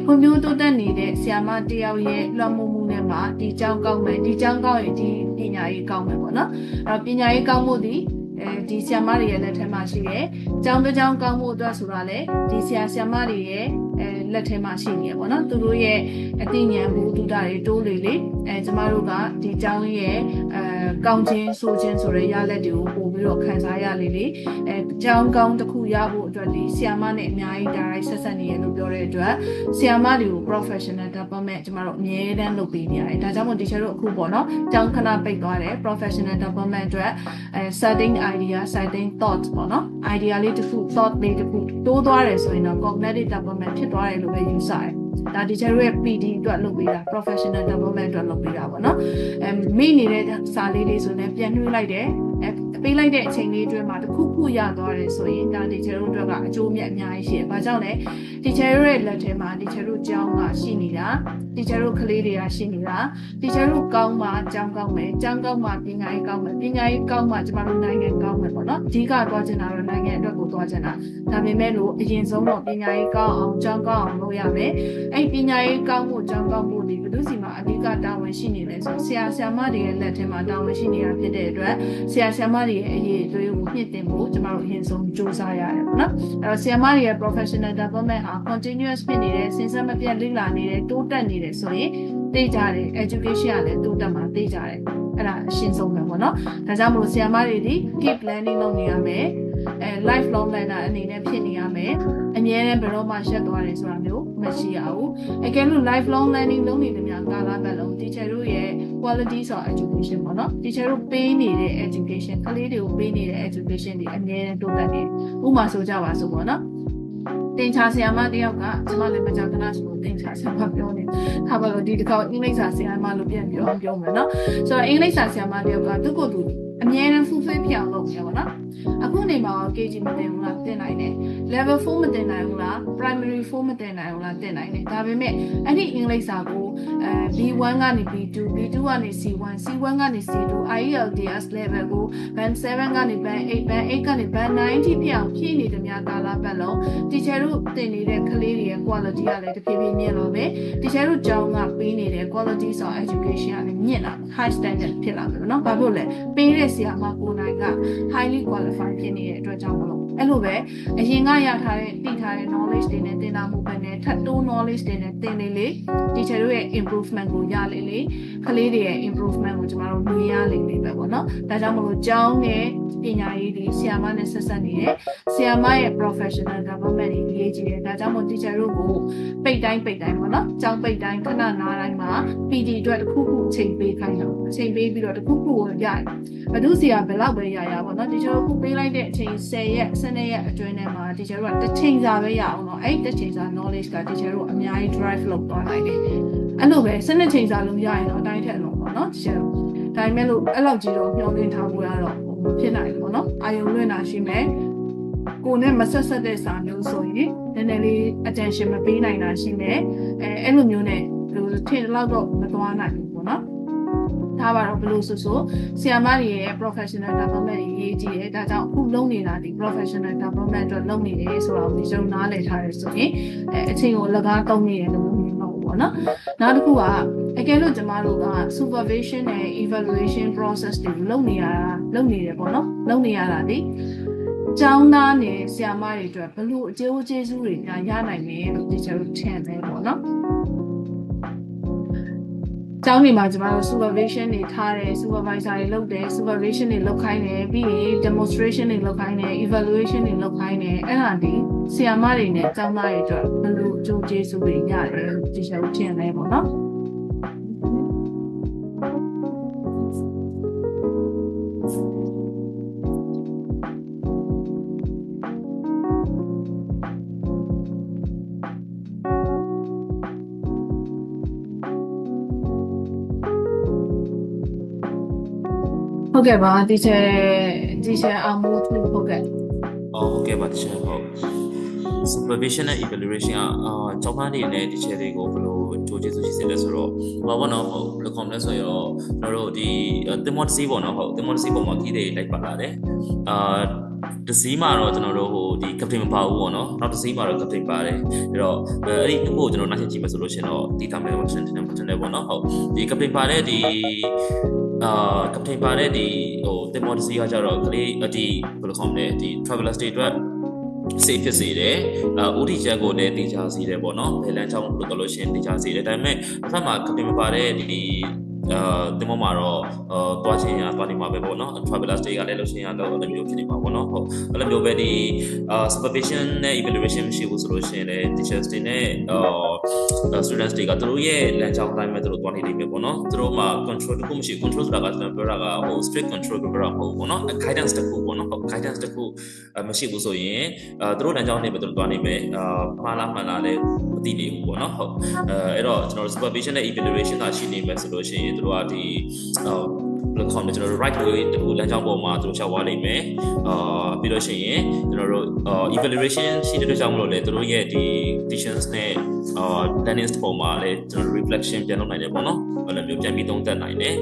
ဖွံ့ဖြိုးတိုးတက်နေတဲ့ဆရာမတယောက်ရဲ့လွှမ်းမိုးမှုနဲ့မှဒီကျောင်းကောင်းမယ်ဒီကျောင်းကောင်းရင်ဒီပညာရေးကောင်းမယ်ပေါ့နော်အဲ့တော့ပညာရေးကောင်းဖို့ဒီဆရာမတွေရဲ့လက်ထက်မှာရှိတယ်။ကျောင်းတစ်ကျောင်းကောင်းဖို့အတွက်ဆိုတာလေဒီဆရာမတွေရဲ့လက်ထဲမှာရှိနေရပေါ့နော်။သူတို့ရဲ့အသိဉာဏ်ဘူးတူတာတွေတိုးလေကျမတို့ကဒီကျောင်းရဲ့ကောင်းခြင်းဆိုခြင်းဆိုတဲ့ရလက်တွေကိုပို့ပြီးတော့ခံစားရလေကျောင်းကောင်းတစ်ခုရဖို့အတွက်ဒီဆရာမနဲ့အများကြီးဒါရိုက်ဆက်ဆက်နေရလို့ပြောတဲ့အတွက်ဆရာမတွေကို professional development ကျမတို့အမြဲတမ်းလုပ်ပေးနေရတယ်။ဒါကြောင့်မို့ teacher တို့အခုပေါ့နော်။ကျောင်းခဏပိတ်သွားတယ် professional development အတွက် setting idea setting thoughts ပေါ့နော် idea လေးတစ်ခု thought လေးတစ်ခုတိုးသွားတယ်ဆိုရင်တော့ cognitive development ဖြစ်သွားတယ်လို့ပဲယူဆတယ် ဒါ teacher ရဲ့ PD အတွက်လုပ်ပေးတာ professional development အတွက်လုပ်ပေးတာပေါ့နော်မိနေတဲ့စာလေးတွေဆိုရင်ပြန်နှွှေးလိုက်တယ်ပေးလိုက်တဲ့အချိန်လေးအတွင်းမှာတစ်ခုခုရသွားတယ်ဆိုရင်ဒါ teacher တို့အတွက်ကအကျိုးမြတ်အများကြီးရှိတယ်။ဘာကြောင့်လဲ teacher ရဲ့လက်ထဲမှာ teacher တို့ကျောင်းကရှိနေတာ teacher တို့ကလေးတွေကရှိနေတာ teacher တို့ကောင်းမှကျောင်းကောင်းမယ်ကျောင်းကောင်းမှပညာရေးကောင်းမယ်ပညာရေးကောင်းမှကျမတို့နိုင်ငံကောင်းမယ်ပေါ့နော်။အဓိကသွားချင်တာတော့နိုင်ငံအတွက်ကိုသွားချင်တာဒါပေမဲ့လို့အရင်ဆုံးတော့ပညာရေးကောင်းအောင်ကျောင်းကောင်းအောင်လုပ်ရမယ်။အဲ့ပညာရေးကောင်းဖို့ကျောင်းကောင်းဖို့ဒီဘယ်သူစီမှာအဓိကတာဝန်ရှိနေလဲဆိုဆရာဆရာမတွေရဲ့လက်ထဲမှာတာဝန်ရှိနေတာဖြစ်တဲ့အတွက်ဆရာဆရာမတွေရဲ့အရေးအသွေးကိုမြင့်တင်ဖို့ကျမတို့အရင်ဆုံးစူးစမ်းရတယ်ပေါ့နော်။အဲ့တော့ဆရာမတွေရဲ့ professional development ဟာ continuous ဖြစ်နေတယ်စဉ်ဆက်မပြတ်လေ့လာနေတယ်တိုးတက်နေတယ်ဆိုရင်သိကြတယ် education ကလည်းတိုးတက်မှာသိကြတယ်အဲ့ဒါအရှင်းဆုံးပဲပေါ့နော်။ဒါကြောင့်မလို့ဆရာမတွေဒီ keep learning လုပ်နေရမယ်lifelong learner အနေနဲ့ဖြစ်နေရမယ်အမြဲတမ်းဘယ်တော့မှရှက်သွားတယ်ဆိုတာမျိုးမရှိရဘူးအကယ်လို့ lifelong learning လုပ်နေတယ်များကာလပတ်လုံး teacher တို့ရဲ့ quality of education ပေါ့နော် teacher တို့ပေးနေတဲ့ education ကလေးတွေကိုပေးနေတဲ့ education တွေအမြဲတမ်းတိုးတက်နေဥပမာဆိုကြပါစို့ပေါ့နော်တင်ချာဆရာမတယောက်ကကျွန်မလည်းမကြာခဏဆိုတင်ချာဆရာမပြောနေခါပါလို့ဒီတစ်ခါအင်္ဂလိပ်စာဆရာမလို့ပြန်ပြောမယ်နော်ဆိုတော့အင်္ဂလိပ်စာဆရာမတယောက်ကသူ့ကိုယ်သူအမြဲတမ်း fulfill ဖြစ်အောင်လုပ်နေရပါတော့အခုနေမှာ KG မတင်ဘူးလားတင်နိုင်တယ် level 4 မတင်နိုင်ဘူးလား primary 4 မတင်နိုင်ဘူးလားတင်နိုင်တယ်ဒါပေမဲ့အဲ့ဒီအင်္ဂလိပ်စာကိုB1 ကနေ B2 B2 ကနေ C1 C1 ကနေ C2 IELTS level ကို band 7 ကနေ band 8 band 8 ကနေ band 9 ထိပြအောင်ဖြည့်နေတယ်များကာလပတ်လုံး teacher တို့တင်နေတဲ့ကလေးတွေရဲ့ quality ကလည်းတဖြည်းဖြည်းမြင့်လာမယ် teacher တို့ကျောင်းကပေးနေတဲ့ quality of education ကလည်းမြင့်လာမယ် high standard ဖြစ်လာမယ်เนาะဘာဖြစ်လဲပေးတဲ့ဆရာမကိုနိုင်က highly qualified ဖြစ်နေတဲ့အတွက်ကြောင့်မလို့အဲ့လိုပဲအရင်ကရထားတဲ့သိထားတဲ့ knowledge တွေနဲ့သင်တာမှုပဲနဲ့ထပ်တိုး knowledge တွေနဲ့သင်နေလေ teacher တို့ရဲ့ improvement ကိုရလေလေကလေးတွေရဲ့ improvement ကိုကျမတို့မြင်ရလေလေပဲပေါ့နော်ဒါကြောင့်မလို့ကျောင်းနဲ့ပညာရေးတွေဆရာမနဲ့ဆက်ဆက်နေတယ်ဆရာမရဲ့ professional development တွေရေးကြည့်တယ်ဒါကြောင့်မို့ teacher တို့ကိုပိတ်တိုင်းပေါ့နော်ကျောင်းပိတ်တိုင်းခဏနားတိုင်းမှာ PD အတွက်တစ်ခုခုချိန်ပေးခိုင်းတော့ချိန်ပေးပြီးတော့တစ်ခုခုကိုရတယ်ဘယ်သူစီကဘယ်လောက်ပဲရပေါ့နော် teacher တို့ခုပေးလိုက်တဲ့အချိန်10ရက်12ရက်အတွင်းထဲမှာ teacher တို့ကတစ်ချိန်စာပဲရအောင်တော့အဲ့တစ်ချိန်စာ knowledge က teacher တို့အများကြီး drive လုပ်သွားနိုင်တယ်အဲ့လိုပဲ12ချိန်စာလုံးရရင်တော့အတိုင်းထက်လုံးပေါ့နော် teacher တို့ဒါပေမဲ့လို့အဲ့လောက်ကြီးတော့မျှော်လင့်ထားဖို့ရတော့မဖြစ်နိုင်ဘူးပေါ့နော်အာယုံလွင့်တာရှိမယ်ကိုနဲ့မဆက်ဆက်တဲ့စာမျိုးဆိုရင်နည်းနည်းလေး attention မပေးနိုင်တာရှိမယ်အဲ့လိုမျိုးနဲ့ထင်တော့တော့မသွားနိုင်ဘူးပေါ့နော်ဒါပါတော့ဘလို့ဆိုဆရာမတွေရဲ့ professional development တွေရေးကြည့်တယ်ဒါကြောင့်အခုလုပ်နေတာဒီ professional development အတွက်လုပ်နေတယ်ဆိုတော့ဒီကျုံနားလည်ထားရဆိုရင်အချိန်ကိုလကားတုံးနေတယ်လို့မြင်မှာပေါ့နော်နောက်တစ်ခုကအကယ်လို့ကျမတို့က supervision နဲ့ evaluation process တွေလုပ်နေတယ်ပေါ့နော်လုပ်နေရတာဒီကျောင်းသားနဲ့ဆရာမတွေအတွက်ဘလို့အကျိုးကျေးဇူးတွေရနိုင်မယ်လို့ဒီကျတို့ထင်တယ်ပေါ့နော်ကျောင်းတွေမှာကျမတို့ supervision တွေထားတယ် supervisor တွေလုပ်တယ် supervision တွေလုပ်ခိုင်းတယ်ပြီးရင် demonstration တွေလုပ်ခိုင်းတယ် evaluation တွေလုပ်ခိုင်းတယ်အဲ့ဒါဒီဆရာမတွေနဲ့ကျောင်းသားတွေအတွက်ဘယ်လိုအကျိုးကျေးဇူးတွေရတယ်လို့ဒီချက်ကိုထင်တယ်ပေါ့နော်ဟုတ်ကဲ့ပါဒီချက်အောင်မို့ဟုတ်ကဲ့ဟုတ်ကဲ့ပါဒီချက်ဟုတ် supervision နဲ့ evaluation ကကျောင်းသားတွေနဲ့ဒီချက်တွေကိုဘယ်လိုကြိုးကျေးဇူးရှိစေလဲဆိုတော့ဘာပေါ့နော်ဟုတ်ဘယ်လိုခေါ်မလဲဆိုတော့ကျွန်တော်တို့ဒီတင်မော့တစီပေါ့နော်ဟုတ်တင်မော့တစီပေါ်မှာခီးတွေလိုက်ပါလာတယ်တစီးမှာတော့ကျွန်တော်တို့ဟိုဒီ captain မပါဘူးပေါ့နော်နောက်တစီးမှာတော့ captain ပါတယ်အဲ့တော့အဲ့ဒီတစ်ခုကိုကျွန်တော်နောက်ချက်ကြည့်မယ်ဆိုလို့ရှင်တော့ဒီတာမယ်ကိုကျွန်တော်ပေါ့နော်ဟုတ်ဒီ captain ပါတဲ့ဒီcaptain ပါတဲ့ဒီဟိုတင်မော့တစီကကြတော့ကလေးဒီဘယ်လိုခေါ်မလဲဒီ traveler state အတွက်စေဖြစ်စေတယ်OD ချက်ကိုလည်းတင်ချစေတယ်ပေါ့နော်ဘယ်လမ်းကြောင်းလို့တော်လို့ရှင်တင်ချစေတယ်ဒါပေမဲ့တစ်ဖက်မှာ captain မပါတဲ့ဒီတင်မောမှာတော့သွားချင်းရသွားနေမှာပဲပေါ့နော် traveler state ကလည်းလို့ရှင်ရတော့အဲ့လိုမျိုးဖြစ်နေမှာပေါ့နော်ဟုတ်အဲ့လိုမျိုးပဲဒီ supervision နဲ့ evaluation မရှိဘူးဆိုလို့ရှင်လည်း teachers တွေနဲ့students တွေကသူတို့ရဲ့လမ်းကြောင်းတိုင်းပဲသူတို့သွားနေနေပြီပေါ့နော်သူတို့မှာ control တခုမရှိ control ဆိုတာကကျွန်တော်ပြောတာကဟို strict control ပြောတာမဟုတ်ဘူးပေါ့နော် guidance တခုပေါ့နော်ဟုတ် guidance တခုမရှိဘူးဆိုရင်သူတို့လမ်းကြောင်းနေပဲသူတို့သွားနေမယ်မှားလားမှန်လားလဲ သိနေဘူးပေါ့နော်ဟုတ်အဲ့တော့ကျွန်တော်တို့ supervision နဲ့ evaluation ကရှိနေမယ်ဆိုလို့ရှိရင်တို့ကဒီဘယ်လိုခေါ်မလဲကျွန်တော်တို့ right way တခုလမ်းကြောင်းပေါ်မှာတို့ရှောက်သွားနိုင်မယ်ပြီးလို့ရှိရင်ကျွန်တော်တို့evaluation ရှိတဲ့အတွက်ကြောင့်မလို့လေတို့ရဲ့ဒီ decisions နဲ့ learning ပေါ်မှာလေကျွန်တော် reflection ပြန်လုပ်နိုင်တယ်ပေါ့နော်အဲ့လိုမျိုးပြန်ပြီးသုံးသပ်နိုင်တယ်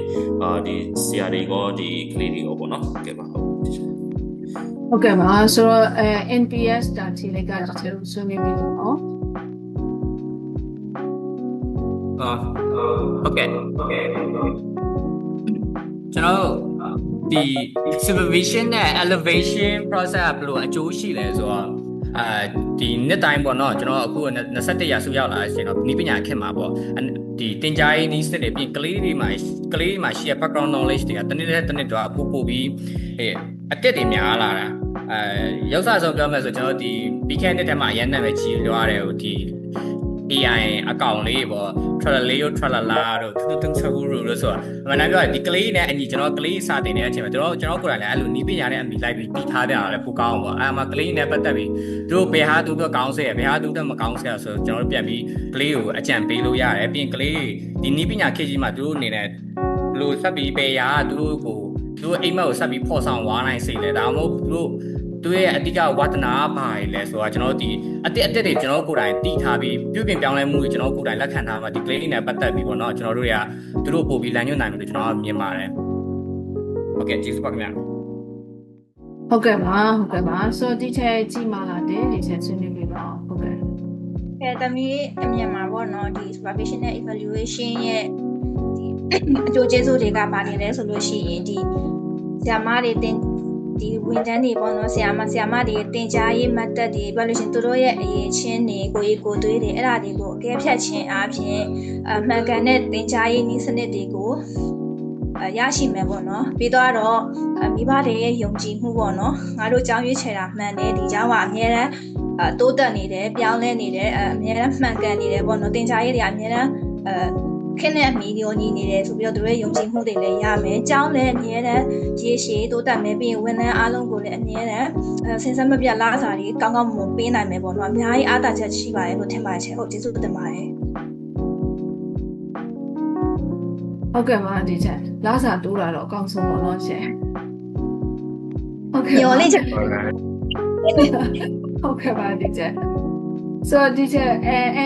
ဒီဆရာတွေကဒီကလေးတွေရောပေါ့နော်ဟုတ်ကဲ့ပါဟုတ်ကဲ့ပါဆိုတော့NPS တာခြေလိုက်ကကျွန်တော်ဆွေးနွေးပြီးတော့ဟုတ်ကဲ့ကျွန်တော်ဒီ supervision နဲ့ elevation process ကဘယ်လိုအကျိုးရှိလဲဆိုတော့ဒီနှစ်တိုင်းပေါ့နော်ကျွန်တော်အခု21ရာစုရောက်လာရှင်တော့ဤပညာခေတ်မှာပေါ့ဒီတင်ကြားရေးနည်းစနစ်တွေပြင်ကလေးတွေမှာရှိရ background knowledge တွေကတနေ့တော့ပို့ပြီးအကက်တွေများလာတာရောက်စားဆုံးပြောမယ်ဆိုကျွန်တော်ဒီပြီးခဲ့တဲ့နှစ်ထဲမှာအရင်နာမည်ကြီးပြောရတယ်ဟိုဒီ AI အကောင့်လေးပေါ့ tralala tralala တို့တူဆူရူလို့ဆိုတော့အမှန်တမ်းပြောရင်ဒီကလေးနဲ့အညီကျွန်တော်ကလေးစတင်နေတဲ့အချိန်မှာကျွန်တော်ကိုယ်တိုင်လည်းအဲ့လိုနီးပညာနဲ့အမိလိုက်ပြီးတည်ထားတဲ့အားလည်းပိုကောင်းအောင်ပေါ့အဲ့မှာကလေးနဲ့ပတ်သက်ပြီးတို့ဘယ်ဟာတူတော့ကောင်းစေရဘယ်ဟာတူတော့မကောင်းစေရဆိုတော့ကျွန်တော်တို့ပြန်ပြီးကလေးကိုအကြံပေးလို့ရတယ်ပြီးရင်ကလေးဒီနီးပညာခေတ်ကြီးမှာတို့အနေနဲ့လို့ဆက်ပြီးပေရာတို့အိမ်မက်ကိုဆက်ပြီးဖော်ဆောင်ဝါနိုင်စေတယ်ဒါမှမဟုတ်တို့ရဲ့အတိကဝါသနာဘာလဲဆိုတော့ကျွန်တော်ဒီအတက်တွေကျွန်တော်ကိုယ်တိုင်တည်ထားပြီးပြုပြင်ပြောင်းလဲမှုတွေကျွန်တော်ကိုယ်တိုင်လက်ခံထားမှာဒီ claim နဲ့ပတ်သက်ပြီးပေါ့နော်ကျွန်တော်တို့တွေကသူတို့ပို့ပြီးလမ်းညွှန်နိုင်တယ်လို့ကျွန်တော်မြင်ပါတယ်ဟုတ်ကဲ့ကျေးဇူးပါခင်ဗျာဟုတ်ကဲ့ပါဆိုတော့ဒီချက်ကြည့်မှလာတယ်ဒီချက်ဆွေးနွေးပြီးပါဟုတ်ကဲ့သမီးအမြင်မှာပေါ့နော်ဒီ supervision နဲ့ evaluation ရဲ့ဒီအကျိုးကျေးဇူးတွေကပါနေလဲဆိုလို့ရှိရင်ဒီဆရာမတွေတင်ဒီဝန်ထမ်းတွေပေါ့နော်ဆရာမတွေတင်ကြားရေးမှတ်တက်တွေဘာလို့ရှင်သူတို့ရဲ့အရေးချင်းတွေကိုယ်သွေးတွေအဲ့ဒါတွေကိုအကဲဖြတ်ခြင်းအားဖြင့်မှန်ကန်တဲ့တင်ကြားရေးနည်းစနစ်တွေကိုရရှိမယ်ပေါ့နော်ပြီးတော့မိဘတွေရဲ့ယုံကြည်မှုပေါ့နော်ငါတို့ကြောင်းရွေးချယ်တာမှန်တယ်ဒီကြောင်းကအများအားတိုးတက်နေတယ်ပြောင်းလဲနေတယ်အများအားမှန်ကန်နေတယ်ပေါ့နော်တင်ကြားရေးတွေအများအားခင်းတဲ့အမီမျိုးညီနေတယ်ဆိုပြီးတော့တို့ရဲ့ယုံကြည်မှုတွေလည်းရမယ်။ကြောင်းလည်းအမြဲတမ်းရေရှည်တိုးတက်မယ်ပြီးရင်ဝန်ထမ်းအားလုံးကိုလည်းအမြဲတမ်းဆင်ဆက်မပြတ်လားစာတွေကောင်းကောင်းမွန်ပေးနိုင်မယ်ပေါ့နော်။အများကြီးအားသာချက်ရှိပါတယ်လို့ထင်ပါတယ်ချက်။ဟုတ်ကျေးဇူးတင်ပါတယ်။ဟုတ်ကဲ့ပါဒီချက်လားစာတိုးတာတော့အကောင်းဆုံးပေါ့နော်ရှင်။ဟုတ်ကဲ့။ညော်လေးချက်။ဟုတ်ကဲ့ပါဒီချက်။so teacher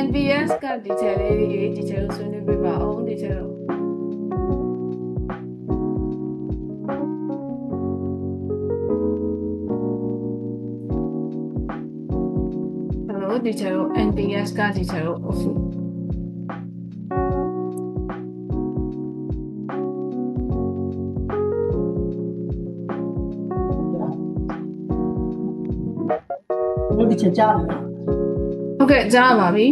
NPS က teacher လေးတွေ teacher ကိုဆွေးနွေးပြပါအောင် teacher တို့ Hello teacher NPS က teacher တို့ဟုတ်ဒီချက်ကြားတယ်ဟုတ်ကဲ့ကြားပါပြီ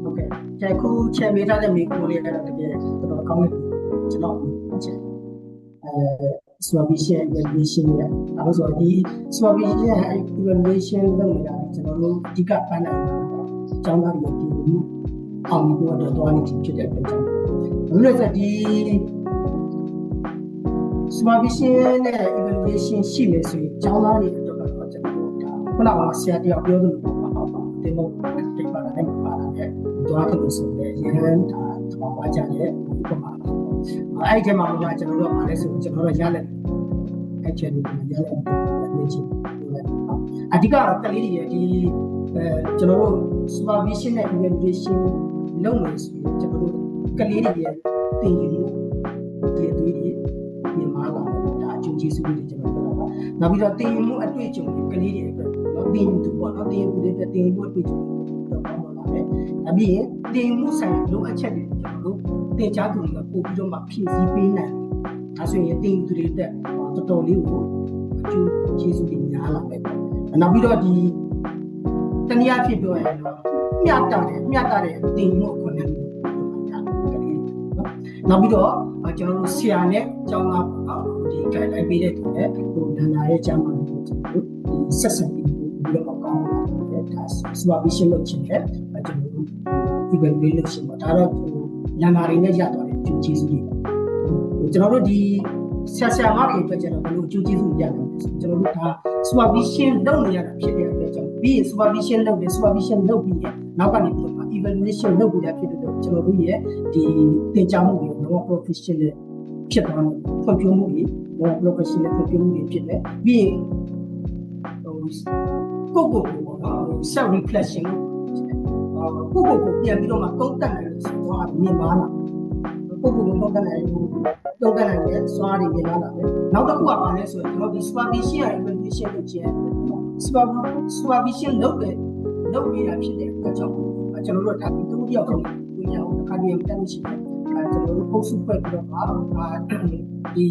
ဟုတ်ကဲ့ကျခုချက်မေးထားတဲ့မိကိုလေးကတော့တကယ်တော်တော်ကောင်းတယ်ကျွန်တော်ချက်supervision evaluation ရဲ့အဲဆိုဒီ supervision evaluation လုပ်နေတာကျွန်တော်တို့အဓိကပန်းနိုင်တာကျောင်းသားတွေဒီအောင်ပြီးတော့တော်နေဖြစ်တဲ့အတွက်ကြောင့်ဘယ်လိုလဲဒီ supervision နဲ့ evaluation ရှိမယ်ဆိုရင်ကျောင်းသားတွေအတွက်ကတော့ကျွန်တော်တို့ခုနကဆရာတယောက်ပြောသလိုတင်ဖို့တိတ်ပါတာနဲ့ပါတာနဲ့တော့အဲ့လိုဆိုလေရန်ဒါတော့ပါကြတဲ့ဥပမာအဲ့ဒီမှာကျွန်တော်တို့ကပါလဲဆိုကျွန်တော်တို့ရလက်အဲ့ချက်တွေရလက်နေချင်အဓိကတော့ကလေးတွေရဲ့ဒီကျွန်တော်တို့ supervision နဲ့ evaluation လုပ်မယ်ဆိုရင်ကျွန်တော်တို့ကလေးတွေရဲ့တင်ယူမှုဒီအတွေ့အကြုံမြန်မာလာဒါအကျိုးကျေးဇူးတွေကျွန်တော်ပြောတာနောက်ပြီးတော့တင်ယူမှုအတွေ့အကြုံကလေးတွေအတွက်နော်တင်ယူပေါ့နော်တင်ယူတွေတင်ယူမှုအတွေ့အကြုံတော့ပေါင်းလာတယ်။ဒါပြီးရင်တင်ယူမှုဆိုင်လိုအပ်ချက်တွေကျွန်တော်တို့တင်ကြားသူတွေကပို့ပြီးတော့မှဖြည့်ဆည်းပေးနိုင်တယ်။ဒါဆိုရင်တင်ယူသူတွေအတွက်တော်တော်လေးကိုအကျိုးကျေးဇူးတွေများလာပဲ။နောက်ပြီးတော့ဒီတနည်းအားဖြင့်ပြောရရင်တော့မျှတတဲ့တင်ယူမှုကိုလည်းနောက်ပြီးတော့ကျွန်တော်တို့ဆရာနဲ့ကျောင်းသားပေါ့နော်ဒီ guideline ပေးတဲ့သူနဲ့ဟိုနာနာရဲ့ကျောင်းမှာကျွန်တော်တို့ဒီဆက်ဆံပြီးတော့ကောင်းတယ်ဒါ supervision လုပ်ချင်တယ်ကျွန်တော်တို့ evaluate လုပ်ချင်ပါဒါတော့ဟိုနာနာတွေနဲ့ရသွားတယ်ကျူးကျေးဇူးတွေကျွန်တော်တို့ဒီဆရာမတွေအတွက်ကျွန်တော်တို့ကျူးကျေးဇူးရတယ်ကျွန်တော်တို့ဒါ supervision လုပ်နေရတာဖြစ်တဲ့အတွက်ကြောင့်ပြီးရင် supervision လုပ်ပြီးရင်နောက်ကနေပြီးတော့ evaluation လုပ်ပြီးတာဖြစ်တဲ့ကျွန်တော်တို့ရဲ့ဒီသင်ကြားမှုတွေ non professional ဖြစ်သွားတယ်ဖွံ့ဖြိုးမှုတွေ non professional ဖွံ့ဖြိုးမှုတွေဖြစ်တယ်ပြီးရင်ကိုပေါ့နော် self reflection ကိုပြန်ပြီးတော့မှသုံးသပ်နိုင်လို့ဆိုတော့မြင်ပါလားကိုသုံးသပ်နိုင်လို့သုံးသပ်နိုင်တဲ့စွာတွေမြင်လာတာပဲနောက်တစ်ခုကပါလဲဆိုတော့ကျွန်တော်ဒီ supervision နဲ့ evaluation လုပ်ခြင်း supervision လုပ်ပြီးတာဖြစ်တဲ့အတွက်ကြောင့်ကျွန်တော်တို့ဒါဒီတူတယောက်ကနေဝင်ရအောင်တစ်ခါတည်းတက်ရှိတယ်ကျွန်တော်တို့ပုံစုဖွဲ့ပြီးတော့ဒီ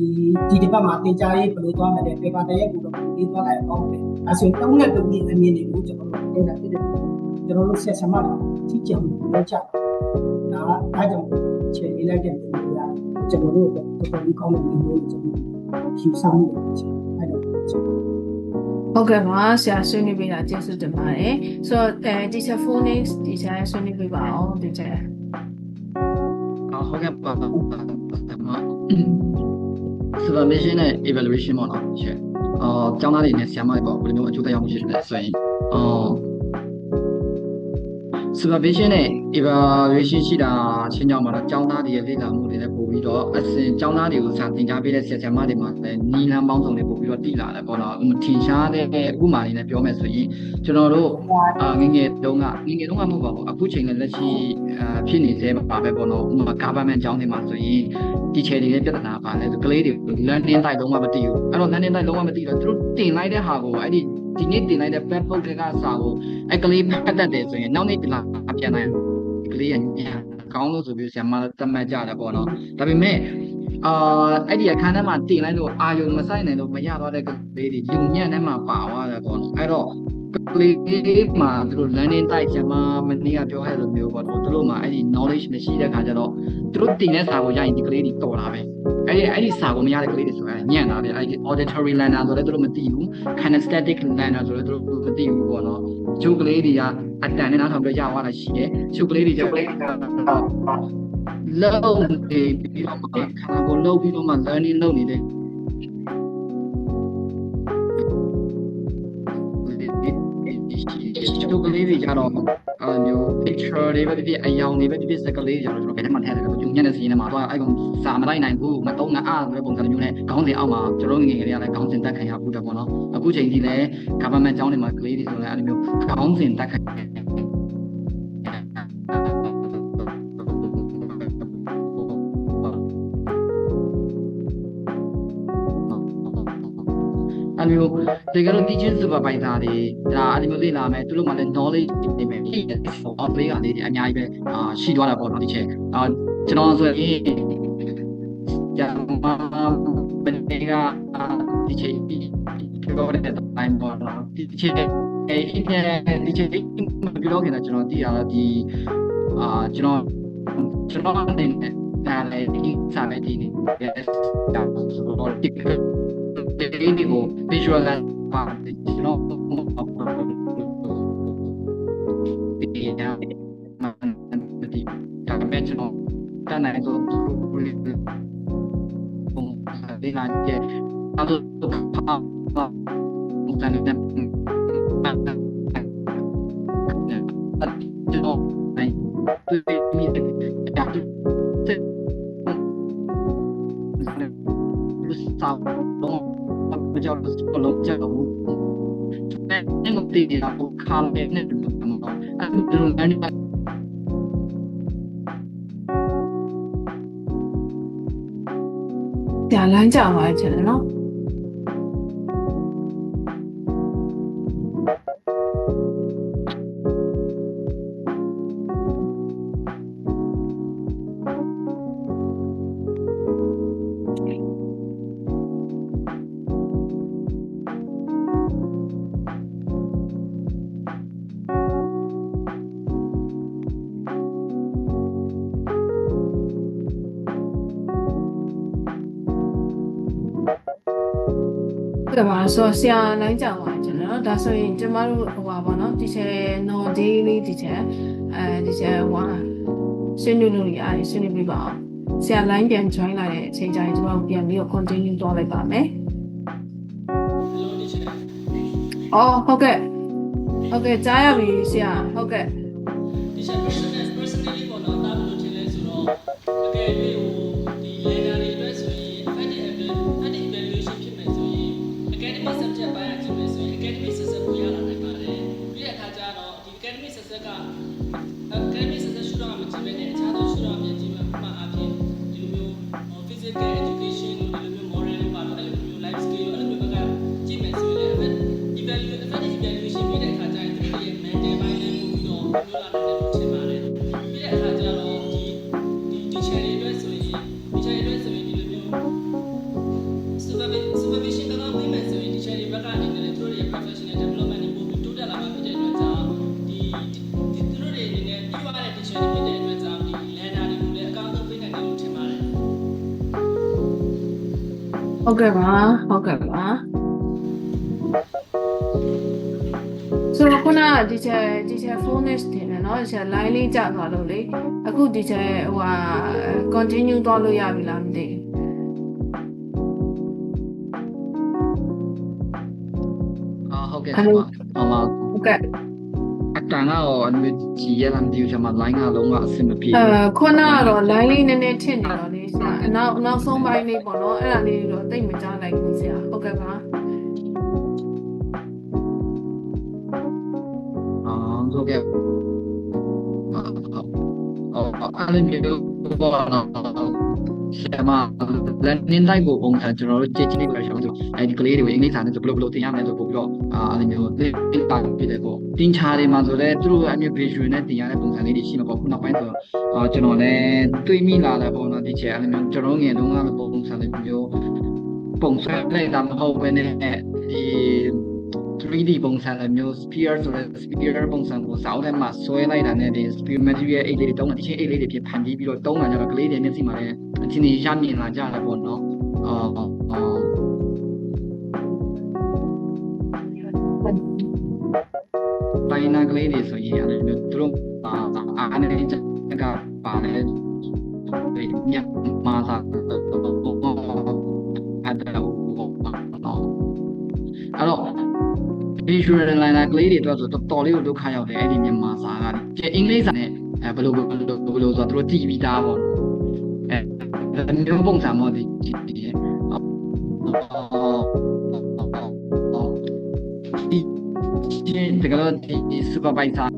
ဒီပတ်မှာတင်ကြားရေးဘယ်လိုသွားမလဲ paper တရက်ကိုတော့ဒီသွားလိုက်အောင်ပဲအဲဆိုတုံးနဲ့တုံးကြီးအမြင်တွေကိုကျွန်တော်တို့တင်တာဖြစ်တယ်ကျွန်တော်တို့ဆက်ဆံမှာကြီးကြံလို့ကြဒါအားကြောင့်ခြေလေးလိုက်တဲ့ပုံတွေကကျွန်တော်တို့တော်တော်လေးကောင်းတဲ့မျိုးတွေကျွန်တော်ဖြူဆောင်နေတယ်အဲတော့ဟုတ်ကဲ့ပါဆရာဆွေးနွေးပေးတာကျေးဇူးတင်ပါတယ်ဆိုတော့teacher phonics teacher ဆွေးနွေးပေးပါအောင် teacher ဟုတ်ကဲ့ပါsupervision နဲ့ evaluation ပေါ့နော်ချက်ကျောင်းသားတွေနဲ့ဆရာမတွေပေါ့ဘယ်လိုမျိုးအကျိုးသက်ရောက်မှုရှိလဲဆိုရင်supervision နဲ့ evaluation ရှိတာချင်းကြောင့်မှာတော့ကျောင်းသားတွေရဲ့လေ့လာမှုတွေလည်းပို့ပြီးတော့အစဉ်ကျောင်းသားတွေကိုစာသင်ကြားပေးတဲ့ဆရာမတွေမှာလည်းနီလန်းပေါင်းစုံတွေပို့ပြီးတော့တည်လာတယ်ပေါ့နော်ထင်ရှားတဲ့ဥပမာလေးနဲ့ပြောမယ်ဆိုရင်ကျွန်တော်တို့ငငယ်တုန်းကမဟုတ်ပါဘူးအခုချိန်နဲ့လက်ရှိဖြစ်နေသေးပါပဲပေါ့နော်ဥပမာ government ကျောင်းတွေမှာဆိုရင်ဒီခြေတွေရဲ့ပြဿနာပါလဲဆိုကလေးတွေ learning type လုံးဝမသိဘူးအဲ့တော့ learning type လုံးဝမသိတော့သူတို့တင်လိုက်တဲ့ဟာကိုအဲ့ဒီနေ့တင်လိုက်တဲ့ back book တွေကစာကိုအဲ့ကလေးဖတ်တတ်တယ်ဆိုရင်နောက်နေ့ပြန်နိုင်ကလေးရညာကောင်းလို့ဆိုပြီးဆရာမတတ်မှတ်ကြတယ်ပေါ့နော်ဒါပေမဲ့အဲ့ဒီအခန်းထဲမှာတင်လိုက်လို့အာယုံမဆိုင်နိုင်လို့မရတော့တဲ့ကလေးတွေယုံညံ့ထဲမှာပါသွားတယ်ပေါ့နော်အဲ့တော့ကလေးမှာသူတို့ learning type ဆရာမမနေ့ကပြောခဲ့လိုမျိုးပေါ့သူတို့မှာအဲ့ဒီ knowledge မရှိတဲ့ခါကျတော့သူတို့တင်တဲ့စာကိုရရင်ဒီကလေးတွေတော်တာပဲအဲ့ဒီစာကိုမရတဲ့ကလေးတွေဆိုရင်ညံ့တာပဲအဲ့ဒီ auditory learner ဆိုလည်းသူတို့မသိဘူး kinesthetic learner ဆိုလည်းသူတို့မသိဘူးပေါ့နော်ကျုပ်ကလေးတွေကအတန်နဲ့နားထောင်ပြရသွားတာရှိတယ်ကျုပ်ကလေးတွေကျုပ်ကလေးတွေကလုံးပြီးတော့ခါကိုလုံးပြီးတော့မှ learning လုပ်နေတယ်ကျုပ်ကလေးတွေကြတော့မျိုး picture တွေပဲဖြစ်အယောင်တွေပဲဖြစ်စကလေးတွေကြတော့ကျွန်တော်ဘယ်ထဲမှာထည့်တယ်ဆိုတော့ညနေစီးနေမှာတော့အဲ့ကောင်စာမလိုက်နိုင်ဘူးမတုံးငါအားဆိုတဲ့ပုံစံမျိုးနဲ့ခေါင်းစဉ်အောက်မှာကျွန်တော်ငငယ်ကလေးကလည်းခေါင်းစဉ်တက်ခံရဘူးတယ်ပေါ့နော်အခုချိန်ကြီးလည်း government ကျောင်းတွေမှာကလေးတွေဆိုလည်းအဲ့လိုမျိုးခေါင်းစဉ်တက်ခံအဲ့လိုတကယ်လို့ teaching supervisor တွေဒါအဲ့လိုမျိုးလေ့လာမယ်သူတို့မှလည်း knowledge တွေပဲဖြစ်တယ် outplay ကလေးတွေအများကြီးပဲရှိသွားတာပေါ့နော်ဒီချက်ကျွန်တော်ဆိုရင်ကြာမှာဘယ်နေကဒီချက်ပြောတဲ့တိုင်းပေါ့နော်ဒီချက်ဒီချက်မပြောခင်တော့ကျွန်တော်သိရတာဒီကျွန်တော်အနေနဲ့ဒါလည်းဒီစာပဲဒီနေ့ yes ဆိုတော့ဒီကို visualize ပါတယ်ကျွန်တော်ဒီညာမဒီဒါပေမဲ့ကျွန်တော်တန်းနိုင်တော့ပုံစံလေးလာတဲ့အဲ့လိုပုံစံနဲ့ကျွန်တော်နိုင်တွေ့မိတဲ့တာလူစားတော့မကြောက်လို့ကြောက်ဘူးအဲ့ငုတ်တီးတာကိုခါမဲ့နဲ့တူတယ်မဟုတ်အဲ့လိုလည်းကြာလမ်းကြပါချင်တယ်နော်ကဲပါဆိုဆရာလိုင်းကြပါကျွန်တော်ဒါဆိုရင်ကျမတို့ဟိုပါပေါ့နော် teacher no daily teacher teacher ဟိုဆွေးနွေးလို့ရတယ်ဆွေးနွေးပြပါအောင်ဆရာလိုင်းပြန် join လာတဲ့အချိန်ကျရင်ကျမတို့ပြန်ပြီးတော့ continue သွားလိုက်ပါမယ်ဟုတ်ကဲ့ကြားရပြီဆရာဟုတ်ကဲ့ teacher business အကယ်၍ဒီ learner တွေအတွက်ဆိုရင် effective evaluation ဖြစ်မယ်ဆိုရင် academic subject ပိုင်းအကြည့်မယ်ဆိုရင် academic success ကိုရလာနိုင်ပါတယ်ပြီးတဲ့အခါကျတော့ဒီ academic success က academic success ရှုတော့မကြည့်ဘဲနဲ့အခြားသောရှုတော့မြင်ကြည့်မှမှအပြင်ဒီလိုမျိုး physical education တို့ဒီလိုမျိုး moral တွေပါတော့အဲ့လိုမျိုး life skill တို့အဲ့လိုမျိုးကကြည့်မယ်ဆိုရင်လည်း effective evaluation ပြီးတဲ့အခါကျရင်သူတို့ရဲ့ mental ပိုင်းလည်းပို့ပြီးတော့မျိုးလာတယ်လို့ထင်ပါတယ်ပြီးတဲ့အခါကျတော့ဒီ teacher တွေအတွက်ဆိုရင် teacher တွေအတွက်ဆိုရင်ဒီလိုမျိုး supervision ကဝင်မယ်ဆိုရင် teacher တွေဘက်ကနေလည်းသူတို့ရဲ့ professional development တွေပို့ပြီးတိုးတက်လာမှာဖြစ်တဲ့အတွက်ကြောင့်ဒီသူတို့တွေအနေနဲ့ပြီးသွားတဲ့ teacher တွေဖြစ်တဲ့အတွက်ကြောင့်ဒီ learner တွေကိုလည်းအကောင်းဆုံးပေးနိုင်တယ်လို့ထင်ပါတယ်ဟုတ်ကဲ့ပါဆိုတော့ခုနက teacher phonics တင်တယ်เนาะ teacher line လေးကျသွားလို့လေအခု teacher ဟိုဟာ continue သွားလို့ရပြီလားမသိဟုတ်ကဲ့ဟုတ်ကဲ့အတန်ကတော့အမြင့်ကြီးရလမ်းဒီကျွန်မ line ကလုံးဝအဆင်မပြေခုနကတော့ line လေးနည်းနည်းထစ်နေတော့လေဆရာနောက်ဆုံးပိုင်းလေးပေါ့နော်အဲ့ဒါလေးတော့တိတ်မကြားလိုက်ဘူးဆရာဟုတ်ကဲ့ပါဟုတ်ကဲ့အဲ့လိုမျိုးပေါ့နော်ဆရာမ learning type ကိုပုံစံကျွန်တော်တို့ကြည့်ကြည့်လိုက်ပါရှောင်းဆိုအဲဒီကလေးတွေကိုအင်္ဂလိပ်စာနဲ့ဆိုဘယ်လိုသင်ရမလဲဆိုပို့ပြီးတော့အဲ့လိုမျိုးသင်တာဖြစ်တယ်ပေါ့သင်ချာတွေမှာဆိုတော့သူတို့အမျိုး visual နဲ့သင်ရတဲ့ပုံစံလေးတွေရှိမှာပေါ့ခုနောက်ပိုင်းဆိုကျွန်တော်လည်းတွေးမိလာတယ်ပေါ့နော်ဒီချက်အဲ့လိုမျိုးကျွန်တော်ငယ်တုန်းကလည်းပုံစံလေးမျိုးပုံစံလိုက်တာမဟုတ်ဘဲနဲ့ဒီ 3D ပုံစံလိုမျိုး sphere ဆိုတဲ့ sphere ပုံစံကိုစောင်းထဲမှာဆွဲလိုက်တာနဲ့ဒီ sphere material အိတ်လေးတွေတုံးတာဒီချင်းအိတ်လေးတွေဖြစ်ဖန်ပြီးတော့တုံးတာကြတော့ကလေးတွေမျက်စိမှာလည်းအချင်းကြီးရမြင်လာကြတယ်ပေါ့နော်တိုင်းနာကလေးတွေဆိုရင်အဲ့လိုမျိုးသူတို့အားနေကြကပါလေဒီညမှာသာအဲ့တော့visual liner ကလေးတွေအတွက်ဆိုတော်လေးကိုဒုက္ခရောက်တယ်အဲ့ဒီမြန်မာစာကလေအင်္ဂလိပ်စာနဲ့ဘယ်လိုဆိုတော့သူတို့ကြည့်ပြီးသားပေါ့အဲမျိုးပုံစံမျိုးဒီတကယ်တော့ဒီ supervisor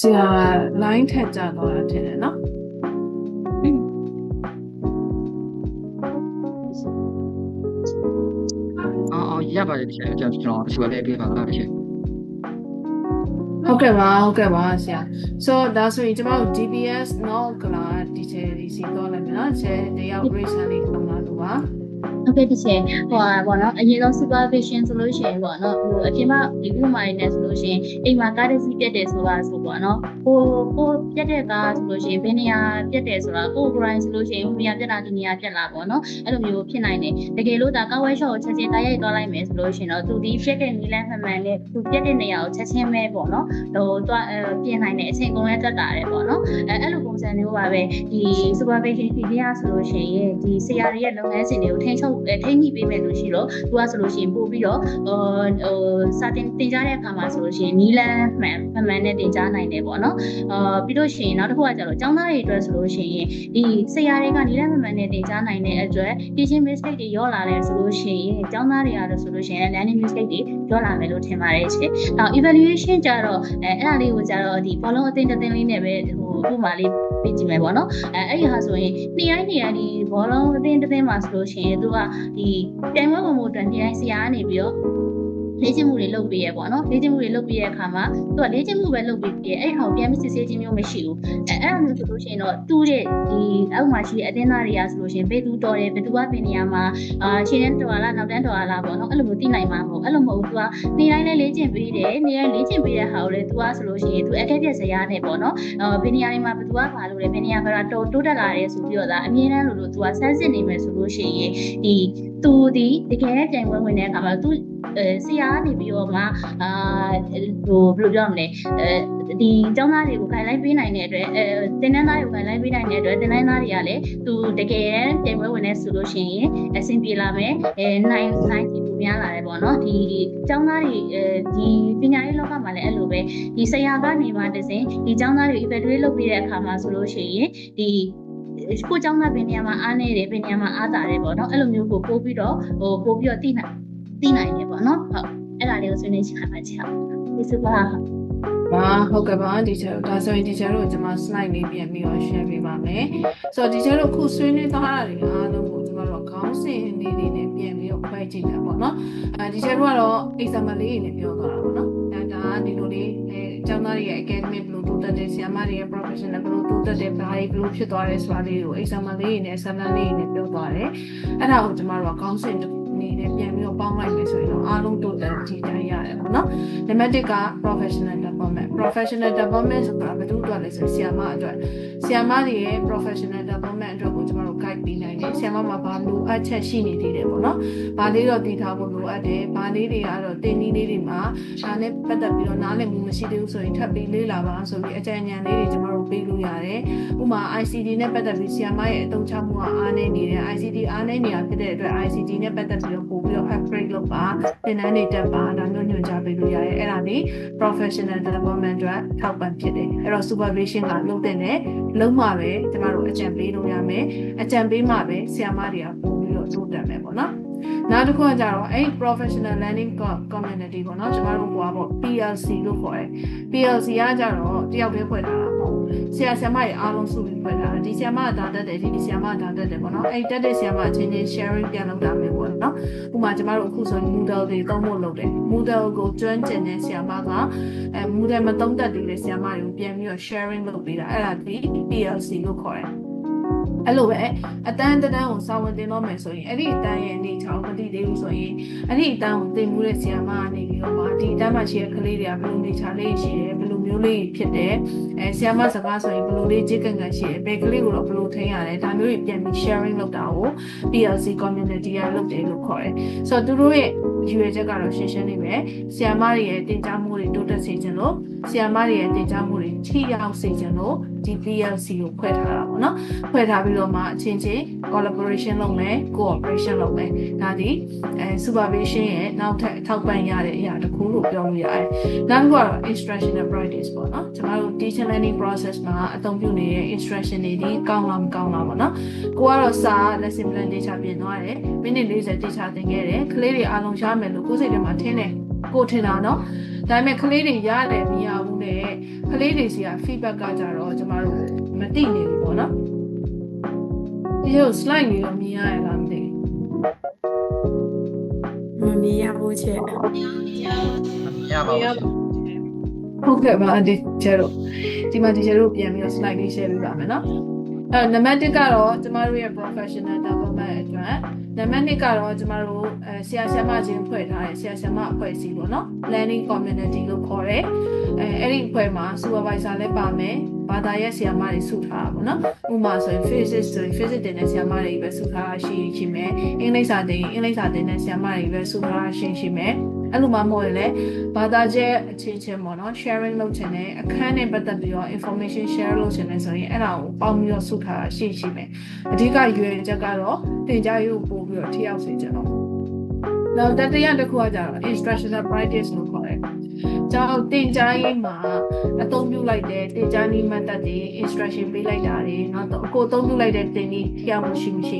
ဆရာ line ထက်ကြသွားတာထင်တယ်နော်ရပါတယ်ဒီချက်ကျွန်တော်ဆွဲလေးပြပါလားဒီချက်ဟုတ်ကဲ့ပါဆရာ so ဒါဆိုရင်ကျွန်တော် DBS နော်ကလာဒီချက်ဒီစီတော့လည်းနော်ချက်တယောက် grade လေးကောင်းလာလို့ပါဟုတ်ကဲ့တချင်ဟိုပေါ့နော်အရင်ဆုံး supervision ဆိုလို့ရှိရင်ပေါ့နော်ဟိုအပြင်မှာဒီဥပမာတွေနဲ့ဆိုလို့ရှိရင်အိမ်မှာကားတစ်စီးပြတ်တယ်ဆိုတာဆိုပေါ့နော်ကိုပြတ်တဲ့ကားဆိုလို့ရှိရင်ဘယ်နေရာပြတ်တယ်ဆိုတာကို grind ဆိုလို့ရှိရင်ဟိုနေရာပြတ်တာဒီနေရာပြတ်လာပေါ့နော်အဲ့လိုမျိုးဖြစ်နိုင်တယ်တကယ်လို့ဒါကားဝဲ shop ကိုချက်ချင်းတိုက်ရိုက်သွားလိုက်မယ်ဆိုလို့ရှိရင်တော့သူဒီပြတ်တဲ့နီလန်းမှန်မှန်နဲ့သူပြတ်တဲ့နေရာကိုချက်ချင်းပဲပေါ့နော်ဟိုသွားပြင်နိုင်တယ်အချိန်ကုန်လဲတက်တာတယ်ပေါ့နော်အဲ့လိုပုံစံမျိုးပါပဲဒီ supervision ဒီနေရာဆိုလို့ရှိရင်ဒီဆရာတွေရဲ့လုပ်ငန်းစဉ်တွေကိုထိန်းညှိပေးမယ်လို့ရှိတော့သူကဆိုလို့ရှိရင်ပို့ပြီးတော့စာတင်ကြားတဲ့အခါမှာဆိုလို့ရှိရင်နီလန်းမှန်နဲ့တင်ကြားနိုင်တယ်ပေါ့နော်ပြီးလို့ရှိရင်နောက်တစ်ခုကကျတော့ကျောင်းသားတွေအတွက်ဆိုလို့ရှိရင်ဒီဆရာတွေကနီလန်းမှန်နဲ့တင်ကြားနိုင်တဲ့အတွက် teaching mistake တွေရောလာတယ်ဆိုလို့ရှိရင်ကျောင်းသားတွေကတော့ဆိုလို့ရှိရင် learning mistake တွေရောလာမယ်လို့ထင်ပါတယ်ရှင်နောက် evaluation ကျတော့အဲ့ဒါလေးကိုကျတော့ဒီဘောလုံးအသင်းလေးနဲ့ပဲဟိုဥပမာလေးပြင်ကြည့်မယ်ပေါ့နော်အဲ့ဒီဟာဆိုရင်နေ့တိုင်းဒီဘောလုံးအသင်းမှာဆိုလို့ရှိရင်သူကဒီပြိုင်ပွဲဝင်မှုအတွက်နေ့တိုင်းဆရာကနေပြီးတော့လေ့ကျင့်မှုတွေလုပ်ပေးရပေါ့နော်လေ့ကျင့်မှုတွေလုပ်ပေးရတဲ့အခါမှာသူကလေ့ကျင့်မှုပဲလုပ်ပေးတယ်အဲ့ဟောပြန်ပြီးစစ်ဆေးခြင်းမျိုးမရှိဘူးအဲ့ဒါမျိုးဆိုလို့ရှိရင်တော့သူ့ရဲ့ဒီအောက်မှာရှိတဲ့အသင်းသားတွေကဆိုလို့ရှိရင်ဘယ်သူတော်တယ်ဘယ်သူကပင်နေရာမှာရှင်းတန်းတော်လားနောက်တန်းတော်လားပေါ့နော်အဲ့လိုမျိုးသိနိုင်မှာမဟုတ်အဲ့လိုမဟုတ်သူကနေ့တိုင်းလည်းလေ့ကျင့်ပေးတယ်နေ့တိုင်းလေ့ကျင့်ပေးတဲ့ဟာကိုလည်းသူကဆိုလို့ရှိရင်သူအခက်ပြက်စရာနဲ့ပေါ့နော်ဘယ်နေရာတွေမှာဘယ်သူကပါလို့လဲဘယ်နေရာမှာတိုးတက်လာတယ်ဆိုပြီးတော့ဒါအမြဲတမ်းလို့သူကစမ်းစစ်နေမယ်ဆိုလို့ရှိရင်ဒီသူဒီတကယ်ပြိုင်ပွဲဝင်တဲ့အခါမှာသူ ဆရာကနေပြီးတော့မှဟိုဘယ်လိုပြောမလဲဒီကျောင်းသားတွေကိုခိုင်လိုက်ပေးနိုင်တဲ့အတွက်တင်နန်းသားတွေကိုခိုင်လိုက်ပေးနိုင်တဲ့အတွက်တင်နန်းသားတွေကလည်းသူတကယ်တင်ပွဲဝင်နေဆိုလို့ရှိရင်အဆင်ပြေလာမယ်နိုင်စီပူများလာတယ်ပေါ့နော်ဒီကျောင်းသားတွေဒီပညာရေးလောကမှာလည်းအဲ့လိုပဲဒီဆရာကနေမှတစဉ်ဒီကျောင်းသားတွေ evaluate လုပ်ပေးတဲ့အခါမှာဆိုလို့ရှိရင်ဒီကိုကျောင်းသားဘယ်နေရာမှာအားနေတယ်ဘယ်နေရာမှာအားသာတယ်ပေါ့နော်အဲ့လိုမျိုးကိုပို့ပြီးတော့သိနိုင်တယ်ပေါ့နော်ဟုတ်အဲ့ဒါလေးကိုဆွေးနွေးချင်ပါချင်ဒီစပါဟုတ်ကဲ့ပါဒီချာတို့ဒါဆိုရင်ဒီချာတို့ကျွန်မ slide လေးပြန်ပြီးတော့ share ပေးပါမယ်ဆိုတော့ဒီချာတို့အခုဆွေးနွေးသွားတာတွေအားလုံးကိုကျွန်တော်တို့ခေါင်းစဉ်လေးတွေနဲ့ပြန်ပြီးတော့ခွဲကြည့်တာပေါ့နော်ဒီချာတို့ကတော့ example လေးတွေနဲ့ပြောသွားတာပေါ့နော်ဒါဒီလိုလေးကျောင်းသားတွေရဲ့ academic ဘယ်လိုတိုးတက်တယ်ဆရာမတွေရဲ့ professional ဘယ်လိုတိုးတက်တယ်ဘာတွေဘယ်လိုဖြစ်သွားတယ်ဆိုတာလေးကို example လေးတွေနဲ့ sample လေးတွေနဲ့ပြောသွားတယ်အဲ့ဒါကိုကျွန်တော်တို့ကခေါင်းစဉ်နေနဲ့ပြန်ပြီးတော့ပေါင်းလိုက်မယ်ဆိုရင်တော့အားလုံးတိုးတက်ကြည့်တိုင်းရတယ်ပေါ့နော်နံပါတ်1က professional development ဆိုတာဘယ်သူ့အတွက်လဲဆိုဆရာမအတွက်ဆရာမတွေရဲ့ professional development အတွက်ကိုကျွန်တော်တို့ guide ပေးနိုင်တယ်ဆရာမမှာဘာလိုအပ်ချက်ရှိနေသေးတယ်ပေါ့နော်ဘာလေးတော့သိထားဖို့လိုအပ်တယ်ဘာလေးတွေကတော့တင်နည်းလေးတွေမှာဒါနဲ့ပတ်သက်ပြီးတော့နားလည်မှုမရှိသေးဘူးဆိုရင်ထပ်ပြီးလေ့လာပါဆိုပြီးအကြံဉာဏ်လေးတွေကျွန်တော်တို့ပေးလို့ရတယ်ဥပမာ ICT နဲ့ပတ်သက်ပြီးဆရာမရဲ့အသုံးချမှုကအားနည်းနေတယ် ICT အားနည်းနေတာဖြစ်တဲ့အတွက် ICT နဲ့ပတ်သက်ပြီးတော့ပို့ပြီးတော့ upgrade လုပ်ပါသင်တန်းတွေတက်ပါဒါမျိုးညွှန်ကြားပေးလို့ရတယ်အဲ့ဒါဒီ professional development အတွက်ထောက်ပံ့ဖြစ်တယ်အဲ့တော့ supervision ကလုပ်တဲ့နဲ့လုံးမှပဲကျွန်တော်တို့အကြံပေးလို့ရမယ်အကြံပေးမှပဲဆရာမတွေကပို့ပြီးတော့တိုးတက်မယ်ပေါ့နော်နောက်တစ်ခုကကြတော့အဲ့ professional learning community ပေါ့နော်ကျွန်တော်တို့ပေါ့ PLC လို့ခေါ်တယ် PLC ကကြတော့တယောက်တည်းဖွဲ့ထားတာမဟုတ်ဆရာဆရာမတွေအားလုံးစုပြီးဖွဲ့ထားတာဒီဆရာမကဒါတက်တယ်ဒီဆရာမကဒါတက်တယ်ပေါ့နော်အဲ့တက်တဲ့ဆရာမအချင်းချင်း sharing ပြန်လုပ်တာမျိုးပေါ့နော်ဥပမာကျွန်တော်တို့အခုဆို Moodle တွေသုံးဖို့လုပ်တယ် Moodle ကိုကျွမ်းကျင်တဲ့ဆရာမကMoodle မသုံးတတ်တဲ့ဆရာမတွေကိုပြန်ပြီးတော့ sharing လုပ်ပေးတာအဲ့ဒါဒီ PLC လို့ခေါ်တယ်အဲ့လိုပဲအတန်းကိုစာဝင်တင်တော့မယ်ဆိုရင်အဲ့ဒီအတန်းရဲ့အနေချောင်းမသိသေးဘူးဆိုရင်အဲ့ဒီအတန်းကိုသင်မှုတဲ့ဆရာမကနေပြီးတော့ဒီအတန်းမှာရှိတဲ့ကလေးတွေကဘယ်လိုနေချာလေးရှိတယ်ဘယ်လိုမျိုးလေးဖြစ်တယ်ဆရာမစကားဆိုရင်ဘယ်လိုလေးကြည့်ကန်ရှိတယ်ဘယ်ကလေးကိုတော့ဘယ်လိုထိန်းရတယ်ဒါမျိုးတွေပြန်ပြီး sharing လုပ်တာကို PLC community ကလုပ်တယ်လို့ခေါ်တယ်ဆိုတော့သူတို့ရဲ့ရွေချက်ကတော့ရှင်းရှင်းလေးပဲဆရာမတွေရဲ့တင်ကြားမှုတွေတိုးတက်စေချင်လို့ဆရာမတွေရဲ့တင်ကြားမှုတွေထိရောက်စေချင်လို့ဒီ PLC ကိုဖွဲ့ထားတာပေါ့နော်ဖွဲ့ထားပြီးတော့မှအချင်းချင်း collaboration လုပ်မယ် cooperation လုပ်မယ်ဒါဒီsupervision ရဲ့နောက်ထပ်အထောက်ပံ့ရတဲ့အရာတစ်ခုလို့ပြောလို့ရတယ်နောက်တစ်ခုကတော့ instructional practice ပေါ့နော်ကျွန်တော်တို့ teaching learning process မှာအသုံးပြုနေတဲ့ instruction တွေဒီကောင်းလားမကောင်းလားပေါ့နော်ကိုကတော့စာ lesson plan တေချာပြင်သွားတယ်မိနစ်40တေချာသင်ခဲ့တယ်ကလေးတွေအားလုံးရမယ်လို့ကိုယ်စိတ်ထဲမှာထင်တယ်ကိုထင်တာနော်ဒါပေမဲ့ကလေးတွေရတယ်မရဘူးနဲ့ကလေးတွေစီက feedback ကကြတော့ကျမတို့မသိနေဘူးပေါ့နော်ဒီလို slide လေးတော့မြင်ရရလားမသိမမြင်ရဘူးချက်မမြင်ရပါဘူးဟုတ်ကဲ့ပါဒီကျတော့ဒီမှာဒီကျတော့ပြန်ပြီးတော့ slide လေး share ပေးပါမယ်နော်နံပါတ်1ကတော့ကျမတို့ရဲ့ professional development အတွက်နံပါတ်2ကတော့ကျမတို့ဆရာဆရာမချင်းဖွဲ့ထားတဲ့ဆရာဆရာမအဖွဲ့အစည်းပေါ့နော် learning community လို့ခေါ်တယ်အဲ့ဒီအဖွဲ့မှာ supervisor လည်းပါမယ်ဘာသာရပ်ဆရာမတွေစုထားတာပေါ့နော်ဥပမာဆိုရင် physics ဆိုရင် physics တင်တဲ့ဆရာမတွေပဲစုထားတာရှိမယ်အင်္ဂလိပ်စာတင်အင်္ဂလိပ်စာတင်တဲ့ဆရာမတွေပဲစုထားတာရှိမယ်အဲ့လိုမှမဟုတ်ရင်လည်းဘာသာချက်အခြေချင်းပေါ့နော် sharing လုပ်ချင်တယ်အခန်းနဲ့ပတ်သက်ပြီးတော့ information share လုပ်ချင်တယ်ဆိုရင်အဲ့ဒါကိုပေါင်းပြီးတော့စုထားတာရှိမယ်အဓိကရွေးချက်ကတော့သင်ကြားရေးကိုပို့ပြီးတော့ထိရောက်စေချင်တော့နောက်တတိယတစ်ခုကကြတော့ instructional practice လို့ခေါ်တယ်ကျောင်းသင်ကြားရေးမှာအသုံးပြုလိုက်တဲ့သင်ကြားနည်း method တွေ instruction ပေးလိုက်တာတွေနောက်တော့ကိုအသုံးပြုလိုက်တဲ့သင်နည်းထိရောက်မှုရှိမရှိ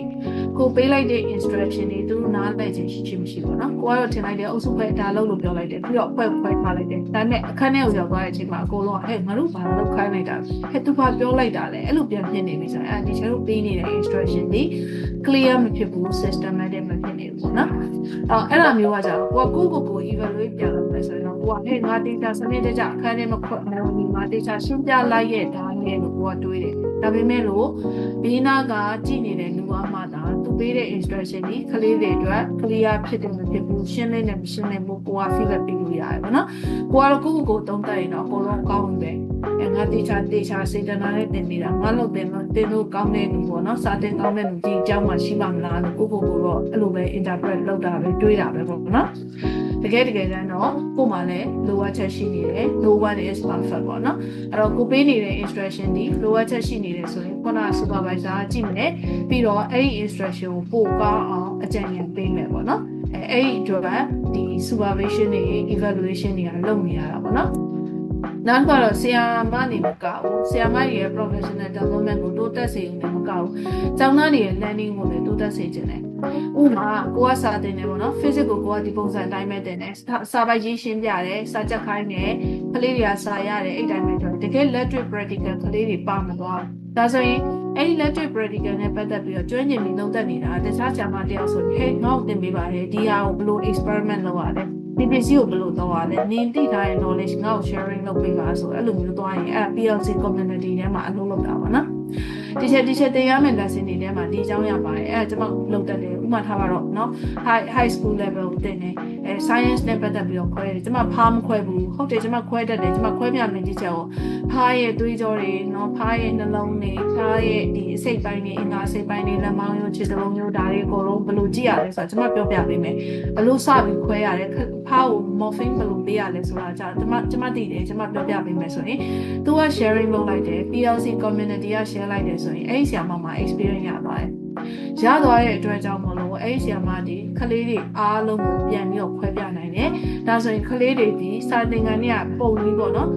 ကိုပေးလိုက်တဲ့ instruction တွေသူတို့နားလည်ခြင်းရှိမရှိပေါ့နော်ကိုကတော့ထင်လိုက်တယ်အုပ်စုဖွဲ့ဒါလုပ်လို့ပြောလိုက်တယ်ပြီးတော့ဖွဲ့ထားလိုက်တယ်ဒါပေမဲ့အခန်းထဲကိုရောက်သွားတဲ့အချိန်မှာအကုန်လုံးကငါတို့ဘာလုပ်ခိုင်းလိုက်တာသူဘာပြောလိုက်တာလဲအဲ့လိုပြန်ဖြစ်နေပြီဆိုရင်ဒီချေတို့ပေးနေတဲ့ instruction တွေ clear မဖြစ်ဘူး systematic မဖြစ်နေဘူးပေါ့နော်အဲ့ဒါမျိုးကကြတော့ကို evaluate ပြန်လုပ်မယ်ဆိုရင်တော့ကိုကငါ data စနစ်တကျအခန်းထဲမှာခွတ်မယ်ငါ data ရှင်းပြလိုက်ရဲ့ဒါနဲ့လို့ကိုကတွေးတယ်ဒါပေမဲ့လို့ဘေးနာကကြည့်နေတဲ့လူအမှသာသူ ပေးတဲ့ instruction ဒီကလေးတွေအတွက် clear ဖြစ်တယ်မဖြစ်ဘူးရှင်းလင်းတယ်မရှင်းလင်းဘူးကိုက feedback ပေးလို့ရတယ်ပေါ့နော်ကိုကတော့ကိုသုံးသပ်ရင်တော့အကုန်လုံးကောင်းပြီပဲငါတေချာစေတနာနဲ့တင်နေတာငါလို့တင်လို့ကောင်းတဲ့လူပေါ့နော်စာတင်ကောင်းတဲ့လူဒီအကြောင်းမှရှိမှမလားလို့ကိုတော့အဲ့လိုပဲ interpret လုပ်တာပဲတွေးတာပဲပေါ့နော်တကယ်တမ်းတော့ကိုမှလည်း lower ချက်ရှိနေတယ် lower is perfect ပေါ့နော်အဲ့တော့ကိုပေးနေတဲ့ instruction ဒီ lower ချက်ရှိနေတယ်ဆိုရင်ခုန supervisor ကြည့်မယ်ပြီးတော့အဲ့ဒီ instruction ကိုပို့ကောင်းအောင်အကြံဉာဏ်ပေးမယ်ပေါ့နော်အဲ့ဒီအတွက်ဒီ supervision တွေ evaluation တွေကလုပ်နေရတာပေါ့နော်နောက်တော့ဆရာမနေမကောက်ဘူးဆရာမရဲ့ professional development ကိုတိုးတက်စေရင်မကောက်ဘူးကျောင်းသားတွေရဲ့ learning ကိုလည်းတိုးတက်စေခြင်းတယ်ဥပမာကိုကစာသင်တယ်ပေါ့နော် physics ကိုကိုကဒီပုံစံအတိုင်းပဲသင်တယ်စာပိုက်ရေးရှင်းပြတယ်စာချက်ခိုင်းတယ်ကလေးတွေကစာရတယ်အဲ့တိုင်းပဲတော့တကယ် electric practical ကလေးတွေပါမသွားဘူးဒါဆိုရင်အဲ့ဒီ electric practical နဲ့ပတ်သက်ပြီးတော့ကျွမ်းကျင်ပြီးသုံးသပ်နေတာတခြားဆရာမတယောက်ဆိုရင်ဟဲ့ငါ့ကိုသင်ပေးပါလေဒီဟာကိုဘယ်လို experiment လုပ်ရလဲဒီပစ္စည်းကိုဘယ်လိုတော့ရလဲနင်သိထားတဲ့ knowledge ငါ့ကို sharing လုပ်ပေးပါဆိုအဲ့လိုမျိုးသွားရင်အဲ့ PLC community ထဲမှာအလုပ်လုပ်တာပါနော်ဒီချက်တင်ရမယ့် lesson တွေထဲမှာဒီအကြောင်းရပါတယ်အဲ့ကျွန်မလုပ်တတ်တယ်ဥပမာထားပါတော့เนาะ high school level ကိုတင်တယ်science နဲ့ပတ်သက်ပြီးတော့ခွဲတယ်ကျွန်မဖားမခွဲဘူးဟုတ်တယ်ကျွန်မခွဲတတ်တယ်ကျွန်မခွဲပြမယ်ဒီချက်ကိုဖားရဲ့သွေးကြောတွေเนาะဖားရဲ့နှလုံးတွေဖားရဲ့ဒီအစိတ်ပိုင်းတွေအင်္ဂါအစိတ်ပိုင်းတွေလက်မောင်းရိုးခြေသလုံးမျိုးဒါတွေအကုန်လုံးဘယ်လိုကြည့်ရလဲဆိုတော့ကျွန်မပြောပြပေးမယ်ဘယ်လိုစပြီးခွဲရလဲဖားကို morphine ဘယ်လိုပေးရလဲဆိုတာကြာကျွန်မသိတယ်ကျွန်မပြောပြပေးမယ်ဆိုရင်သူက sharing လုပ်လိုက်တယ် PLC community က share လိုက်တယ်ဆိုရင်အဲ့ဒီဆရာမမှာ experience ရသွားတယ်ရသွားတဲ့အတွက်ကြောင့်မလို့အဲ့ဒီဆရာမဒီကလေးတွေအားလုံးကိုပြန်ပြီးတော့ခွဲပြနိုင်တယ်ဒါဆိုရင်ကလေးတွေဒီစာသင်ခန်းတွေကပုံလေးပေါ့နော်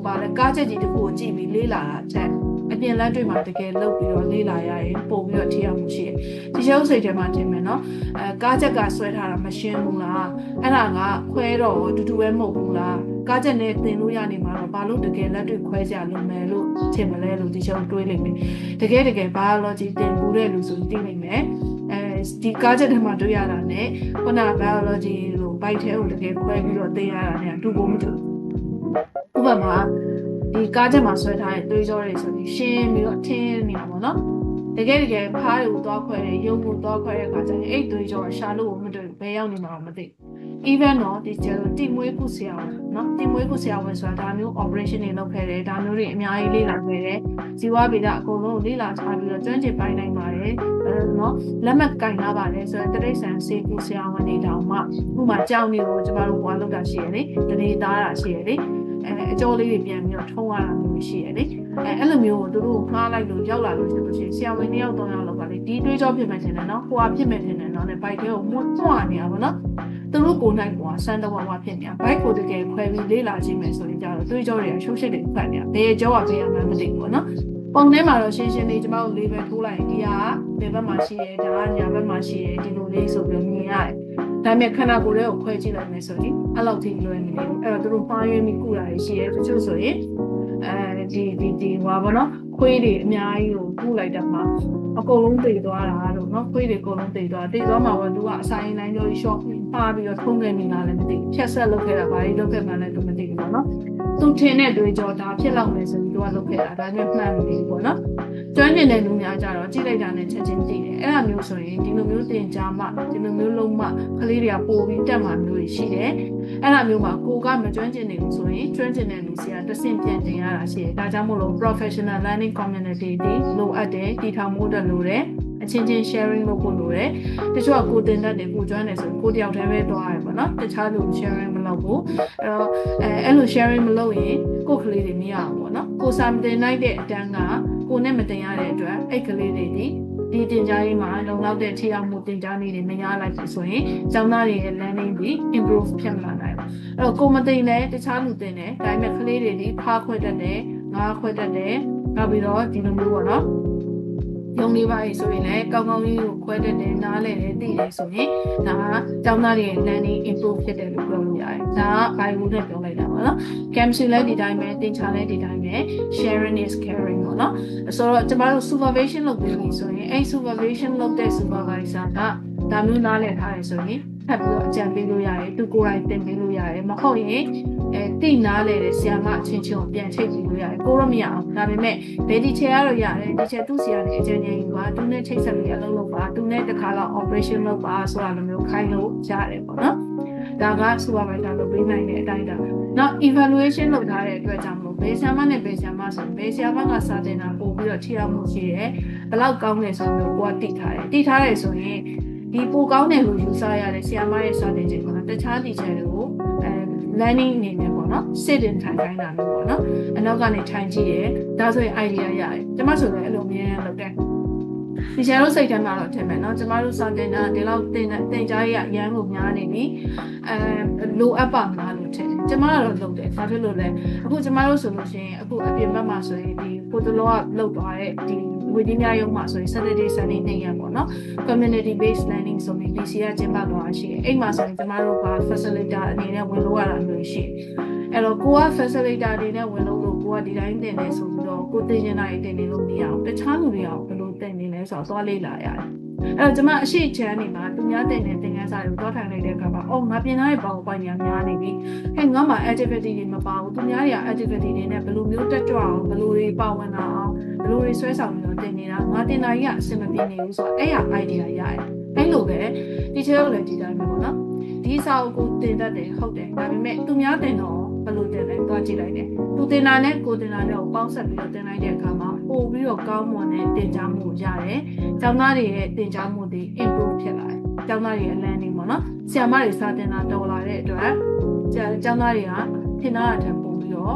ဗာလဲကားချက်ကြီးတစ်ခုကိုကြည့်ပြီးလေ့လာတာချက်အပြင်လက်တွေ့မှာတကယ်လုပ်ပြီးတော့လေ့လာရရင်ပုံပြီးတော့ထိရောက်မှုရှိတယ်ဒီရုပ်စိတ်ထဲမှာတင်မယ်နော်ကားချက်ကဆွဲထားတာမရှင်းဘူးလားအဲ့ဒါကခွဲတော့တူတူပဲမဟုတ်ဘူးလားကားချက်နဲ့သင်လို့ရနေမှာတော့ဘာလို့တကယ်လက်တွေ့ခွဲကြလို့မယ်လို့ထင်မလဲလို့ဒီရုပ်တွေးလိမ့်မယ်တကယ် biology သင်ဘူးတဲ့လူဆိုသိနိုင်မယ်ဒီကားချက်ထဲမှာတွေ့ရတာနဲ့ခုန biology လို့ဘိုက်ထဲကိုတကယ်ခွဲပြီးတော့သင်ရတာနဲ့တူဖို့မတူဥပမာဒီကားချက်မှာဆွဲထားတဲ့သွေးကြောတွေဆိုပြီးရှင်းပြီးတော့ထင်းနေတာပေါ့နော်တကယ်ဖားတွေကိုသွားခွဲတယ်ရုပ်ကိုသွားခွဲတဲ့အခါကျရင်အဲ့သွေးကြောရှာလို့မတွေ့ဘယ်ရောက်နေမှာမသိ even တော့ဒီကျတော့တိမွေးကုဆရာဝန်နော်တိမွေးကုဆရာဝန်ဆိုတာဒါမျိုး operation တွေလုပ်ခဲ့တယ်ဒါမျိုးတွေအများကြီးလေ့လာခဲ့တယ်ဇီဝဗေဒအကုန်လုံးလေ့လာထားပြီးတော့ကျွမ်းကျင်ပိုင်းနိုင်ပါတယ်နော်လက်မှတ်ကင်လာပါတယ်ဆိုတော့တရိတ်ဆန်စေကုဆရာဝန်တွေတောင်မှဥပမာကြောင်တွေကိုကျမတို့ဘွားလောက်တာရှိရလေတနေသားတာရှိရလေအကျော်လေးတွေပြန်ပြီးတော့ထုံးရတာမျိုးရှိရလေအဲ့လိုမျိုးကိုသူတို့ငှားလိုက်လို့ရောက်လာလို့ဆိုလို့ရှိရင်ဆရာဝန်2ယောက်3ယောက်လောက်ကလေဒီတွေးကြောဖြစ်မှထင်တယ်နော်ဟိုဟာဖြစ်မှထင်တယ်နော်နဲ့ဘိုက်ထဲကိုမွတ်နေရပါတော့သူတို့ကိုယ်နိုင်ကွာစမ်းတော့ဝါဖြစ်နေတာဘိုက်ကိုတကယ်ခွဲပြီးလေးလာခြင်းမယ်ဆိုရင်ကြတော့တွေးကြောတွေကရှုပ်ရှက်တွေဖတ်နေတာဘယ်ကြောကဘယ်အမှမသိဘူးနော်ပုံထဲမှာတော့ရှင်းလေးကျမတို့လေးပဲထိုးလိုက်ရင်ဒီဟာဘယ်ဘက်မှာရှိရဲဒါကညာဘက်မှာရှိရဲဒီလိုလေးဆိုပြီးမြင်ရတယ်ဒါပေမဲ့ခန္ဓာကိုယ်လေးကိုခွဲကြည့်လိုက်မယ်ဆိုရင်အဲ့လောက်ထိလွယ်နေတယ်အဲ့တော့သူတို့မှားယွင်းပြီးကုတာရှိရဲတချို့ဆိုရင်ဒီဟွာဘောနော်ခွေးတွေအများကြီးကိုကုလိုက်တဲ့မှာအကုန်လုံးတည်သွားတာလို့နော်ခွေးတွေအကုန်လုံးတည်သွားမှာတော့သူကအဆိုင်တိုင်းကြောကြီး short ပါပြီးတော့ထုံးနေမိလားလည်းမသိဖြတ်ဆက်လုပ်ခဲ့တာဘာကြီးလုပ်ခဲ့မှလည်းသူမသိဘူးပေါ့နော်သူထင်တဲ့တွေကြောဒါဖြစ်လောက်မယ်ဆိုပြီးသူကလုပ်ခဲ့တာဒါနဲ့မှန်ပြီပေါ့နော်ကျွမ်းကျင်တဲ့လူများကြတော့ကြည့်လိုက်တာနဲ့ချက်ချင်းသိတယ်အဲ့ဒါမျိုးဆိုရင်ဒီလိုမျိုးသင်ကြားမှဒီလိုမျိုးလုံးမှကလေးတွေကပို့ပြီးတက်မှမျိုးတွေရှိတယ်အဲ့ဒါမျိုးမှာကိုကမကျွမ်းကျင်နေဘူးဆိုရင်ကျွမ်းကျင်တဲ့လူစီကတဆင့်ပြန်တင်ရတာရှိတယ်ဒါကြောင့်မို့လို့ professional learning community တွေလိုအပ်တယ်တည်ထောင်မှုတက်လို့တယ်အချင်းချင်း sharing လုပ်ဖို့လိုတယ်တချို့ကကိုတင်တတ်တယ်ကိုကျွမ်းတယ်ဆိုကိုတယောက်တည်းပဲသွားရတယ်ပေါ့နော်တခြားလူ sharing မလုပ်ဘူးအဲ့လို sharing မလုပ်ရင်ကိုကလေးတွေမရဘူးပေါ့နော်ကိုစာမတင်နိုင်တဲ့အတန်းကကိုနဲ့မတင်ရတဲ့အတွက်အဲ့ကလေးတွေဒီတင်ကြားရေးမှာလုံလောက်တဲ့ထိရောက်မှုတင်ကြားနည်းတွေမရလိုက်ဘူးဆိုရင်ကျောင်းသားတွေရဲ့ learning တွေ improve ဖြစ်မလာနိုင်ဘူးအဲ့တော့ကိုမသိလဲတခြားလူတင်တယ်ဒါပေမဲ့ကလေးတွေဖားခွဲတတ်တယ်ငါးခွဲတတ်တယ်နောက်ပြီးတော့ဒီလိုမျိုးပေါ့နော်ယုံနေပါလေဆိုရင်လည်းကောင်းကောင်းလေးကိုခွဲတတ်တယ်နားလဲတယ်သိတယ်ဆိုရင်ဒါကကျောင်းသားတွေရဲ့ learning improve ဖြစ်တယ်လို့ပြောလို့ရတယ်ဒါက Bible နဲ့ပြောလိုက်တာပေါ့နော် chemistry လည်းဒီတိုင်းပဲသင်္ချာလည်းဒီတိုင်းပဲ sharing is caring ပေါ့နော်ဆိုတော့ကျမတို့ supervision လုပ်ပြီးပြီဆိုရင်အဲ့ supervision လုပ်တဲ့ supervisor က ဒါမျိုးနားလည်ထားရဆိုရင်ထပ်ပြီးတော့အကြံပေးလို့ရတယ်သူကိုယ်တိုင်တင်ပေးလို့ရတယ်မဟုတ်ရင်တိနားလေတဲ့ဆရာမအချင်းချင်းကိုပြန်ချိတ်ပြီးလို့ရတယ်ကိုတော့မရအောင်ဒါပေမဲ့ဘယ်ဒီချေကတော့ရတယ်ဒီချေသူ့ဆရာနဲ့အကြံဉာဏ်ယူပါသူနဲ့ချိတ်ဆက်ပြီးအလုပ်လုပ်ပါသူနဲ့တစ်ခါတော့ operation လုပ်ပါဆိုတာလိုမျိုးခိုင်းလို့ရတယ်ပေါ့နော်ဒါက supervisor လုပ်ပေးနိုင်တဲ့အတိုင်းဒါနောက် evaluation လုပ်ထားတဲ့အတွက်ကြောင့်မလို့ဘယ်ဆရာမနဲ့ဘယ်ဆရာမဆိုဘယ်ဆရာမကစာတင်တာပို့ပြီးတော့ထိရောက်မှုရှိတယ်ဘယ်လောက်ကောင်းလဲဆိုတော့ကိုကတိထားတယ်ဆိုရင်ဒီပိုကောင်းတယ်လို့ယူဆရတဲ့ဆရာမရဲ့စာတင်ခြင်းကတခြား teacher တွေကိုlearning အနေနဲ့ပေါ့နော် sit in ထိုင်ခိုင်းတာမျိုးပေါ့နော်အနောက်ကနေထိုင်ကြည့်ရဲဒါဆိုရင် idea ရတယ်ကျမဆိုလည်းအဲ့လိုအမြဲတမ်းလုပ်တယ်ဒီချာတို့စိတ်ထဲမှာတော့ထင်မယ်နော်ကျမတို့စာတင်တာဒီလောက်တင်ကြားရအရန်ကိုများနေပြီလိုအပ်ပါမလားလို့ထင်တယ်ကျမကတော့လုပ်တယ်ဘာဖြစ်လို့လဲအခုကျမတို့ဆိုလို့ရှိရင်အခုအပြင်ဘက်မှာဆိုရင်ဒီကိုတလောကလုပ်သွားတဲ့ဒီဝီဒီများရုံမှာဆိုရင် Saturday Sunday နေ့ရက်ပေါ့နော် community based learning ဆိုပြီး PC ကကျင်းပသွားရှိတယ်အဲ့မှာဆိုရင်ကျမတို့က facilitator အနေနဲ့ဝင်လို့ရတာမျိုးရှိတယ်အဲ့တော့ကိုက facilitator အနေနဲ့ဝင်လို့ကိုကဒီတိုင်းတင်နေဆိုပြီးတော့ကိုတင်နေတာတင်နေလို့မရအောင်တခြားလူတွေအောင်ဘယ်လိုတင်နေလဲဆိုတော့သွားလေ့လာရတယ်အဲ့တော့ကျမအရှိချမ်းနေမှာသူများတင်နေသင်ခန်းစာတွေကိုတော့ထိုင်လိုက်တဲ့အခါမှာအော်ငါပြင်ထားတဲ့ပေါင်းပိုင်းညာများနေပြီဟဲ့ငါမှ activity တွေမပါဘူးသူများတွေက activity တွေနဲ့ဘယ်လိုမျိုးတက်ကြွအောင်ဘယ်လိုတွေပါဝင်လာအောင်ဘယ်လိုတွေဆွဲဆောင်ပြီးတော့တင်နေတာငါတင်တာကြီးကအဆင်မပြေနေဘူးဆိုတော့အဲ့ရ idea ရတယ်အဲ့လိုပဲ teacher တို့လည်းဒီတိုင်းပဲပေါ့နော်ဒီစာအုပ်ကိုတင်တတ်တယ်ဟုတ်တယ်ဒါပေမဲ့သူများတင်တော့ဘယ်လိုတင်လဲတွားကြည့်လိုက်တယ်သူတင်တာနဲ့ကိုတင်တာနဲ့ကိုပေါင်းဆက်ပြီးတော့တင်လိုက်တဲ့အခါမှာပို့ပြီးတော့ကောင်းမွန်တဲ့တင်ကြားမှုရတယ်ကျောင်းသားတွေရဲ့တင်ကြားမှုတွေ improve ဖြစ်လာတယ်ကျောင်းသားတွေရဲ့ learning ပေါ့နော်ဆရာမတွေစာတင်တာတော်လာတဲ့အတွက်ကျောင်းသားတွေကထင်တာအထက်ပို့ပြီးတော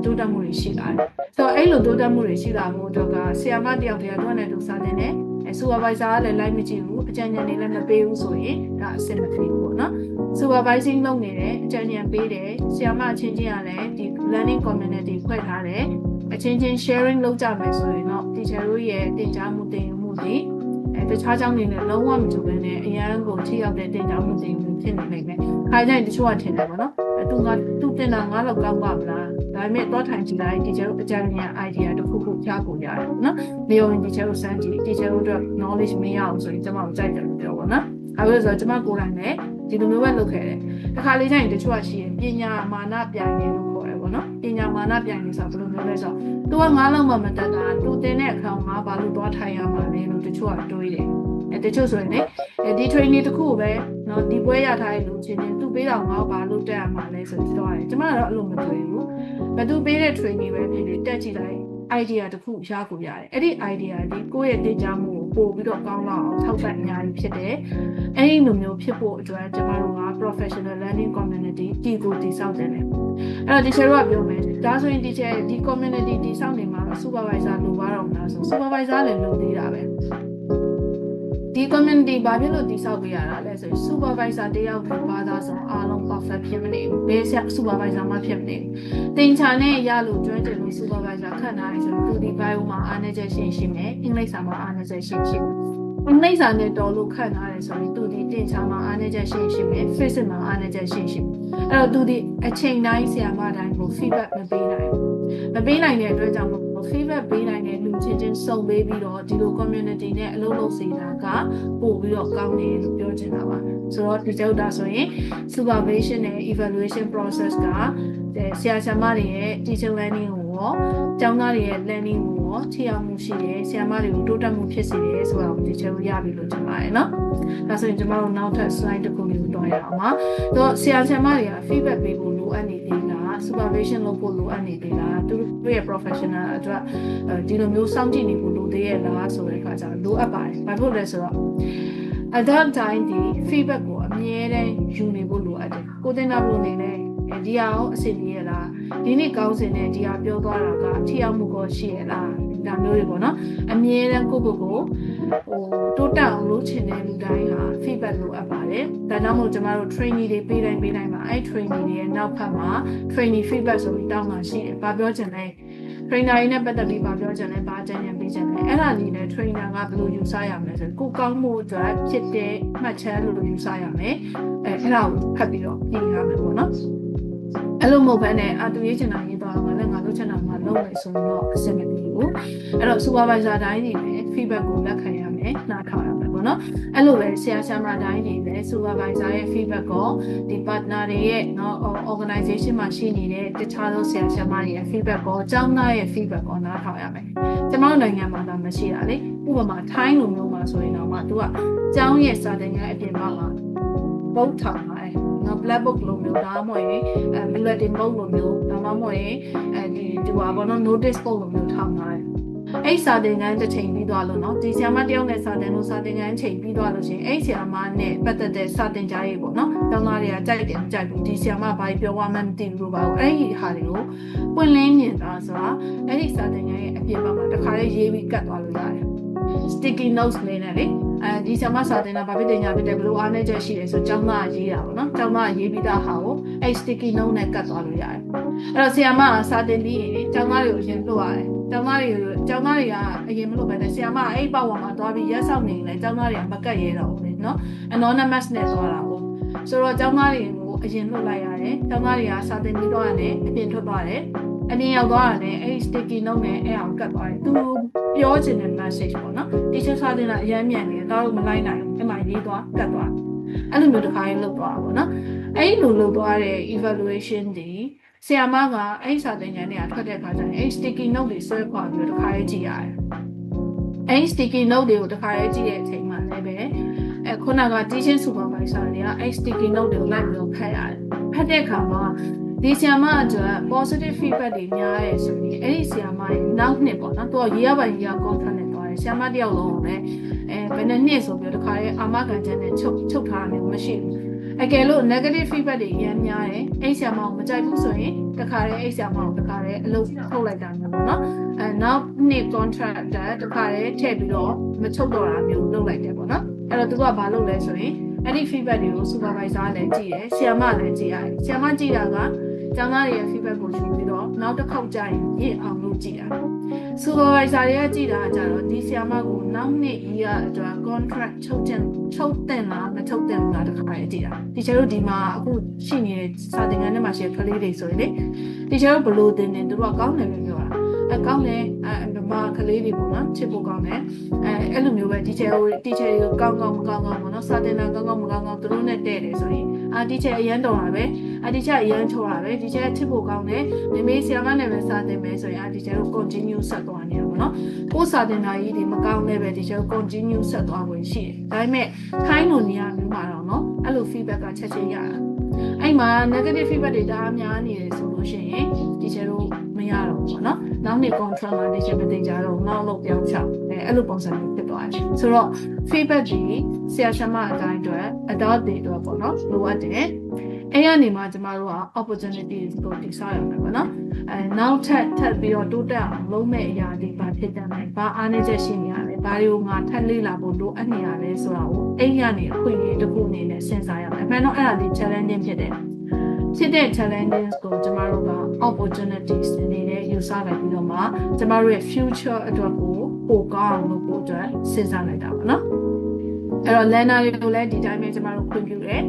့တိုးတက်မှုတွေရှိလာတယ်ဆိုတော့အဲ့လိုတိုးတက်မှုတွေရှိလာမှုတော့ကဆရာမတယောက်တည်းကတော့နဲ့သူစာတင်တယ်supervisor ကလည်း like မကြည့်ဘူးအကြံဉာဏ်တွေလည်းမပေးဘူးဆိုရင်ဒါအဆင်မပြေဘူးပေါ့နော် supervising လုပ်နေတယ်အကြံဉာဏ်ပေးတယ်ဆရာမအချင်းချင်းကလည်းဒီ learning community ဖွဲ့ထားတယ်အချင်းချင်း sharing လုပ်ကြမယ်ဆိုရင်တော့ teacher တို့ရဲ့တင်ကြားမှုတင်ယူမှုတွေတခြားကျောင်းတွေနဲ့လုံးဝမတူဘဲနဲ့အရန်ကိုထိရောက်တဲ့တင်ကြားမှုတင်ယူမှုဖြစ်နေနိုင်တယ်ခါကျရင်တချို့ကထင်တယ်ပေါ့နော်သူတင်တာငါးလောက်ကောင်းပါမလားဒါပေမဲ့တော့ထိုင်ကြည့်လိုက် teacher တို့အကြံဉာဏ် idea တစ်ခုခုကြားကိုရတယ်နော်နေရင် teacher တို့စမ်းကြည့် teacher တို့အတွက် knowledge မရအောင်ဆိုရင်ကျွန်မတို့ကြိုက်တယ်လို့ပြောပါနော်အဲဒါဆိုတော့ကျွန်မကိုယ်တိုင်လည်းဒီလိုမျိုးပဲလုပ်ခဲ့တယ်တစ်ခါလေးကျရင်တချို့ကရှိရင်ပညာမာနပြိုင်နေလို့ခေါ်တယ်ပေါ့နော်ပညာမာနပြိုင်နေဆိုတော့ဘယ်လိုမျိုးလဲဆိုတော့သူကငါးလုံးမှမတက်တာသူတင်တဲ့အခါငါဘာလို့သွားထိုင်ရမှာလဲလို့တချို့ကတွေးတယ်တချို့ဆိုရင်လေဒီ training တစ်ခုပဲเนาะဒီပွဲရထားတဲ့လူချင်းချင်းသူပေးတော့ငါဘာလို့တက်ရမှာလဲဆိုပြီးတော့ကျွန်မကတော့အဲ့လိုမတွေးဘူးဘယ်သူပေးတဲ့ training ပဲဖြစ်ဖြစ်တက်ကြည့်လိုက် idea တစ်ခုရကိုရတယ်အဲ့ဒီ idea လေးကိုယ့်ရဲ့တင်ကြားမှုကိုပို့ပြီးတော့ကောင်းလာအောင်ထောက်ပံ့အများကြီးဖြစ်တယ်အဲ့ဒီလိုမျိုးဖြစ်ဖို့အတွက်ကျွန်မတို့က professional learning community တီကိုတည်ဆောက်တယ်လေအဲ့တော့ teacher တို့ကပြောမယ်ဒါဆိုရင် teacher ဒီ community တည်ဆောက်နေမှာတော့ supervisor လိုပါတော့မလားဆို supervisor လည်းလုပ်သေးတာပဲဒီ community ဘာဖြစ်လို့တည်ဆောက်ပေးရတာလဲဆိုရင် supervisor တယောက်ကိုဘာသာဆိုအားလုံး perfect ဖြစ်မနေဘူးဘယ် supervisor မှဖြစ်မနေဘူးတင်ချာနဲ့ရလို့ကျွမ်းကျင်လို့ supervisor ခန့်ထားတယ်ဆိုရင်သူဒီ bio မှာအားနည်းချက်ရှိမယ်အင်္ဂလိပ်စာမှာအားနည်းချက်ရှိမယ်အင်္ဂလိပ်စာနဲ့တော်လို့ခန့်ထားတယ်ဆိုရင်သူဒီတင်ချာမှာအားနည်းချက်ရှိမယ် physics မှာအားနည်းချက်ရှိမယ်အဲ့တော့သူဒီအချိန်တိုင်းဆရာမတိုင်းကို feedback မပေးနိုင်တဲ့အတွက်ကြောင့်feedback ပေးနိုင်တဲ့လူချင်းချင်းစုံပေးပြီးတော့ဒီလို community နဲ့အလုပ်လုပ်စေတာကပို့ပြီးတော့ကောင်းတယ်လို့ပြောချင်တာပါဆိုတော့ဒီကြောက်တာဆိုရင် supervision နဲ့ evaluation process ကဆရာဆရာမတွေရဲ့ teacher learning ကိုရောကျောင်းသားတွေရဲ့ learning ကိုရောထိရောက်မှုရှိတယ်ဆရာမတွေကိုတိုးတက်မှုဖြစ်စေတယ်ဆိုတာကို teacher တို့ရပြီလို့ထင်ပါတယ်နော်ဒါဆိုရင်ကျွန်တော်တို့နောက်ထပ် slide တစ်ခုလေးကိုတွားရအောင်ပါတော့ဆရာဆရာမတွေက feedback ပေးဖို့လိုအပ်နေသေးလား supervision လုပ်ဖို့လိုအပ်နေသေးလားသူတို့ရဲ့ professional အတွက်ဒီလိုမျိုးစောင့်ကြည့်နေဖို့လိုသေးရဲ့လားဆိုတဲ့အခါကျတော့လိုအပ်ပါတယ်ဘာဖြစ်လို့လဲဆိုတော့ at that time ဒီ feedback ကိုအမြဲတမ်းယူနေဖို့လိုအပ်တယ်ကိုတင်တာဘလို့နေလဲဒီဟာရောအဆင်ပြေရလားဒီနေ့ကောင်းစင်နဲ့ဒီဟာပြောသွားတာကထိရောက်မှုကိုရှိရလားဒါမျိုးတွေပေါ့နော်အမြဲတမ်းကိုတိုးတက်အောင်လုပ်ချင်တဲ့လူတိုင်းဟာ feedback လိုအပ်ပါတယ်ဒါကြောင့်မို့ကျွန်တော်တို့ training တွေပေးတိုင်းမှာအဲ့ training တွေရဲ့နောက်ဖက်မှာ training feedback ဆိုပြီးတောင်းတာရှိတယ်ဘာပြောချင်လဲ trainer တွေနဲ့ပတ်သက်ပြီးပြောချင်တယ်ဘာအကြံဉာဏ်ပေးချင်တယ်အဲ့ဒါကြီးနဲ့ trainer ကဘယ်လိုယူဆရမလဲဆိုကိုကောင်းမှုအတွက်ဖြစ်တဲ့မှတ်ချက်လို့ယူဆရမယ်အဲ့ဒါကိုဖတ်ပြီးတော့ပြင်ရမယ်ပေါ့နော်အဲ့လိုမဟုတ်ဘဲနဲ့သူရေးချင်တာရေးသွားတော့လည်းငါလုပ်ချင်တာမှလုပ်မယ်ဆိုတော့အဆင်မပြေဘူးအဲ့တော့ supervisor တိုင်းနေနဲ့ feedback ကိုလက်ခံရမယ်နားထောင်ရမယ်ပေါ့ ပေါ့နော်အဲ့လိုပဲဆရာဆရာမတိုင်းတွေလည်း supervisor ရဲ့ feedback ကိုဒီ partner တွေရဲ့နော် organization မှာရှိနေတဲ့တခြားသောဆရာဆရာမတွေရဲ့ feedback ကိုကျောင်းသားရဲ့ feedback ကိုနားထောင်ရမယ်ကျွန်တော်နိုင်ငံမှာဒါမရှိတာလေဥပမာထိုင်းလိုမျိုးမှာဆိုရင်တော့မှသူကကျောင်းရဲ့စာသင်ခန်းအပြင်မှာပုတ်ထောင်ပါတယ်နော် black book လိုမျိုးဒါမှမဟုတ်ရင်bulletin board လိုမျိုးဒါမှမဟုတ်ရင်ဒီဘာဘောနော် notice board လိုမျိုးထောင်ပါတယ်အဲ့စာသင်ခန်းတစ်ချိန်ပြီးသွားလို့နော်ဒီဆရာမတယောက်နဲ့စာသင်လို့စာသင်ခန်းချိန်ပြီးသွားလို့ရှိရင်အဲ့ဆရာမနဲ့ပတ်သက်တဲ့စာသင်ကြားရေးပေါ့နော်ကျောင်းသားတွေကကြိုက်တယ်မကြိုက်ဘူးဒီဆရာမဘာပြောမှမသိဘူးလို့ပါဘူးအဲ့ဒီဟာတွေကိုပွင့်လင်းမြင်တာဆိုတာအဲ့ဒီစာသင်ခန်းရဲ့အပြင်ဘက်မှာတစ်ခါလေးရေးပြီးကတ်သွားလို့ရတယ် sticky notes လေးနဲ့လေဒီဆရာမစာသင်တာဘာဖြစ်တင်ညာဖြစ်တယ်ဘယ်လိုအားနည်းချက်ရှိတယ်ဆိုကျောင်းသားရေးတာပေါ့နော်ကျောင်းသားရေးပြီးသားဟာကိုအဲ့ sticky note နဲ့ကတ်သွားလို့ရတယ်အဲ့တော့ဆရာမစာသင်ပြီးရင်ကျောင်းသားတွေကိုအရင်လွှတ်ရတယ်ကျောင်းသားတွေကအရင်မလုပ်ဘဲနဲ့ဆရာမအဲ့ပေါ့ဝါမှာသွားပြီးရက်ဆောက်နေလေကျောင်းသားတွေကမကတ်ရဲတော့ဘူးလေနော် anonymous နဲ့သွားတာပေါ့ဆိုတော့ကျောင်းသားတွေကိုအရင်လွှတ်လိုက်ရတယ်ကျောင်းသားတွေကစာသင်ပြီးတော့လည်းအပြင်ထွက်သွားတယ်အပြင်ရောက်သွားတယ်အဲ့ sticky note နဲ့အဲ့အောင်ကတ်သွားတယ်သူပြောချင်တဲ့ message ပေါ့နော် teacher စာသင်တာအရင်မြန်နေတယ်တော့မလိုက်နိုင်ဘူးအဲ့မှာရေးသွားကတ်သွားအဲ့လိုမျိုးတစ်ခါရေးလုပ်သွားတာပေါ့နော်အဲ့လိုလုပ်သွားတဲ့ evaluation တွေဆရာမကအဲ့စာသင်ခန်းတွေကထွက်တဲ့အခါကျရင်အဲ့ sticky note တွေဆွဲခွာပြီးတော့တစ်ခါရေးကြည့်ရတယ်အဲ့ sticky note တွေကိုတစ်ခါရေးကြည့်တဲ့အချိန်မှာလည်းပဲခုနက teaching supervisor တွေကအဲ့ sticky note တွေကိုလိုက်ပြီးတော့ဖတ်ရတယ်ဖတ်တဲ့အခါမှာဒီဆရာမအတွက် positive feedback တွေများရဲဆိုရင်အဲ့ဒီဆရာမရဲ့နောက်နှစ်ပေါ့နော်သူကရေးရပါရေးရ contract နဲ့သွားတယ်ဆရာမတယောက်လုံးကိုလည်းဘယ်နှစ်နှစ်ဆိုပြီးတော့တစ်ခါရေးအာမခံချက်နဲ့ချုပ်ထားတယ်မရှိဘူးအကယ်လို့ negative feedback တွေရမ်းများတယ်အဲ့ဆရာမကိုမကြိုက်ဘူးဆိုရင်တခါတည်းအဲ့ဆရာမကိုတခါတည်းအလုပ်ထုတ်လိုက်တာမျိုးပေါ့နော်နောက်နှစ် contract တခါတည်းထည့်ပြီးတော့မချုပ်တော့တာမျိုးလုပ်လိုက်တယ်ပေါ့နော်အဲ့တော့သူကဘာလုပ်လဲဆိုရင်အဲ့ဒီ feedback တွေကို supervisor လည်းကြည့်တယ်ဆရာမလည်းကြည့်ရတယ်ဆရာမကြည့်တာကကျောင်းသားတွေရဲ့ feedback ကိုယူပြီးတော့နောက်တစ်ခေါက်ကြာရင်ရင့်အောင်လုပ်ကြည့်တာ supervisor တွေကကြည့်တာကြတော့ဒီဆရာမကိုနောက်နှစ်ရအတွက် contract ချုပ်တင်လားမချုပ်တင်ဘူးလားတခါရကြည့်တာဒီကျတို့ဒီမှာအခုရှိနေတဲ့စာသင်ခန်းထဲမှာရှိတဲ့ကလေးတွေဆိုရင်လေဒီကျတို့ဘလို့တင်နေသူတို့ကကောင်းတယ်လို့ပြောတာကောင်းတယ်ဒီမှာကလေးတွေပေါ့နော်ချစ်ဖို့ကောင်းတယ်အဲ့လိုမျိုးပဲ teacher ကိုကောင်းမကောင်းပေါ့နော်စာသင်တာကောင်းမကောင်းသူတို့နဲ့တဲ့တယ်ဆိုရင်teacher အရန်တော်တာပဲ teacher အရန်ထော်တာပဲ teacher ချစ်ဖို့ကောင်းတယ်မေဆရာမနဲ့ပဲစာသင်မယ်ဆိုရင်teacher ကို continue ဆက်သွားနေရပါတော့ကိုစာသင်တာကြီးဒီမကောင်းလည်းပဲ teacher ကို continue ဆက်သွားဝင်ရှိတယ်ဒါပေမဲ့ခိုင်းလို့နေရာမျိုးမှာတော့နော်အဲ့လို feedback ကချက်ချင်းရတာအဲ့မှာ negative feedback တွေတအားများနေတယ်ဆိုလို့ရှိရင် teacher တို့မရတော့ဘူးနော်နောက်နေ့ contract မှာ teacher မတင်ကြတော့နောက်လို့ပြောင်းချအဲ့လိုပုံစံမျိုးဖြစ်သွားတယ်ဆိုတော့ feedback ကြီးဆရာဆရာမအတိုင်းအတွက် adult တွေအတွက်ပေါ့နော်လိုအပ်တယ်အဲ့ရနေမှာကျမတို့က opportunities ကိုတည်ဆောက်ရမယ်ပေါ့နော်နောက်ထပ်ပြီးတော့တိုးတက်အောင်လုပ်မဲ့အရာတွေဘာဖြစ်တယ်လဲဘာအားနည်းချက်ရှိနေရလဲဘာတွေကိုငါထပ်လေ့လာဖို့လိုအပ်နေရလဲဆိုတာကိုအဲ့ရနေအခွင့်အရေးတစ်ခုအနေနဲ့စဉ်းစားရမယ်အမှန်တော့အဲ့ဒါဒီ challenging ဖြစ်တဲ့ challenges ကိုကျမတို့က opportunities အနေနဲ့ယူဆလိုက်ပြီးတော့မှကျမတို့ရဲ့ future အတွက်ကိုပိုကောင်းအောင်လုပ်ဖို့အတွက်စဉ်းစားလိုက်တာပေါ့နော်အဲ့တော့ learner တွေကိုလည်းဒီတိုင်းပဲကျမတို့ခွင့်ပြုတယ်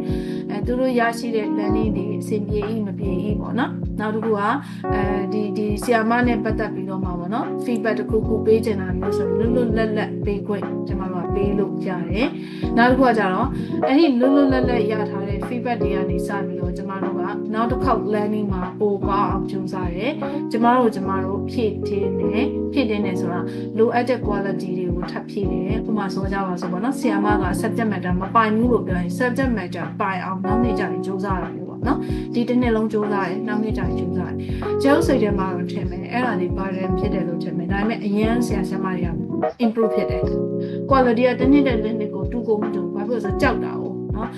သူတို့ရရှိတဲ့ learning တွေအဆင်ပြေမပြေပေါ့နော်နောက်တစ်ခုကဒီဆရာမနဲ့ပတ်သက်ပြီးတော့မှာပေါ့နော် feedback တစ်ခုပေးချင်တာမျိုးဆိုရင်လွတ်လပ်ပေးခွင့်ကျမတို့ကပေးလို့ရတယ်နောက်တစ်ခုကကြတော့အဲ့ဒီလွတ်လပ်ရထားတဲ့ feedback တွေကနေစပြီးတော့ကျမတို့ကနောက်တစ်ခေါက် learning မှာပိုကောင်းအောင်ကြိုးစားတယ်ကျမတို့ဖြည့်တင်းတယ်ဆိုတာလိုအပ်တဲ့ quality တွေကိုထပ်ဖြည့်တယ်ဥပမာဆိုကြပါစို့ပေါ့နော်ဆရာမက subject matter မပိုင်ဘူးလို့ပြောရင် subject matter ပိုင်အောင်နောက်နေ့ကျရင်ကြိုးစားရတယ်ပေါ့နော်ဒီတစ်နှစ်လုံးကြိုးစားတယ်နောက်နေ့ကျရင်ကြိုးစားတယ်ကျုပ်စိတ်ထဲမှာတော့ထင်မယ်အဲ့ဒါလေး burden ဖြစ်တယ်လို့ထင်မယ်ဒါပေမဲ့အရင်ဆရာဆရာမတွေက improve ဖြစ်တယ် quality ကတစ်နှစ်နဲ့တစ်နှစ်ကိုတူကိုမတူဘာဖြစ်လို့ဆိုကြောက်တာဟုတ်နော်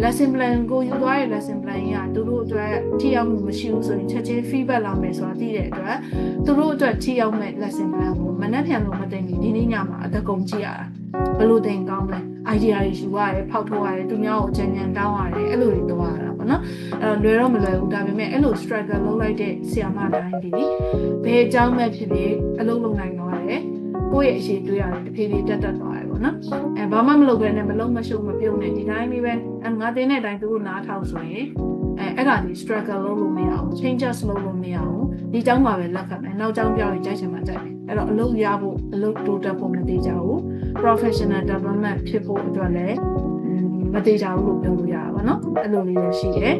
lesson plan ကိုယူသွားတဲ့ lesson plan ကြီးကသူတို့အတွက်ထိရောက်မှုမရှိဘူးဆိုရင်ချက်ချင်း feedback လာမယ်ဆိုတာသိတဲ့အတွက်သူတို့အတွက်ထိရောက်မဲ့ lesson plan ကိုမနှက်ပြန်လို့မသိဘူးဒီနေ့ညမှာအသက်ကုန်ကြည့်ရတာဘယ်လိုသင်ကောင်းလဲ idea တွေယူရတယ်ဖောက်ထုတ်ရတယ်သူများကိုအကြံဉာဏ်တောင်းရတယ်အဲ့လိုတွေတော့ရတာပေါ့နော်အဲ့တော့လွယ်တော့မလွယ်ဘူးဒါပေမဲ့အဲ့လို struggle လုပ်လိုက်တဲ့ဆရာမတိုင်းဒီဘယ်အကြောင်းပဲဖြစ်ဖြစ်အလုပ်လုပ်နိုင်တော့ရတယ်ကိုယ့်ရဲ့အရှိတွေးရတယ်တဖြည်းဖြည်းတက်သွားတယ်ပေါ့နော်ဘာမှမလုပ်ဘဲနဲ့မလုံးမရှုံမပြုံးနဲ့ဒီတိုင်းလေးပဲငါတင်တဲ့အတိုင်းသူတို့နားထောင်ဆိုရင် အဲ့ဒါဒီ struggle လုပ်လို့မရအောင် changes လုပ်လို့မရအောင်ဒီเจ้าမှာပဲလက်ခံမယ်နောက်เจ้าပြောရင်ကြိုက်ချင်မှကြိုက်တယ်အဲ့တော့အလုပ်ရဖို့အလုပ်တိုးတက်ဖို့မသေးကြဘူး professional development ဖြစ်ဖို့အတွက်လည်းမသေးကြဘူးလို့ပြောလို့ရတာပါเนาะအဲ့လိုလေးလည်းရှိတယ်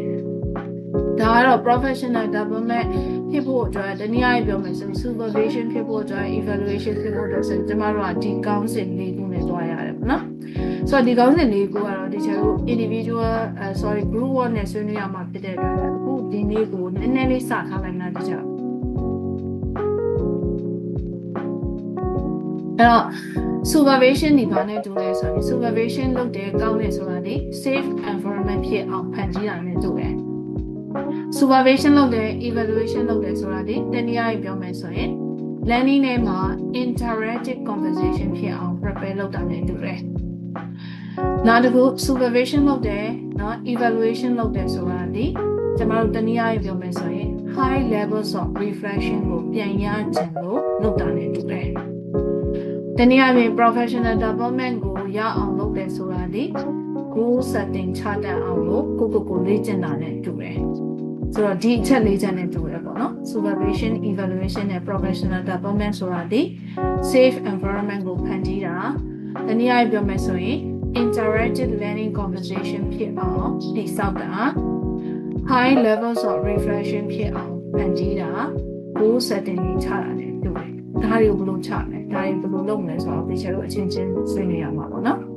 ဒါကတော့ professional development ဖြစ်ဖို့အတွက်တနည်းအားဖြင့်ပြောမယ်ဆိုရင် supervision ဖြစ်ဖို့အတွက် evaluation ဖြစ်ဖို့အတွက်ဆိုရင်ကျမတို့ကဒီကောင်းစဉ်လေးခုနဲ့တွားရတယ်ပေါ့နော်ဆိုတော့ဒီကောင်းစဉ်လေးကိုကတော့ဒီချာတို့ individual group work နဲ့ဆွေးနွေးရမှာဖြစ်တဲ့အတွက်အခုဒီနေ့ကိုနည်းနည်းလေးစထားလိုက်မှတခြားအဲ့တော့ supervision ဒီဘာနဲ့တူလဲဆိုရင် supervision လုပ်တဲ့ကောင်းတဲ့ဆိုတာဒီ safe environment ဖြစ်အောင်ဖန်တီးတာနဲ့တူတယ် supervision လုပ်တဲ့ evaluation လုပ်တဲ့ဆိုတာဒီတနည်းအားဖြင့်ပြောမယ်ဆိုရင် learning နဲ့မှာ interactive conversation ဖြစ်အောင် prepare လုပ်တာနဲ့တူတယ်နောက်တစ်ခု supervision လုပ်တဲ့เนาะ evaluation လုပ်တဲ့ဆိုတာဒီကျမတို့တနည်းအားဖြင့်ပြောမယ်ဆိုရင် high levels of reflection ကိုပြန်ရခြင်းလို့လုပ်တာနဲ့တူတယ်တနည်းအားဖြင့် professional development ကိုရအောင်လုပ်တယ်ဆိုတာဒီ goal setting ချတတ်အောင်လို့ကိုလေ့ကျင့်တာနဲ့တူတယ်ဆိုတော့ဒီအချက်လေးချက်နဲ့တူရပေါ့နော် supervision evaluation နဲ့ professional development ဆိုတာဒီ safe environment ကိုဖန်တီးတာတနည်းအားဖြင့်ပြောမယ်ဆိုရင် interactive learning conversation ဖြစ်အောင်တည်ဆောက်တာ high levels of reflection ဖြစ်အောင်ဖန်တီးတာ goal setting တွေချတာနဲ့တူတယ်ဒါတွေကိုဘယ်လိုချမလဲဒါတွေဘယ်လိုလုပ်မလဲဆိုတော့ဒီချက်တို့အချင်းချင်းဆွေးနွေးရမှာပေါ့နော်